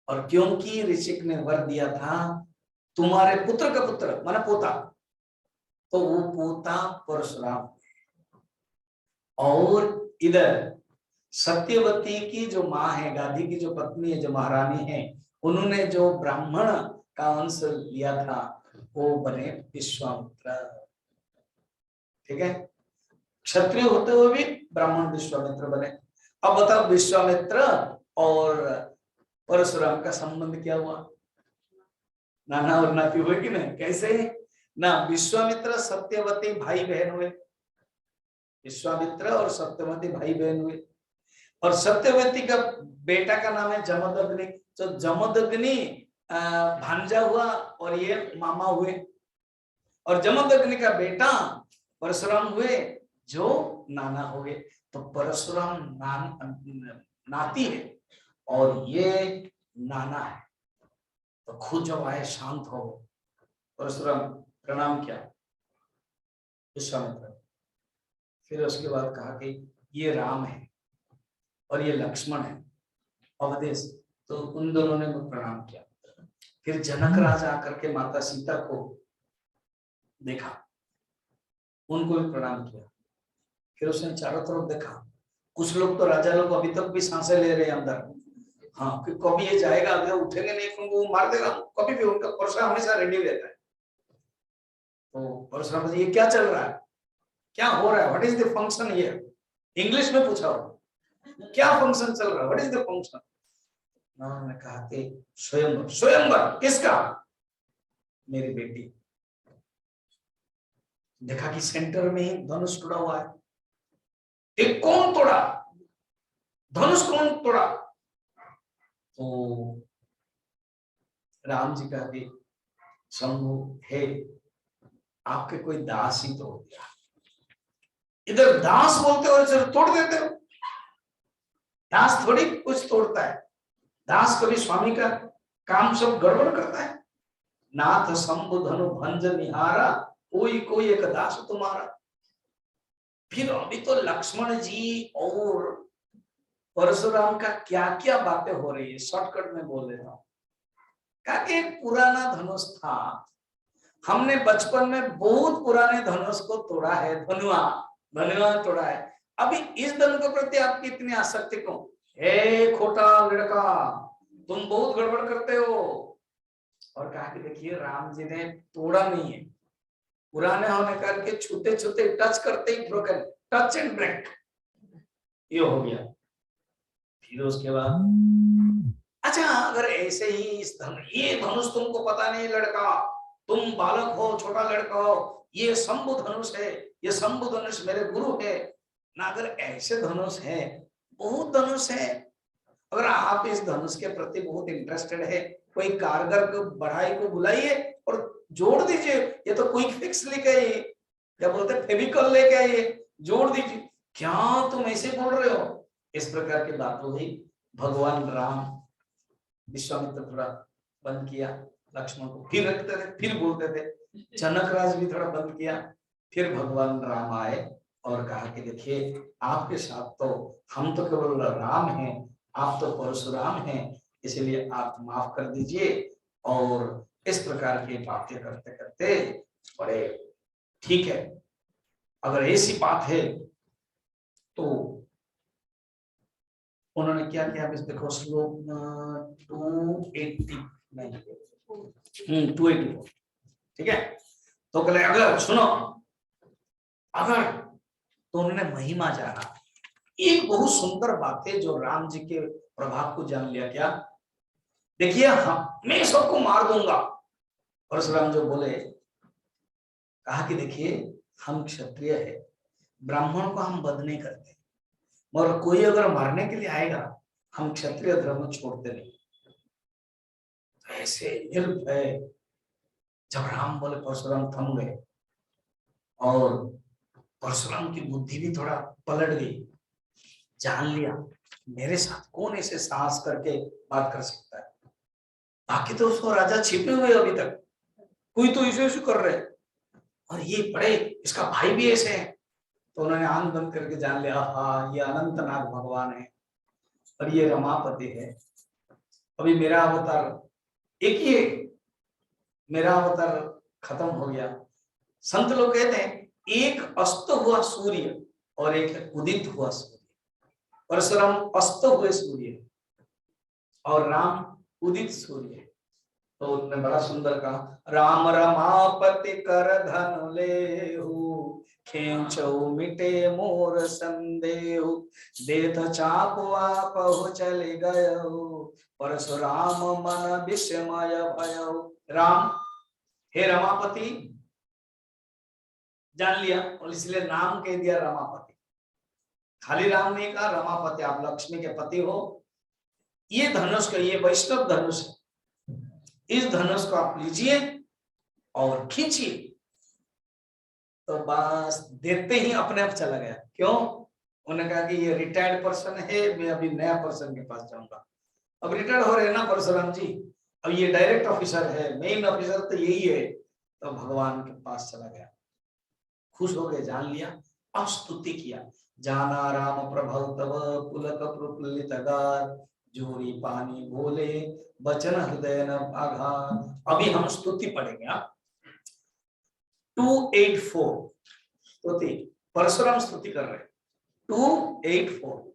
और क्योंकि ऋचिक ने वर दिया था तुम्हारे पुत्र का पुत्र माना पोता, तो वो पोता परशुराम। और इधर सत्यवती की जो माँ है, गाधी की जो पत्नी है, जो महारानी है, उन्होंने जो ब्राह्मण का अंश लिया था वो बने विश्वामित्र, ठीक है, क्षत्रिय होते हुए भी ब्राह्मण विश्वामित्र बने। अब बताओ विश्वामित्र और परशुराम का संबंध क्या हुआ, नाना और नाती हुए कि नहीं, कैसे ना, विश्वामित्र सत्यवती भाई बहन हुए, विश्वामित्र और सत्यवती भाई बहन हुए, और सत्यवती का बेटा का नाम है जमदग्नि, तो जमदग्नि भांजा हुआ और ये मामा हुए, और जमदग्नि का बेटा परशुराम हुए जो नाना हो गए। तो परशुराम नाती है और ये नाना है। तो खुद जब आए शांत हो, परशुराम प्रणाम किया विश्वामित्र, फिर उसके बाद कहा कि ये राम है और ये लक्ष्मण है अवधेश, तो उन दोनों ने प्रणाम किया। फिर जनक राजा आकर के माता सीता को देखा, उनको भी प्रणाम किया। फिर उसने चारों तरफ देखा, कुछ लोग तो राजा लोग अभी तक भी सांसें ले रहे हैं अंदर, हाँ कि कभी ये जाएगा, अगर उठेंगे नहीं तो वो मार देगा, कभी भी उनका परशुराम हमेशा रेडी रहता है। तो परशुराम जी ये क्या चल रहा है, क्या हो रहा है, what is the function here, English में पूछा हो, क्या फंक्शन चल रहा है, व्हाट इज द फंक्शन। उन्होंने कहा कि स्वयंवर। स्वयंवर किसका, मेरी बेटी। देखा कि सेंटर में ही धनुष टूटा हुआ है, एक कौन तोड़ा, धनुष कौन तोड़ा। तो राम जी का भी शंभु है, आपके कोई दास ही तोड़ दिया, इधर दास बोलते हो इधर तोड़ देते हो, दास थोड़ी कुछ तोड़ता है, दास कभी स्वामी का काम सब गड़बड़ करता है। नाथ शंभु धनु भंज निहारा, कोई कोई एक दास तुम्हारा। फिर अभी तो लक्ष्मण जी और परशुराम का क्या क्या बातें हो रही है, शॉर्टकट में बोल रहा हूं। क्या कि एक पुराना धनुष था, हमने बचपन में बहुत पुराने धनुष को तोड़ा है, धनुआ तोड़ा है। अभी इस धनु के प्रति आपकी इतनी आसक्ति क्यों? हे खोटा लड़का, तुम बहुत गड़बड़ करते हो। और कहा कि देखिए राम जी ने तोड़ा नहीं है, पुराने होने करके छूते छूते टच करते ही ब्रोकन, टच एंड ब्रेक ये हो गया। फिर उसके बाद अच्छा अगर ऐसे ही इस ये धनुष तुमको पता नहीं लड़का, तुम बालक हो, छोटा लड़का हो, ये शंभु धनुष है, ये शंभु धनुष मेरे गुरु है ना। अगर ऐसे धनुष है, बहुत धनुष है, अगर आप इस धनुष के प्रति बहुत इंटरेस्टेड है, कोई कारगर को बढ़ाई को बुलाइए और जोड़ दीजिए। ये तो क्विक फिक्स लेके आइए, क्या बोलते हैं फेविकॉल लेके आइए, जोड़ दीजिए। क्या तुम ऐसे बोल रहे हो? इस प्रकार की बात हो गई। भगवान राम, विश्वामित्र थोड़ा बंद किया, लक्ष्मण को फिर रखते थे, फिर बोलते थे, जनक राज भी थोड़ा बंद किया। फिर भगवान राम आए और कहा कि देखिए आपके साथ तो हम तो केवल राम हैं, आप तो परशुराम हैं, इसलिए आप माफ कर दीजिए। और इस प्रकार की बातें करते करते बड़े ठीक है, अगर ऐसी बात है तो उन्होंने क्या किया? देखो श्लोक 284, ठीक है। तो कहले अगर सुनो, अगर तो उन्होंने महिमा जाना। एक बहुत सुंदर बात है जो राम जी के प्रभाव को जान लिया। क्या? देखिए मैं सबको मार दूंगा। परशुराम जो बोले, कहा कि देखिए हम क्षत्रिय है, ब्राह्मण को हम वध नहीं करते, मगर कोई अगर मारने के लिए आएगा हम क्षत्रिय धर्म छोड़ते नहीं। ऐसे निर्भय जब राम बोले, परशुराम थम गए और परशुराम की बुद्धि भी थोड़ा पलट गई। जान लिया मेरे साथ कौन ऐसे साहस करके बात कर सकता है। बाकी तो उसको राजा छिपे हुए अभी तक, कोई तो इशू कर रहे, और ये बड़े इसका भाई भी ऐसे है। तो उन्होंने आंख बंद करके जान लिया, हाँ ये अनंतनाग भगवान है और ये रमापति है। अभी मेरा अवतार एक ही है, मेरा अवतार खत्म हो गया। संत लोग कहते हैं एक अस्त हुआ सूर्य और एक उदित हुआ सूर्य। परशुराम अस्त हुए सूर्य और राम उदित सूर्य। तो उन्होंने बड़ा सुंदर कहा, राम रमापति कर धन लेहु, खेचौ मिटे मोर संदेहु, देत चापु आपहु चले गयो, परशुराम मन विस्मय भयो। राम, हे रमापति, जान लिया और इसलिए नाम कह दिया रमापति। खाली राम नहीं कहा, रमापति, आप लक्ष्मी के पति हो। ये धनुष का, ये वैष्णव धनुष है, इस धनुष को आप लीजिए और खींचिए। तो बस देखते ही अपने आप चला गया। क्यों? उन्होंने कहा कि ये रिटायर्ड पर्सन है, मैं अभी नया पर्सन के पास जाऊंगा। अब रिटायर्ड हो रहे ना परशुराम जी, अब ये डायरेक्ट ऑफिसर है, मेन ऑफिसर तो यही है। तो भगवान के पास चला गया, खुश हो गए, जान लिया, अब स्तुति किया। जाना राम प्रभु तव पुलक प्रफुल्लित गार, जोरी पानी बोले बचन हृदय न आघात। अभी हम स्तुति पढ़ेंगे। 284 स्तुति, परशुराम स्तुति कर रहे। 284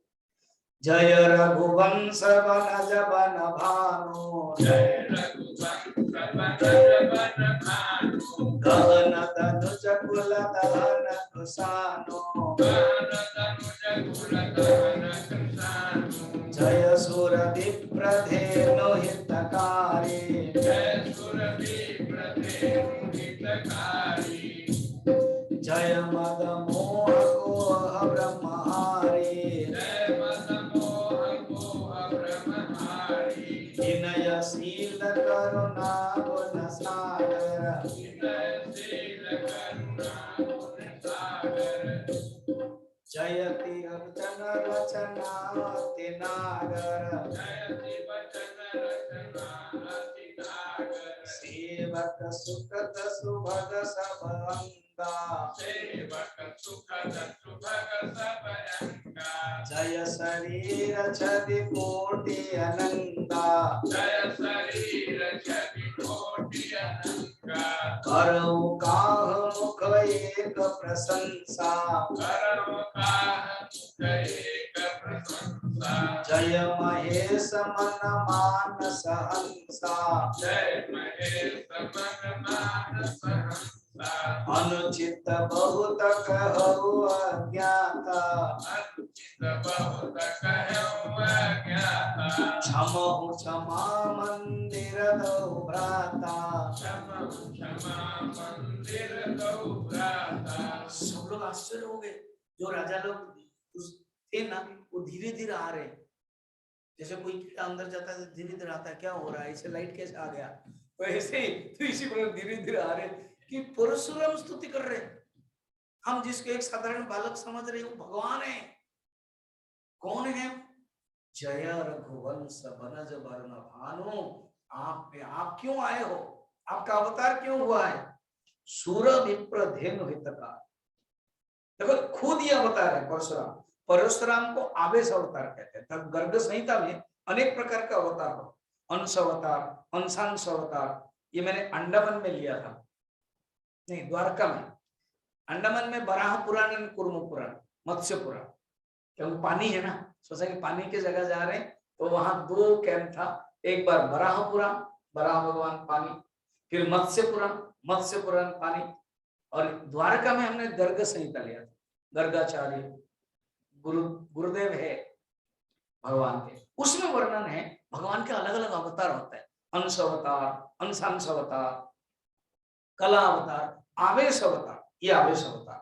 जय रघुवंश वन जबन भानु, जय रघुवंश वन जबन भानु, गहन तनुज कुल दहन कुशानो, गहन तनुज कुल दहन कुशानो, जय सुर विप्र धेनु हितकारी, जय सुर विप्र धेनु हितकारी, जय मद मोह कोह ब्रह्महारी, जय मद मोह कोह ब्रह्महारी, विनय शील करुणा गुण सागर, विनय शील करुणा गुण सागर, जयति वचन रचना अति नागर, जयति वचन रचना अति नागर, सेवक सुखद सुभग सब अंगा, सेवक सुखद सुभग सब अंगा, जय शरीर छवि कोटि अनंता, जय शरीर छवि कोटि अनंता, करौ काह मुख एक प्रशंसा, करौ काह मुख एक प्रशंसा, जय महेश मन मानस हंसा, जय महेश मन मानस हंसा, अनुचित बहुत कहौ अज्ञाता, अनुचित बहुत कहौ अज्ञाता, क्षमहु क्षमा मंदिर दो भ्राता। क्षमा क्षमा मंदिर दो भ्राता। सब लोग आश्चर्य हो गए, जो राजा लोग थे ना, वो धीरे धीरे आ रहे, जैसे कोई कीड़ा अंदर जाता है तो धीरे धीरे आता है, क्या हो रहा है, इसे लाइट कैसे आ गया, वैसे ही तो इसी को धीरे धीरे आ रहे कि परशुराम स्तुति कर रहे। हम जिसको एक साधारण बालक समझ रहे वो भगवान है। कौन है? जय रघुवंश बनज वर्ण भानु, आप पे आप क्यों आए हो, आपका अवतार क्यों हुआ है? सूर विप्र धेनु हितका। देखो खुद ये अवतार है परशुराम। परशुराम को आवेश अवतार कहते हैं। तब गर्ग संहिता में अनेक प्रकार का अवतार हो, अंश अवतार, अंशांश अवतार। ये मैंने अंडमान में लिया था, नहीं द्वारका में। अंडमान में बराह पुराण और कुर्म पुराण, मत्स्य पुराण, क्योंकि पानी है ना, सोचा कि पानी की जगह जा रहे हैं तो वहां दो कैंप था, एक बार बराह पुराण, बराह भगवान पानी, फिर मत्स्य पुराण पानी, और द्वारका में हमने गर्ग संहिता लिया था। गर्गाचार्य गुरुदेव है भगवान के, उसमें वर्णन है भगवान के अलग अलग अवतार होते हैं, अंश अवतार, अंशांश अवतार, कला अवतार, आवेश अवतार। ये आवेश अवतार,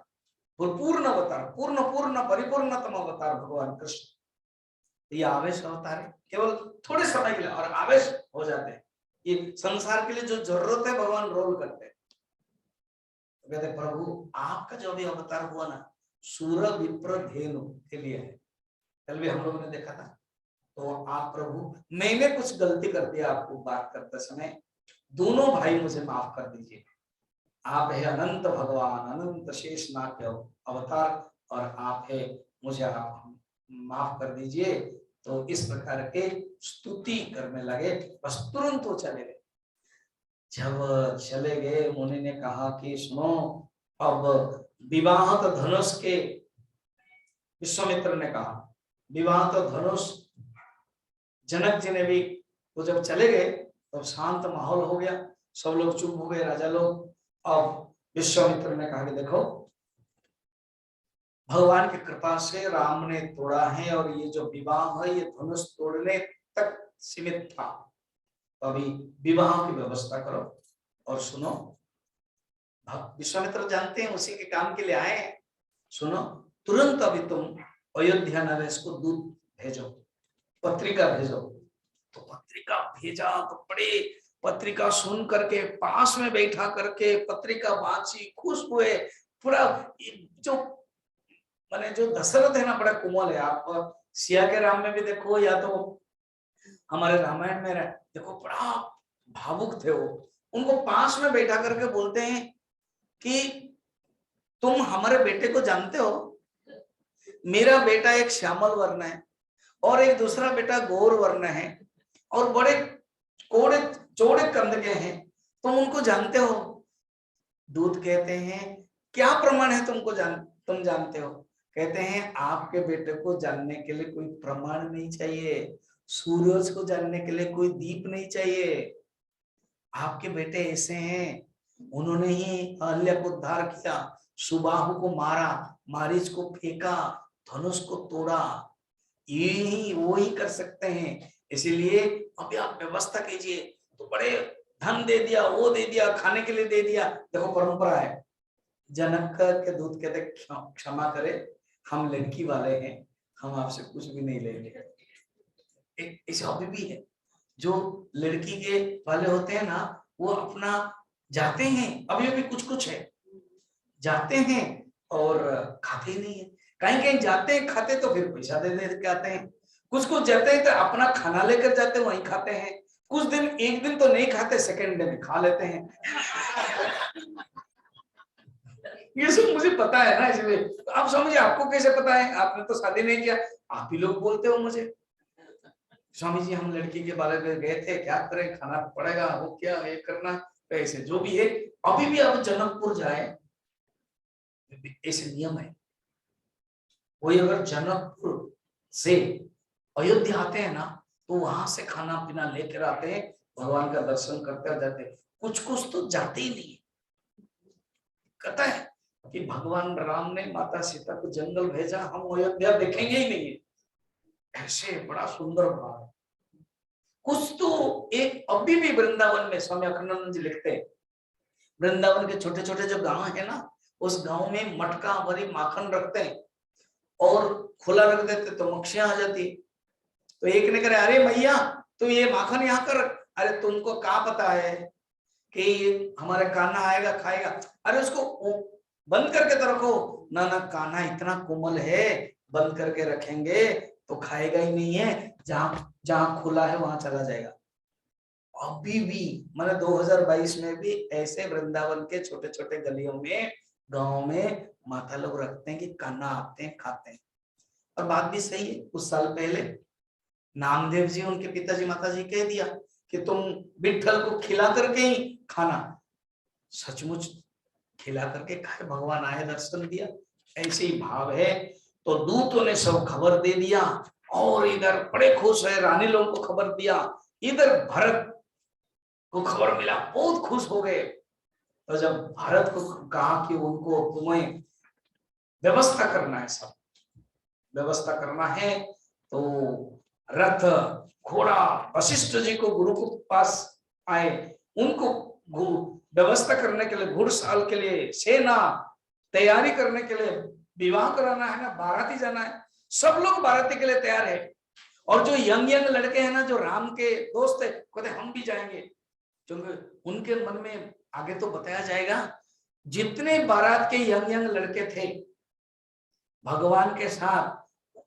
पूर्ण अवतार, पूर्ण परिपूर्णतम अवतार भगवान कृष्ण। ये आवेश अवतार है, केवल थोड़े समय के लिए, और आवेश हो जाते हैं। ये संसार के लिए जो जरूरत है भगवान रोल करते हैं। तो कहते प्रभु आपका जो भी अवतार हुआ ना, सूर विप्र धेनु के लिए है। कल भी हम लोगों ने देखा था। तो आप प्रभु, मैंने कुछ गलती कर दिया आपको बात करते समय, दोनों भाई मुझे माफ कर दीजिए। आप है अनंत भगवान, अनंत शेषनाग अवतार, और आप है, मुझे आप माफ कर दीजिए। तो इस प्रकार के स्तुति करने लगे, बस तुरंत वो चले गए। जब चले गए, मुनि ने कहा कि सुनो, अब विवाह तो धनुष के, विश्वामित्र ने कहा विवाह तो धनुष, जनक जी ने भी, तो जब चले गए तो शांत माहौल हो गया, सब लोग चुप हो गए, राजा लोग। अब विश्वामित्र ने कहा कि देखो, भगवान की कृपा से राम ने तोड़ा है, और ये जो विवाह है ये धनुष तोड़ने तक सीमित था, तो अभी विवाह की व्यवस्था करो। और सुनो, विश्वामित्र जानते हैं उसी के काम के लिए आए हैं। सुनो, तुरंत अभी तुम अयोध्या नरेश को दूत भेजो, पत्रिका भेजो। तो पत्रिका भेजा, तो बड़े पत्रिका सुन करके पास में बैठा करके पत्रिका वांची, खुश हुए। पूरा जो माने जो दशरथ है ना, बड़ा कोमल है। आप सिया के राम में भी देखो, या तो हमारे रामायण में देखो, बड़ा भावुक थे वो। उनको पास में बैठा करके बोलते हैं कि तुम हमारे बेटे को जानते हो, मेरा बेटा एक श्यामल वर्ण है और एक दूसरा बेटा गौर वर्ण है, और बड़े कोड़े चौड़े कंध के हैं, तुम उनको जानते हो? दूत कहते हैं क्या प्रमाण है तुम जानते हो? कहते हैं आपके बेटे को जानने के लिए कोई प्रमाण नहीं चाहिए, सूरज को जानने के लिए कोई दीप नहीं चाहिए। आपके बेटे ऐसे हैं, उन्होंने ही अहल्या को उद्धार किया, सुबाहु को मारा, मारीच को फेंका, धनुष को तोड़ा, ये ही वो ही कर सकते हैं। इसीलिए अभी आप व्यवस्था कीजिए। तो बड़े धन दे दिया, वो दे दिया, खाने के लिए दे दिया। देखो परंपरा है। जनक के दूत कहते क्षमा करे, हम लड़की वाले हैं, हम आपसे कुछ भी नहीं लेंगे। ऐसे अभी भी है, जो लड़की के वाले होते हैं ना, वो अपना जाते हैं, अभी अभी कुछ कुछ है, जाते हैं और खाते ही नहीं है। कहीं कहीं जाते हैं खाते, तो फिर पैसा दे दे के आते हैं। कुछ कुछ जाते हैं तो अपना खाना लेकर जाते हैं, वहीं खाते हैं। कुछ दिन, एक दिन तो नहीं खाते, सेकंड डे में खा लेते हैं। ये सब मुझे पता है ना, इसलिए। तो आप स्वामी जी आपको कैसे पता है, आपने तो शादी नहीं किया, आप ही लोग बोलते हो मुझे। स्वामी जी हम लड़की के बारे में गए थे, क्या करें, खाना पड़ेगा, वो क्या ये करना, तो ऐसे जो भी है। अभी भी आप जनकपुर जाए, ऐसे नियम है, कोई अगर जनकपुर से अयोध्या आते हैं ना, तो वहां से खाना पीना लेकर आते हैं, भगवान का दर्शन करते जाते हैं। कुछ कुछ तो जाते ही नहीं, कहता है कि भगवान राम ने माता सीता को जंगल भेजा, हम अयोध्या देखेंगे ही नहीं। ऐसे बड़ा सुंदर भाव है। कुछ तो एक अभी भी वृंदावन में स्वामी अखंडानंद जी लिखते हैं, वृंदावन के छोटे छोटे जो गांव है ना, उस गांव में मटका भरी माखन रखते हैं और खुला रख देते तो मक्खियां आ जाती। तो एक ने करे, अरे भैया तू ये माखन यहाँ कर, अरे तुमको क्या पता है कि हमारे कान्हा आएगा खाएगा, अरे उसको बंद करके तो रखो ना। ना कान्हा इतना कोमल है, बंद करके रखेंगे तो खाएगा ही नहीं है, जहां जहां खुला है वहां चला जाएगा। अभी भी मैंने 2022 में भी ऐसे वृंदावन के छोटे छोटे गलियों में गांव में माता लोग रखते हैं कि कान्हा आते हैं खाते हैं। और बात भी सही है, कुछ साल पहले नामदेव जी उनके पिताजी माताजी कह दिया कि तुम विठल को खिला करके ही खाना, सचमुच खिला करके खाए, भगवान आए दर्शन दिया, ऐसे ही भाव है। तो दूतों ने सब खबर दे दिया और इधर बड़े खुश है, रानी लोगों को खबर दिया, इधर भरत को खबर मिला, बहुत खुश हो गए। तो जब भारत को कहा कि उनको तुम्हें व्यवस्था करना है, सब व्यवस्था करना है, तो रथ घोड़ा वशिष्ठ जी को गुरु के पास आए, उनको व्यवस्था करने के लिए, घुड़साल के लिए, सेना तैयारी करने के लिए, विवाह कराना है ना, बाराती जाना है, सब लोग बाराती के लिए तैयार है। और जो यंग यंग लड़के हैं ना, जो राम के दोस्त है, कहते हम भी जाएंगे, क्योंकि उनके मन में आगे तो बताया जाएगा, जितने बारात के यंग यंग लड़के थे भगवान के साथ,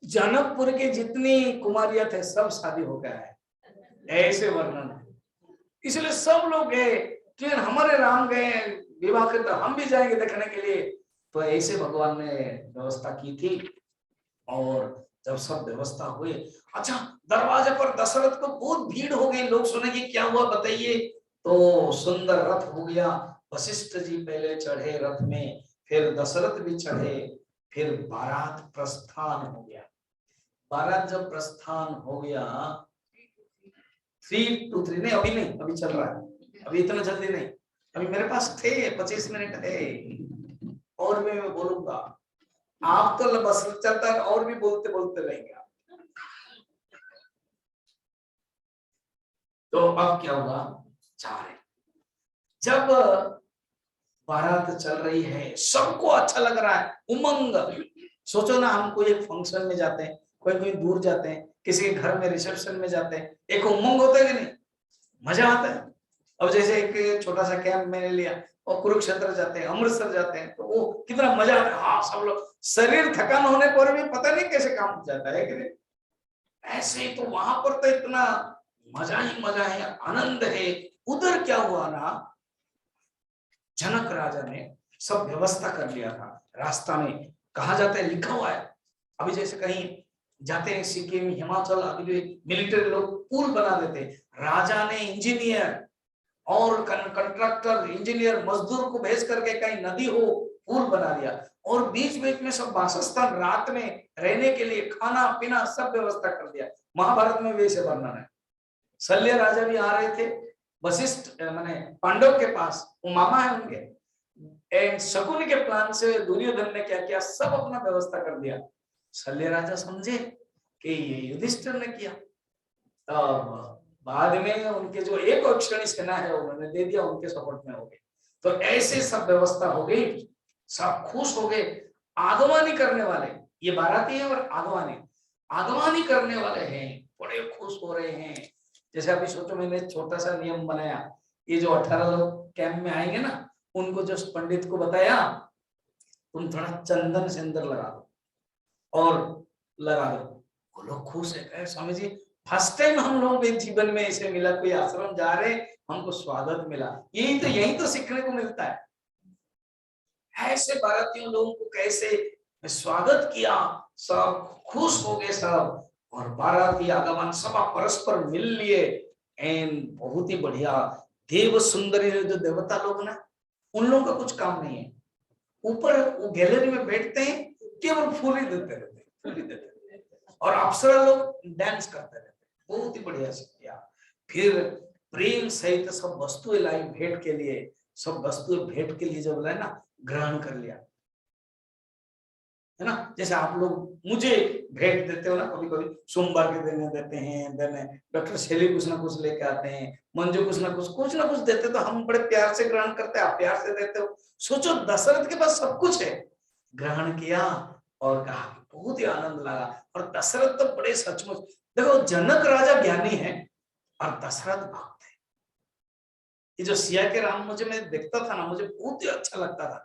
जनकपुर के जितनी कुमारियां थे सब शादी हो गया है, ऐसे वर्णन है। इसलिए सब लोग गए कि हमारे राम गए विवाह के, तो हम भी जाएंगे देखने के लिए। तो ऐसे भगवान ने व्यवस्था की थी। और जब सब व्यवस्था हुई, अच्छा दरवाजे पर दशरथ को बहुत भीड़ हो गई, लोग सुने कि क्या हुआ बताइए। तो सुंदर रथ हो गया, वशिष्ठ जी पहले चढ़े रथ में, फिर दशरथ भी चढ़े, फिर बारात प्रस्थान हो गया। बारात जब प्रस्थान हो गया, 3 to 3 नहीं, अभी नहीं, अभी चल रहा है, अभी इतना जल्दी नहीं, अभी मेरे पास थे 25 मिनट है, और भी मैं बोलूंगा, आप तो बस चलता है और भी बोलते बोलते रहेंगे। तो अब क्या हुआ, जा रहे, जब बारात चल रही है, सबको अच्छा लग रहा है, उमंग। सोचो ना, हम कोई एक फंक्शन में जाते हैं, कोई कोई दूर जाते हैं, किसी के घर में रिसेप्शन में जाते हैं, एक उमंग होता है कि नहीं, मजा आता है। अब जैसे एक छोटा सा कैंप मैंने लिया और कुरुक्षेत्र जाते हैं, अमृतसर जाते हैं, तो वो कितना मजा आता है। हाँ, सब लोग, शरीर थकान होने पर भी पता नहीं कैसे काम हो जाता है कि नहीं, ऐसे ही। तो वहां पर तो इतना मजा ही मजा है, आनंद है। उधर क्या हुआ ना, जनक राजा ने सब व्यवस्था कर लिया था। रास्ता में कहा जाता है, लिखा हुआ है, अभी जैसे कहीं जाते हैं सिक्किम हिमाचल, अभी मिलिट्री लोग पुल बना देते, राजा ने इंजीनियर और कंट्रैक्टर, इंजीनियर, मजदूर को भेज करके कहीं नदी हो पुल बना दिया, और बीच बीच में सब वासस्थान, रात में रहने के लिए खाना पीना सब व्यवस्था कर दिया। महाभारत में वैसे वर्णन है। शल्य राजा भी आ रहे थे वशिष्ठ माने पांडव के पास, वो मामा है उनके, एंड शकुनी के प्लान से दुर्योधन ने क्या किया, सब अपना व्यवस्था कर दिया। शल्य राजा समझे कि ये युधिष्ठिर ने किया, तब बाद में उनके जो एक अक्षणी सेना है उन्होंने दे दिया, उनके सपोर्ट में हो गए। तो ऐसे सब व्यवस्था हो गई, सब खुश हो गए। आगवानी करने वाले, ये बाराती है और आगवानी करने वाले हैं, बड़े खुश हो रहे हैं। जैसे अभी सोचो, मैंने छोटा सा नियम बनाया, ये जो 18 लोग कैंप में आएंगे ना, उनको जो पंडित को बताया, तुम थोड़ा चंदन सिंदूर लगा दो और लगा दो। वो लोग खुश है, कहे स्वामी जी फर्स्ट टाइम हम लोगों के जीवन में ऐसे मिला, कोई आश्रम जा रहे, हमको स्वागत मिला। यही तो सीखने को मिलता है। ऐसे भारतीयों लोगों को कैसे स्वागत किया, सब खुश हो गए सब, और बाराती आगमन सब परस्पर मिल लिए। एंड बहुत ही बढ़िया देव सुंदरी जो देवता लोग ना, उन लोगों का कुछ काम नहीं है, ऊपर वो गैलरी में बैठते हैं, केवल फूल ही देते रहते हैं, फूल ही देते रहते हैं, और अप्सरा लोग डांस करते रहते हैं। बहुत ही बढ़िया से किया। फिर प्रेम सहित सब वस्तुएं लाई भेंट के लिए, सब वस्तुएं भेंट के लिए जब लाए ना, ग्रहण कर लिया, है ना। जैसे आप लोग मुझे भेंट देते हो ना, कभी कभी सोमवार के दिन देते हैं, देने डॉक्टर शैली कुछ ना कुछ लेके आते हैं, मंजू कुछ ना कुछ देते, तो हम बड़े प्यार से ग्रहण करते हैं, आप प्यार से देते हो। सोचो दशरथ के पास सब कुछ है, ग्रहण किया और कहा, बहुत ही आनंद लगा। और दशरथ तो बड़े सचमुच, देखो जनक राजा ज्ञानी है और दशरथ भक्त है। ये जो सिया के राम मुझे मैं देखता था ना, मुझे बहुत ही अच्छा लगता था।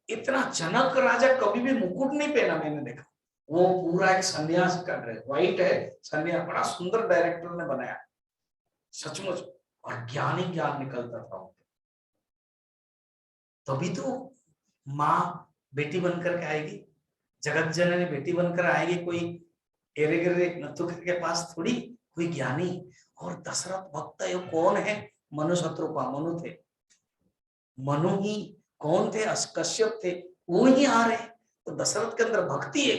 इतना जनक राजा कभी भी मुकुट नहीं पहना मैंने देखा, वो पूरा एक सन्यास कर रहे, व्हाइट है सन्यास, बड़ा सुंदर डायरेक्टर ने बनाया सचमुच, और ज्ञानी ज्ञान निकलता था। तभी तो माँ बेटी बनकर के आएगी, जगत जननी बेटी बनकर आएगी, कोई एरे गिरे नथु के पास थोड़ी, कोई ज्ञानी। और दशरथ भक्त ये कौन है? मनु शत्रुपा, मनु थे, मनु ही कौन थे? कश्यप थे, वो ही आ रहे। तो दशरथ के अंदर भक्ति है,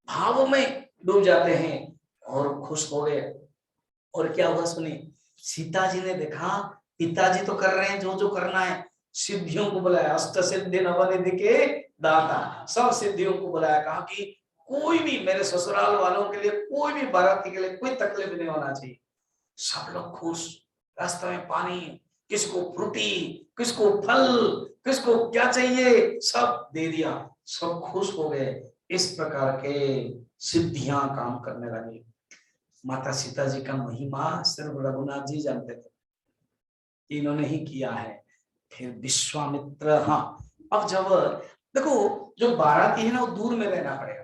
भाव में डूब जाते हैं और खुश हो गए। और क्या हुआ सुनिए, सीता जी ने देखा पिताजी तो कर रहे हैं जो जो करना है, सिद्धियों को बुलाया, अष्ट सिद्धि नवनिधि के दाता, सब सिद्धियों को बुलाया, कहा कि कोई भी मेरे ससुराल वालों के लिए, कोई भी बाराती के लिए कोई तकलीफ नहीं होना चाहिए। सब लोग खुश, रास्ते में पानी, किसको फ्रूटी, किसको फल, किसको क्या चाहिए, सब दे दिया, सब खुश हो गए। इस प्रकार के सिद्धियां काम करने लगी। माता सीता जी का महिमा सिर्फ रघुनाथ जी जानते थे, इन्होंने ही किया है। फिर विश्वामित्र, हाँ अब जब देखो जो बाराती है ना, वो दूर में रहना पड़ेगा,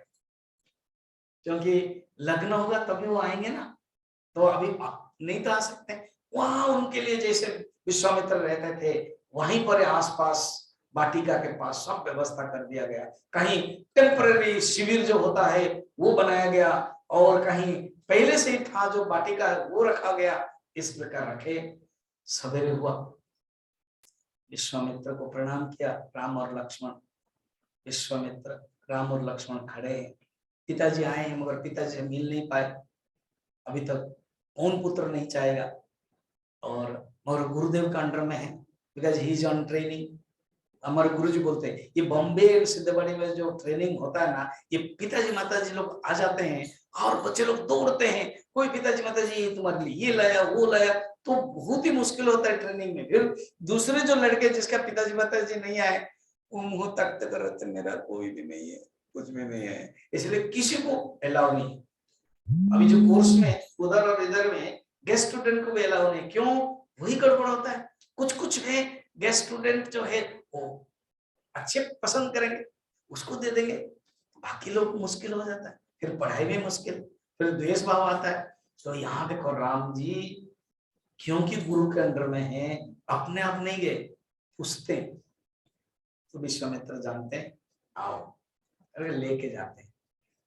क्योंकि लग्न होगा तभी वो आएंगे ना, तो अभी नहीं तो आ सकते। वहां उनके लिए जैसे विश्वामित्र रहते थे, वहीं पर आसपास वाटिका के पास सब व्यवस्था कर दिया गया। कहीं टेम्पररी शिविर जो होता है वो बनाया गया, और कहीं पहले से ही था जो वाटिका वो रखा गया। इस प्रकार रखे। सवेरे हुआ, विश्वामित्र को प्रणाम किया, राम और लक्ष्मण। विश्वामित्र, राम और लक्ष्मण खड़े हैं, पिताजी आए हैं मगर पिताजी से मिल नहीं पाए, अभी तक कौन पुत्र नहीं चाहेगा। और मगर गुरुदेव का अंडर में है, because he is on training. हमारे गुरुजी बोलते हैं ये बॉम्बे सिद्धवाड़ी में जो ट्रेनिंग होता है ना, ये पिताजी माताजी लोग आ जाते हैं और बच्चे लोग दौड़ते हैं, कोई पिताजी माताजी तुम्हारे लिए ये लाया वो लाया, तो बहुत ही मुश्किल होता है ट्रेनिंग में। फिर दूसरे जो लड़के जिसका पिताजी माताजी नहीं आए, वो मुंह तक करते, मेरा कोई भी नहीं है, कुछ भी नहीं है, इसलिए किसी को अलाउ नहीं। अभी जो कोर्स में उधर और इधर में गेस्ट स्टूडेंट को भी अलाउ नहीं, क्यों? वही गड़बड़ होता है। कुछ कुछ है गेस्ट स्टूडेंट जो है वो अच्छे पसंद करेंगे, उसको दे देंगे, बाकी लोग मुश्किल हो जाता है, फिर पढ़ाई में मुश्किल, फिर द्वेष भाव आता है। तो यहाँ देखो राम जी क्योंकि गुरु के अंडर में है, अपने आप नहीं गए, पूछते। तो विश्वामित्र जानते हैं, आओ, अरे लेके जाते हैं,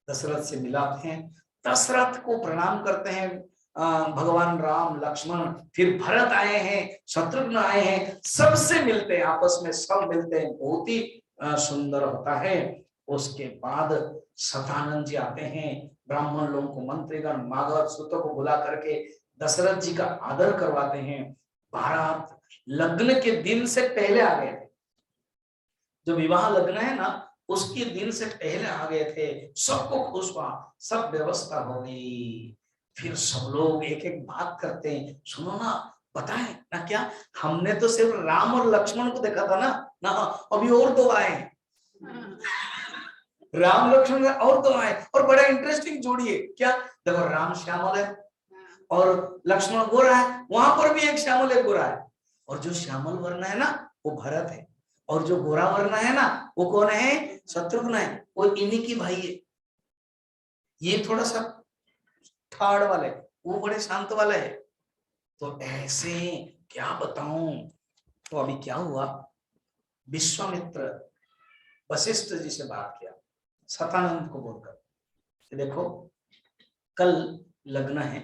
दशरथ से मिलाते हैं, दशरथ को प्रणाम करते हैं भगवान राम लक्ष्मण, फिर भरत आए हैं, शत्रुघ्न आए हैं, सबसे मिलते हैं, आपस में सब मिलते हैं, बहुत ही सुंदर होता है। उसके बाद सतानंद जी आते हैं, ब्राह्मण लोगों को, मंत्रीगण, मागध सूतों को बुला करके दशरथ जी का आदर करवाते हैं। बारात लग्न के दिन से पहले आ गए थे, जो विवाह लग्न है ना उसके दिन से पहले आ गए थे, सबको खुश हुआ, सब व्यवस्था हो गई। फिर सब लोग एक एक बात करते हैं, सुनो ना, बताएं ना क्या, हमने तो सिर्फ राम और लक्ष्मण को देखा था ना अभी और दो आए, राम लक्ष्मण और दो आए, और बड़ा इंटरेस्टिंग जोड़ी है। क्या देखो, राम श्यामल है और लक्ष्मण गोरा है, वहां पर भी एक श्यामल एक गोरा है, और जो श्यामल वर्ण है ना वो भरत है, और जो गोरा वर्ण है ना वो कौन है? शत्रुघ्न है, वो इन्हीं की भाई है। ये थोड़ा सा ठाड़ वाले, वो बड़े शांत वाले है। तो ऐसे क्या बताऊं। तो अभी क्या हुआ, विश्वामित्र वशिष्ठ जी से बात किया सतानंद को बोलकर कि देखो कल लग्न है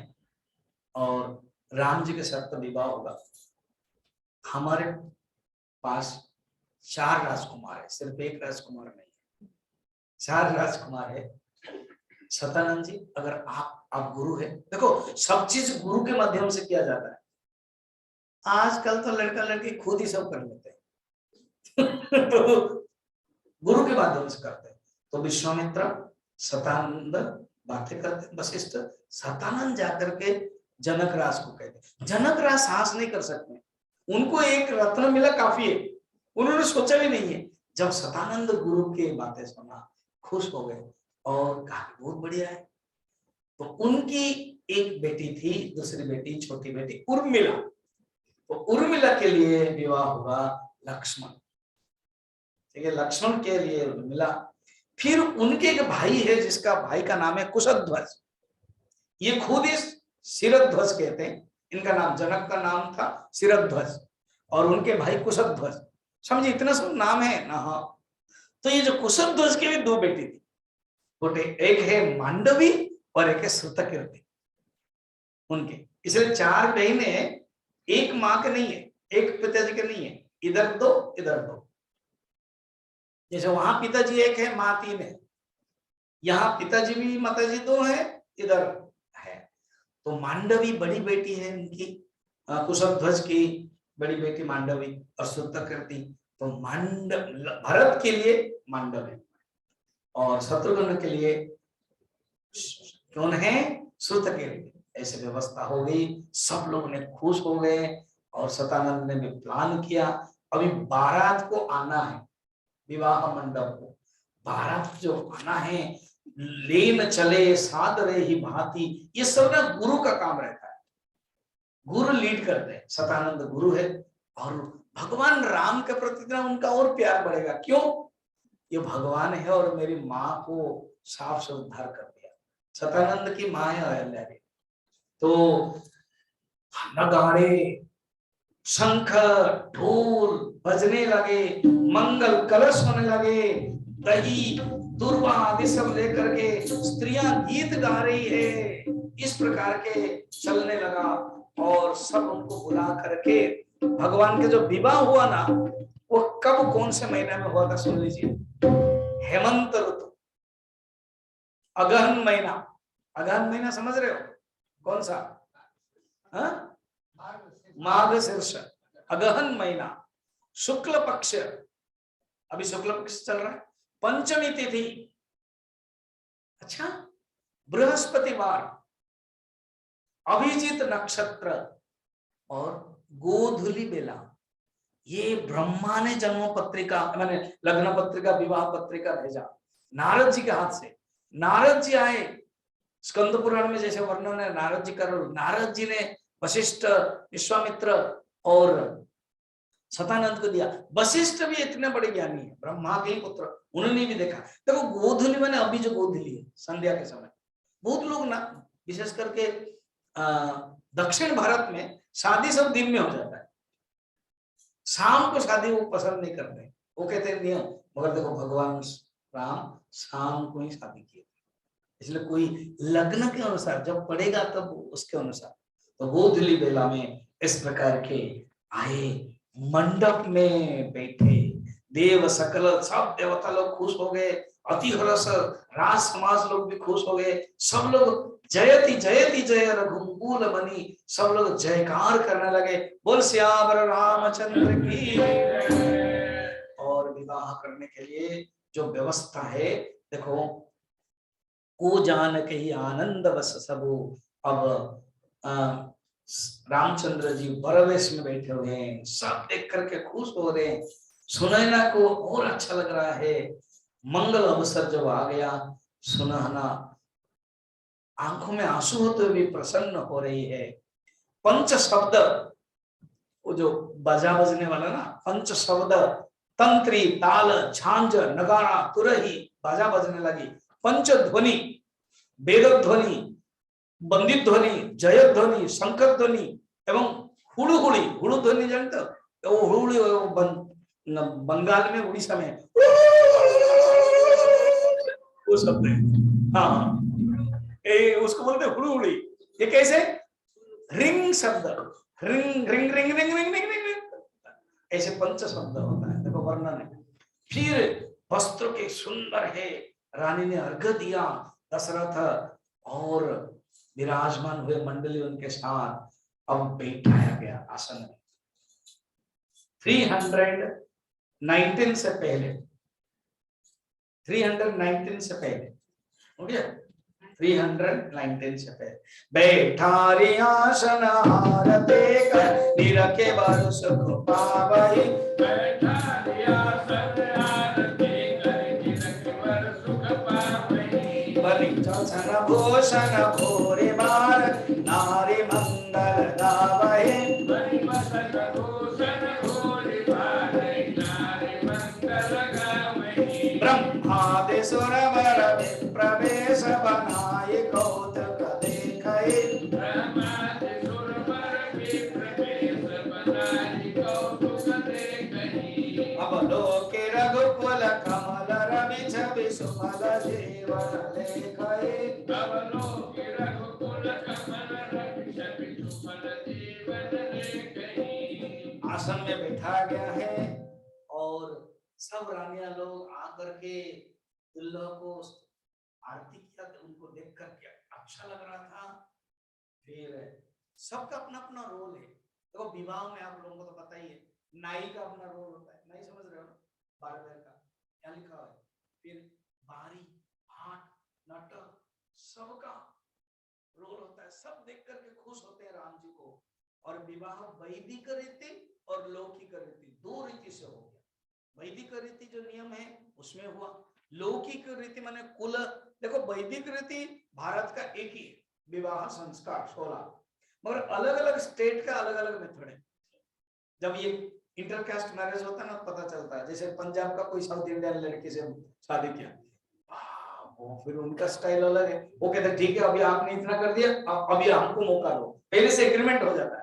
और राम जी के साथ तो विवाह होगा, हमारे पास 4 राजकुमार है, सिर्फ एक राजकुमार नहीं है, 4 राजकुमार है। सतानंद जी अगर आप गुरु है, देखो सब चीज गुरु के माध्यम से किया जाता है, आजकल तो लड़का लड़की खुद ही सब कर लेते हैं तो गुरु के माध्यम से करते हैं। तो विश्वामित्र सतानंद बातें करते, वशिष्ठ सतानंद जाकर के जनक राज को कहते, जनक राज साहस नहीं कर सकते, उनको एक रत्न मिला काफी है, उन्होंने सोचा भी नहीं है। जब सतानंद गुरु के बातें सुना खुश हो गए और कहा बहुत बढ़िया है। तो उनकी एक बेटी थी, दूसरी बेटी छोटी बेटी उर्मिला, तो उर्मिला के लिए विवाह हुआ लक्ष्मण, ठीक है, लक्ष्मण के लिए उर्मिला। फिर उनके एक भाई है जिसका भाई का नाम है कुशध्वज, ये खुद ही शिरध्वज कहते हैं, इनका नाम जनक का नाम था शिरध्वज और उनके भाई कुशध्वज, समझे इतना सब नाम है ना। हाँ, तो ये जो कुशध्वज की भी 2 बेटी थी, छोटे, एक है मांडवी और एक है श्रुतकीर्ति उनके, इसलिए 4 बहनें, एक माँ के नहीं है, एक पिताजी के नहीं है, इधर 2 इधर 2, जैसे वहां पिताजी एक है माँ 3 है, यहाँ पिताजी भी माताजी 2 है, इधर है। तो मांडवी बड़ी बेटी है उनकी, कुशध्वज की बड़ी बेटी मांडवी और श्रुतकीर्ति, तो भरत के लिए मांडवी और शत्रुघ्न के लिए कौन है, श्रुतकीर्ति। ऐसे व्यवस्था हो गई, सब लोग ने खुश हो गए और सतानंद ने भी प्लान किया, अभी बारात को आना है विवाह मंडप को, बारात जो आना है, लेन चले सादरे ही भांति, ये सब ना गुरु का काम रहता है, गुरु लीड करते हैं, सतानंद गुरु है और भगवान राम के प्रति ना उनका और प्यार बढ़ेगा, क्यों, ये भगवान है और मेरी माँ को साफ से उद्धार कर दिया, सतानंद की माँ है अहल्या देवी। तो नगाड़े शंख ढोल बजने लगे, मंगल कलश होने लगे, दही दुर्वा आदि सब लेकर के स्त्रियां गीत गा रही है, इस प्रकार के चलने लगा और सब उनको बुला करके भगवान के जो विवाह हुआ ना, वो कब कौन से महीने में हुआ था सुन लीजिए, हेमंत ऋतु, अगहन महीना, अगहन महीना समझ रहे हो कौन सा, माघ शीर्ष, अगहन महीना, शुक्ल पक्ष, अभी शुक्ल पक्ष चल रहा है, पंचमी तिथि, अच्छा, बृहस्पतिवार, अभिजीत नक्षत्र और गोधूली बेला, ये ब्रह्मा ने जन्म पत्रिका मैंने लग्न पत्रिका विवाह पत्रिका भेजा नारद जी के हाथ से, नारद जी आए, स्कंद पुराण में जैसे वर्णन है नारद जी कर, नारद जी ने वशिष्ठ विश्वामित्र और सतानंद को दिया, वशिष्ठ भी इतने बड़े ज्ञानी है, ब्रह्मा के पुत्र, उन्होंने भी देखा। देखो गोधूली मैंने अभी जो गोधूली है संध्या के समय, बहुत लोग ना विशेष करके दक्षिण भारत में शादी सब दिन में हो जाता है, शाम को शादी वो पसंद नहीं करते, वो कहते हैं नियम, मगर देखो भगवान राम शाम को ही शादी किए, इसलिए कोई लग्न के अनुसार जब पड़ेगा तब उसके अनुसार। तो गोधूली बेला में इस प्रकार के आए, मंडप में बैठे, देव सकल सब देवता लोग खुश हो गए, अति हर्ष, राज समाज लोग भी खुश हो गए, सब लोग जयति जयति जय रघुकुल मणि, सब लोग जयकार करने लगे, बोल श्यावर रामचंद्र की। और विवाह करने के लिए जो व्यवस्था है देखो, को जान के ही आनंद बस सबो, अब रामचंद्र जी बरवेश में बैठे हुए हैं, सब देख करके खुश हो रहे हैं, सुनैना को और अच्छा लग रहा है, मंगल अवसर जब आ गया, सुनहना आंखों में आंसू होते हुए भी प्रसन्न हो रही है। पंच शब्द, वो जो बाजा बजने वाला ना, पंच शब्द, तंत्री, ताल, झांझ, नगाड़ा, तुरही, बाजा बजने लगी, पंच ध्वनि, वेद ध्वनि, बंदित ध्वनि, जय ध्वनि, शंकर ध्वनि एवं हुड़ुहुड़ी, हुड़ु ध्वनि जानते हो, वो हुड़ुहुड़ी बंगाल में, उड़ीसा में वो शब्द है। हाँ, उसको बोलते हुड़ुहुड़ी। ये कैसे? रिंग शब्द, ring ring ring ring ring ring ring, ऐसे पंच शब्द होता है। देखो वर्णन है। फिर वस्त्र के सुंदर है, रानी ने अर्घ दिया दशरथ और विराजमान हुए मंडली उनके साथ। अब बैठाया गया आसन में। 319 से पहले, 319 से पहले हो गया, 319 से पहले। बैठा रे आसन हारते कर निरखे बर सुख पावई, बैठा रे आसन हारते कर निरखे बर सुख पावई, बलि चरण भूषण भोरे बार नारी मंगल गावई, बलि वसन भूषण भोरे बार नारी मंगल गावई, ब्रह्मादि सुर वर प्रवेश बनाए कौतुक देखै, ब्रह्मादि सुर वर प्रवेश बनाए कौतुक देखै, अवलोके रघुकुल कमल रवि छवि सुमल जीवन लेखै, अवलोके रघुकुल कमल रवि छवि सुमल जीवन लेखै। आसन में बैठा गया है और सब रानियां लोग आकर के दुल्हा को आरती किया, तो उनको देख करके अच्छा लग रहा था। फिर सबका अपना अपना रोल है। देखो विवाह में आप लोगों को तो पता ही है, नाई का अपना रोल होता है, नाई समझ रहे हो, बारबर का क्या लिखा है। फिर बारी, हाट, नाटक, सबका रोल होता है। सब देख करके खुश होते हैं राम जी को। और विवाह वैदिक रीति और लौकिक रीति, दो रीति से हो गया। वैदिक रीति जो नियम है उसमें हुआ, लौकिक रीति माने कुल। देखो वैदिक रीति भारत का एक ही विवाह संस्कार 16, मगर अलग अलग स्टेट का अलग अलग मेथड है। जब ये इंटरकास्ट मैरिज होता है ना, पता चलता है। जैसे पंजाब का कोई साउथ इंडियन लड़की से शादी किया, वो फिर उनका स्टाइल अलग है। वो कहते ठीक है, अभी आपने इतना कर दिया, अभी हमको मौका दो, पहले से एग्रीमेंट हो जाता है।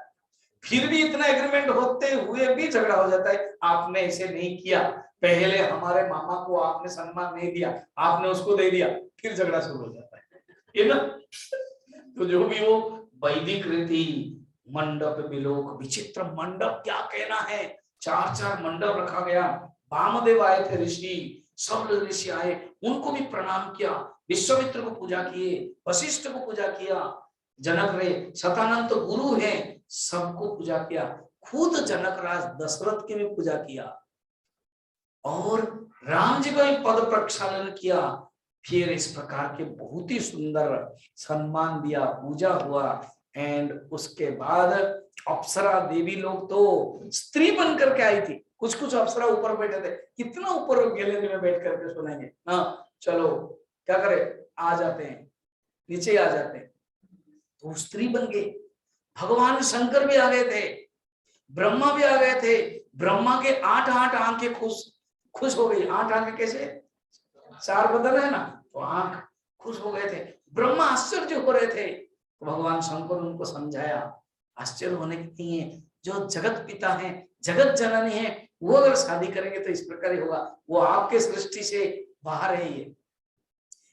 फिर भी इतना एग्रीमेंट होते हुए भी झगड़ा हो जाता है, आपने ऐसे नहीं किया, पहले हमारे मामा को आपने सम्मान नहीं दिया, आपने उसको दे दिया, फिर झगड़ा शुरू हो जाता है, ये ना। तो जो भी वो वैदिक रीति, मंडप विलोक, विचित्र मंडप क्या कहना है, 4 मंडप रखा गया। वामदेव आए थे ऋषि, सब ऋषि आए, उनको भी प्रणाम किया। विश्वामित्र को पूजा किए, वशिष्ठ को पूजा किया, जनक रे शतानंद तो गुरु हैं, सबको पूजा किया। खुद जनक राज दशरथ की भी पूजा किया और राम जी का भी पद प्रक्षालन किया। फिर इस प्रकार के बहुत ही सुंदर सम्मान दिया, पूजा हुआ। एंड उसके बाद अप्सरा देवी लोग तो स्त्री बन करके आई थी, कुछ कुछ अप्सरा ऊपर बैठे थे। कितना ऊपर गैलरी में बैठ करके सुनेंगे। हाँ चलो क्या करे, आ जाते हैं, नीचे आ जाते हैं। तो स्त्री बन गई। भगवान शंकर भी आ गए थे, ब्रह्मा भी आ गए थे। ब्रह्मा के 8 आंखें खुश हो गई। 8 आंखें कैसे, 4 बदन है ना, तो आंख खुश हो गए थे। ब्रह्मा आश्चर्य हो रहे थे, तो भगवान शंकर उनको समझाया, आश्चर्य होने की नहीं है, जो जगत पिता है, जगत जननी है, वो अगर शादी करेंगे तो इस प्रकार ही होगा। वो आपके सृष्टि से बाहर है। ये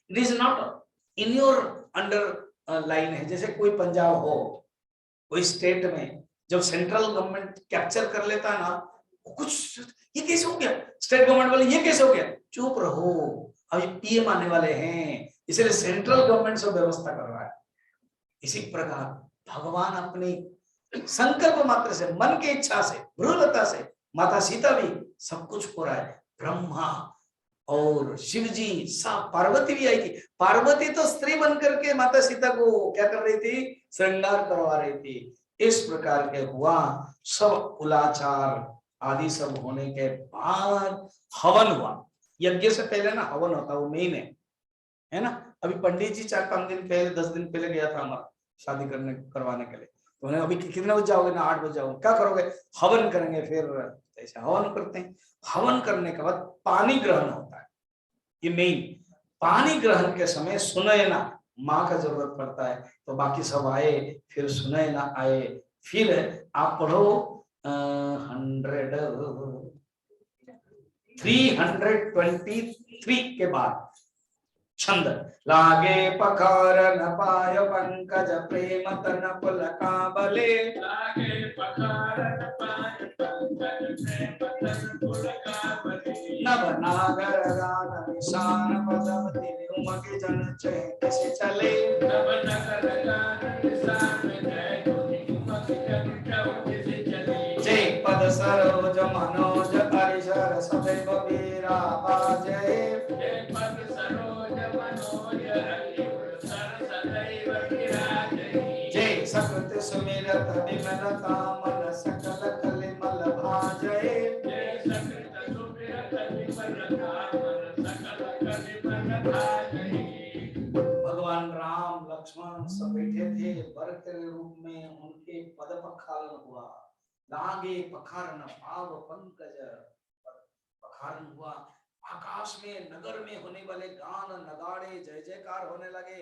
it is not in your under line है। जैसे कोई पंजाब हो, कोई स्टेट में जब सेंट्रल गवर्नमेंट कैप्चर कर लेता है ना, कुछ ये कैसे हो गया, स्टेट गवर्नमेंट वाले ये कैसे हो गया, चुप रहो, अभी पीएम आने वाले हैं, इसलिए सेंट्रल गवर्नमेंट सब व्यवस्था कर रहा है। इसी प्रकार भगवान अपनी संकल्प मात्र से, मन की इच्छा से, भ्रूलता से माता सीता भी सब कुछ हो रहा है। ब्रह्मा और शिव जी, सब, पार्वती भी आई थी। पार्वती तो स्त्री बनकर के माता सीता को क्या कर रही थी, श्रृंगार करवा रही थी। इस प्रकार के हुआ। सब कुलाचार आदि सब होने के बाद हवन हुआ। यज्ञ से पहले ना हवन होता, वो मेन है ना। अभी पंडित जी 4-5 दिन पहले, 10 दिन पहले गया था हमारा शादी करवाने के लिए। तो उन्हें अभी कितने बजे जाओगे ना, 8 बजे जाओगे, क्या करोगे, हवन करेंगे। फिर ऐसे हवन करते हैं। हवन करने के बाद पानी ग्रहण होता है, ये मेन। पानी ग्रहण के समय सुनयना माँ का जरूरत पड़ता है, तो बाकी सब आए, फिर सुनयना आए। फिर आप पढ़ो 323 के बाद छंद लागे पखारन पाय पंकज प्रेम तन पुलकाबले लागे पखारन पाय पंकज प्रेम तन पुलकाबले नभ नागर गान निशान पदवती उमगे जन चैत से चले नभ नगर गान निशान जय उमगे जन चैत से चले जय पद सरोज मनोज हरिशर सदैव वीरा बाजे जय पद सरोज मनोज हरिशर सदैव विराजहि जय सकृत सुमिरत विमलता मन सकल कलिमल भाजय जय सकृत सुमिरत विमलता मन सकल कलिमल भाजहि भगवान राम लक्ष्मण सब बैठे थे वर के रूप में उनके पद पखारन हुआ लागे पखारन पाव पंकज पखारन हुआ आकाश में नगर में होने वाले गान नगाड़े जय जयकार होने लगे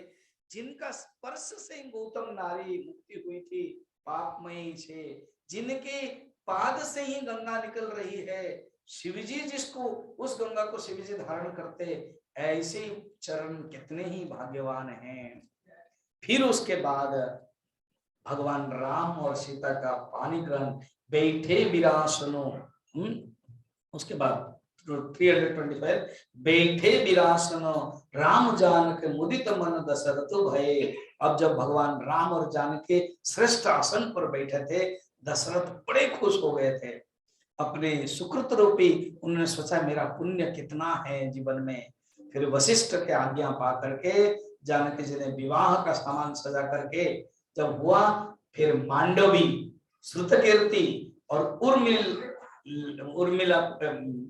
जिनका स्पर्श से गौतम नारी मुक्ति हुई थी पापमयी से जिनके पाद से ही गंगा निकल रही है शिवजी जिसको उस गंगा को शिवजी धारण करते ऐसे चरण कितने ही भाग्यवान हैं। फिर उसके बाद भगवान राम और सीता का पानी ग्रहण बैठे विरासनो उसके बाद 325 बैठे विरासनो राम जानक मुदित मन दशरथ भये। अब जब भगवान राम और जानकी श्रेष्ठ आसन पर बैठे थे दशरथ बड़े खुश हो गए थे अपने सुकृत रूपी उन्होंने सोचा मेरा पुण्य कितना है जीवन में। फिर वशिष्ठ के आज्ञा पा करके जानकी जी ने विवाह का सामान सजा करके जब हुआ फिर मांडवी श्रुतकीर्ति और उर्मिला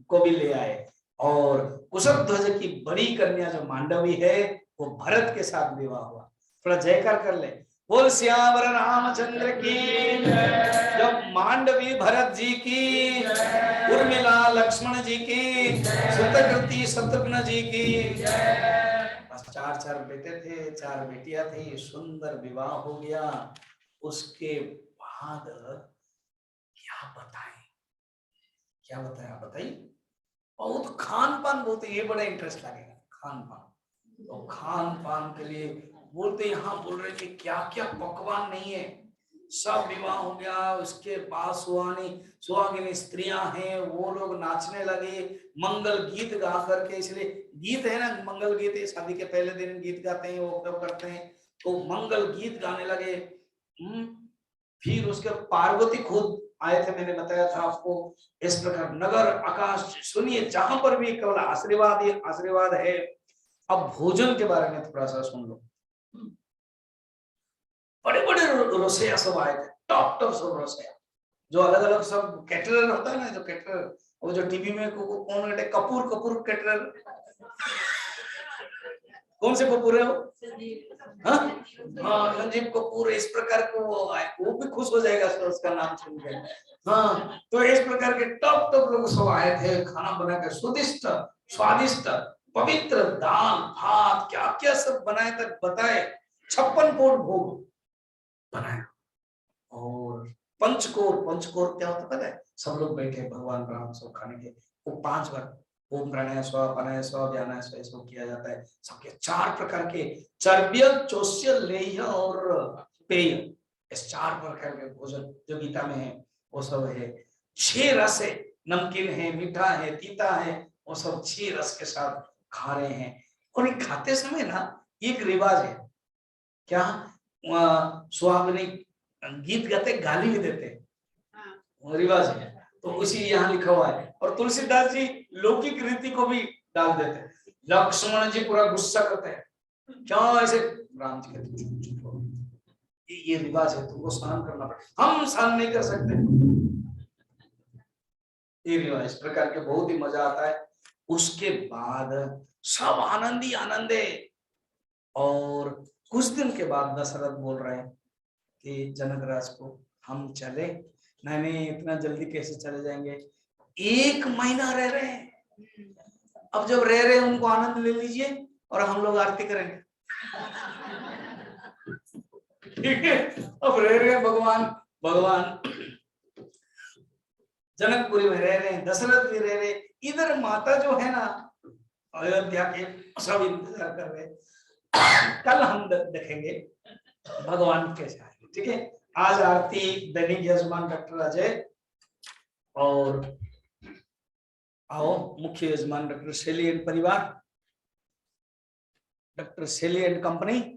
को भी ले आए और कुशध्वज की बड़ी कन्या जो मांडवी है वो भरत के साथ विवाह हुआ। थोड़ा जयकार कर ले बोल श्यावर रामचंद्र की जब मांडवी भरत जी की उर्मिला लक्ष्मण जी की श्रुतकीर्ति शत्रुघ्न जी की बस 4 बेटे थे 4 बेटियां थी सुंदर विवाह हो गया। उसके बाद क्या बताएं आप बताइए। बहुत खान पान बहुत ये बड़ा इंटरेस्ट लगेगा खान पान। तो खान पान के लिए बोलते यहाँ बोल रहे कि क्या क्या पकवान नहीं है सब विवाह हो गया। उसके बाद सुहागिनी स्त्रियां हैं वो लोग नाचने लगे मंगल गीत गा करके। इसलिए गीत है ना मंगल गीत शादी के पहले दिन गीत गाते हैं वो करते हैं तो मंगल गीत गाने लगे। फिर उसके पार्वती खुद आए थे मैंने बताया था आपको। इस प्रकार नगर आकाश सुनिए जहां पर भी केवल आशीर्वाद ही आशीर्वाद है। अब भोजन के बारे में थोड़ा सा सुन लो। बड़े बड़े रसोइया सब आए थे टॉप सब रसोइया जो अलग अलग सब कैटरर होता है ना जो कैटरर वो जो टीवी में कौन कहते कपूर कैटरर कौन से कपूर है वो हाँ संजीव कपूर इस प्रकार के वो आए वो भी खुश हो जाएगा उसका नाम सुन के। हाँ तो इस प्रकार के टॉप लोग सब आए थे खाना बना के स्वादिष्ट पवित्र दाल भात क्या क्या सब बनाए तक बताए 56 कोट भोग बनाया। और पंचकोर क्या होता पता है सब लोग बैठे भगवान राम सब खाने के वो 5 बार ओम प्रणय स्व अनय स्व व्यानय स्व इसको किया जाता है। सबके 4 प्रकार के चर्ब्य चोष्य लेह्य और पेय इस 4 प्रकार के भोजन जो गीता में है वो सब है। 6 रस है नमकीन है मीठा है तीता है वो सब 6 रस के साथ खा रहे हैं। और ये खाते समय ना एक रिवाज है क्या सुहागनी गीत गाते गाली भी देते रिवाज है तो उसी यहाँ लिखा हुआ है। और तुलसीदास जी लौकिक रीति को भी डाल देते हैं। लक्ष्मण जी पूरा गुस्सा करते हैं क्या ऐसे राम जी कहते ये रिवाज है तुमको स्नान करना पड़ेगा हम स्नान नहीं कर सकते ये रिवाज इस प्रकार के बहुत ही मजा आता है। उसके बाद सब आनंदे और कुछ दिन के बाद दशरथ बोल रहे हैं कि जनक राज को हम चले। नहीं इतना जल्दी कैसे चले जाएंगे 1 महीना रह रहे हैं। अब जब रह रहे हैं उनको आनंद ले लीजिए और हम लोग आरती करेंगे ठीक है। अब रह रहे हैं भगवान जनकपुरी में रह रहे हैं दशरथ भी रह रहे। इधर माता जो है ना अयोध्या के सब इंतजार कर रहे। कल हम देखेंगे भगवान कैसे आएंगे। ठीक है, आज आरती दैनिक यजमान डॉक्टर अजय और आओ मुख्य यजमान डॉक्टर शैली एंड परिवार, डॉक्टर शैली एंड कंपनी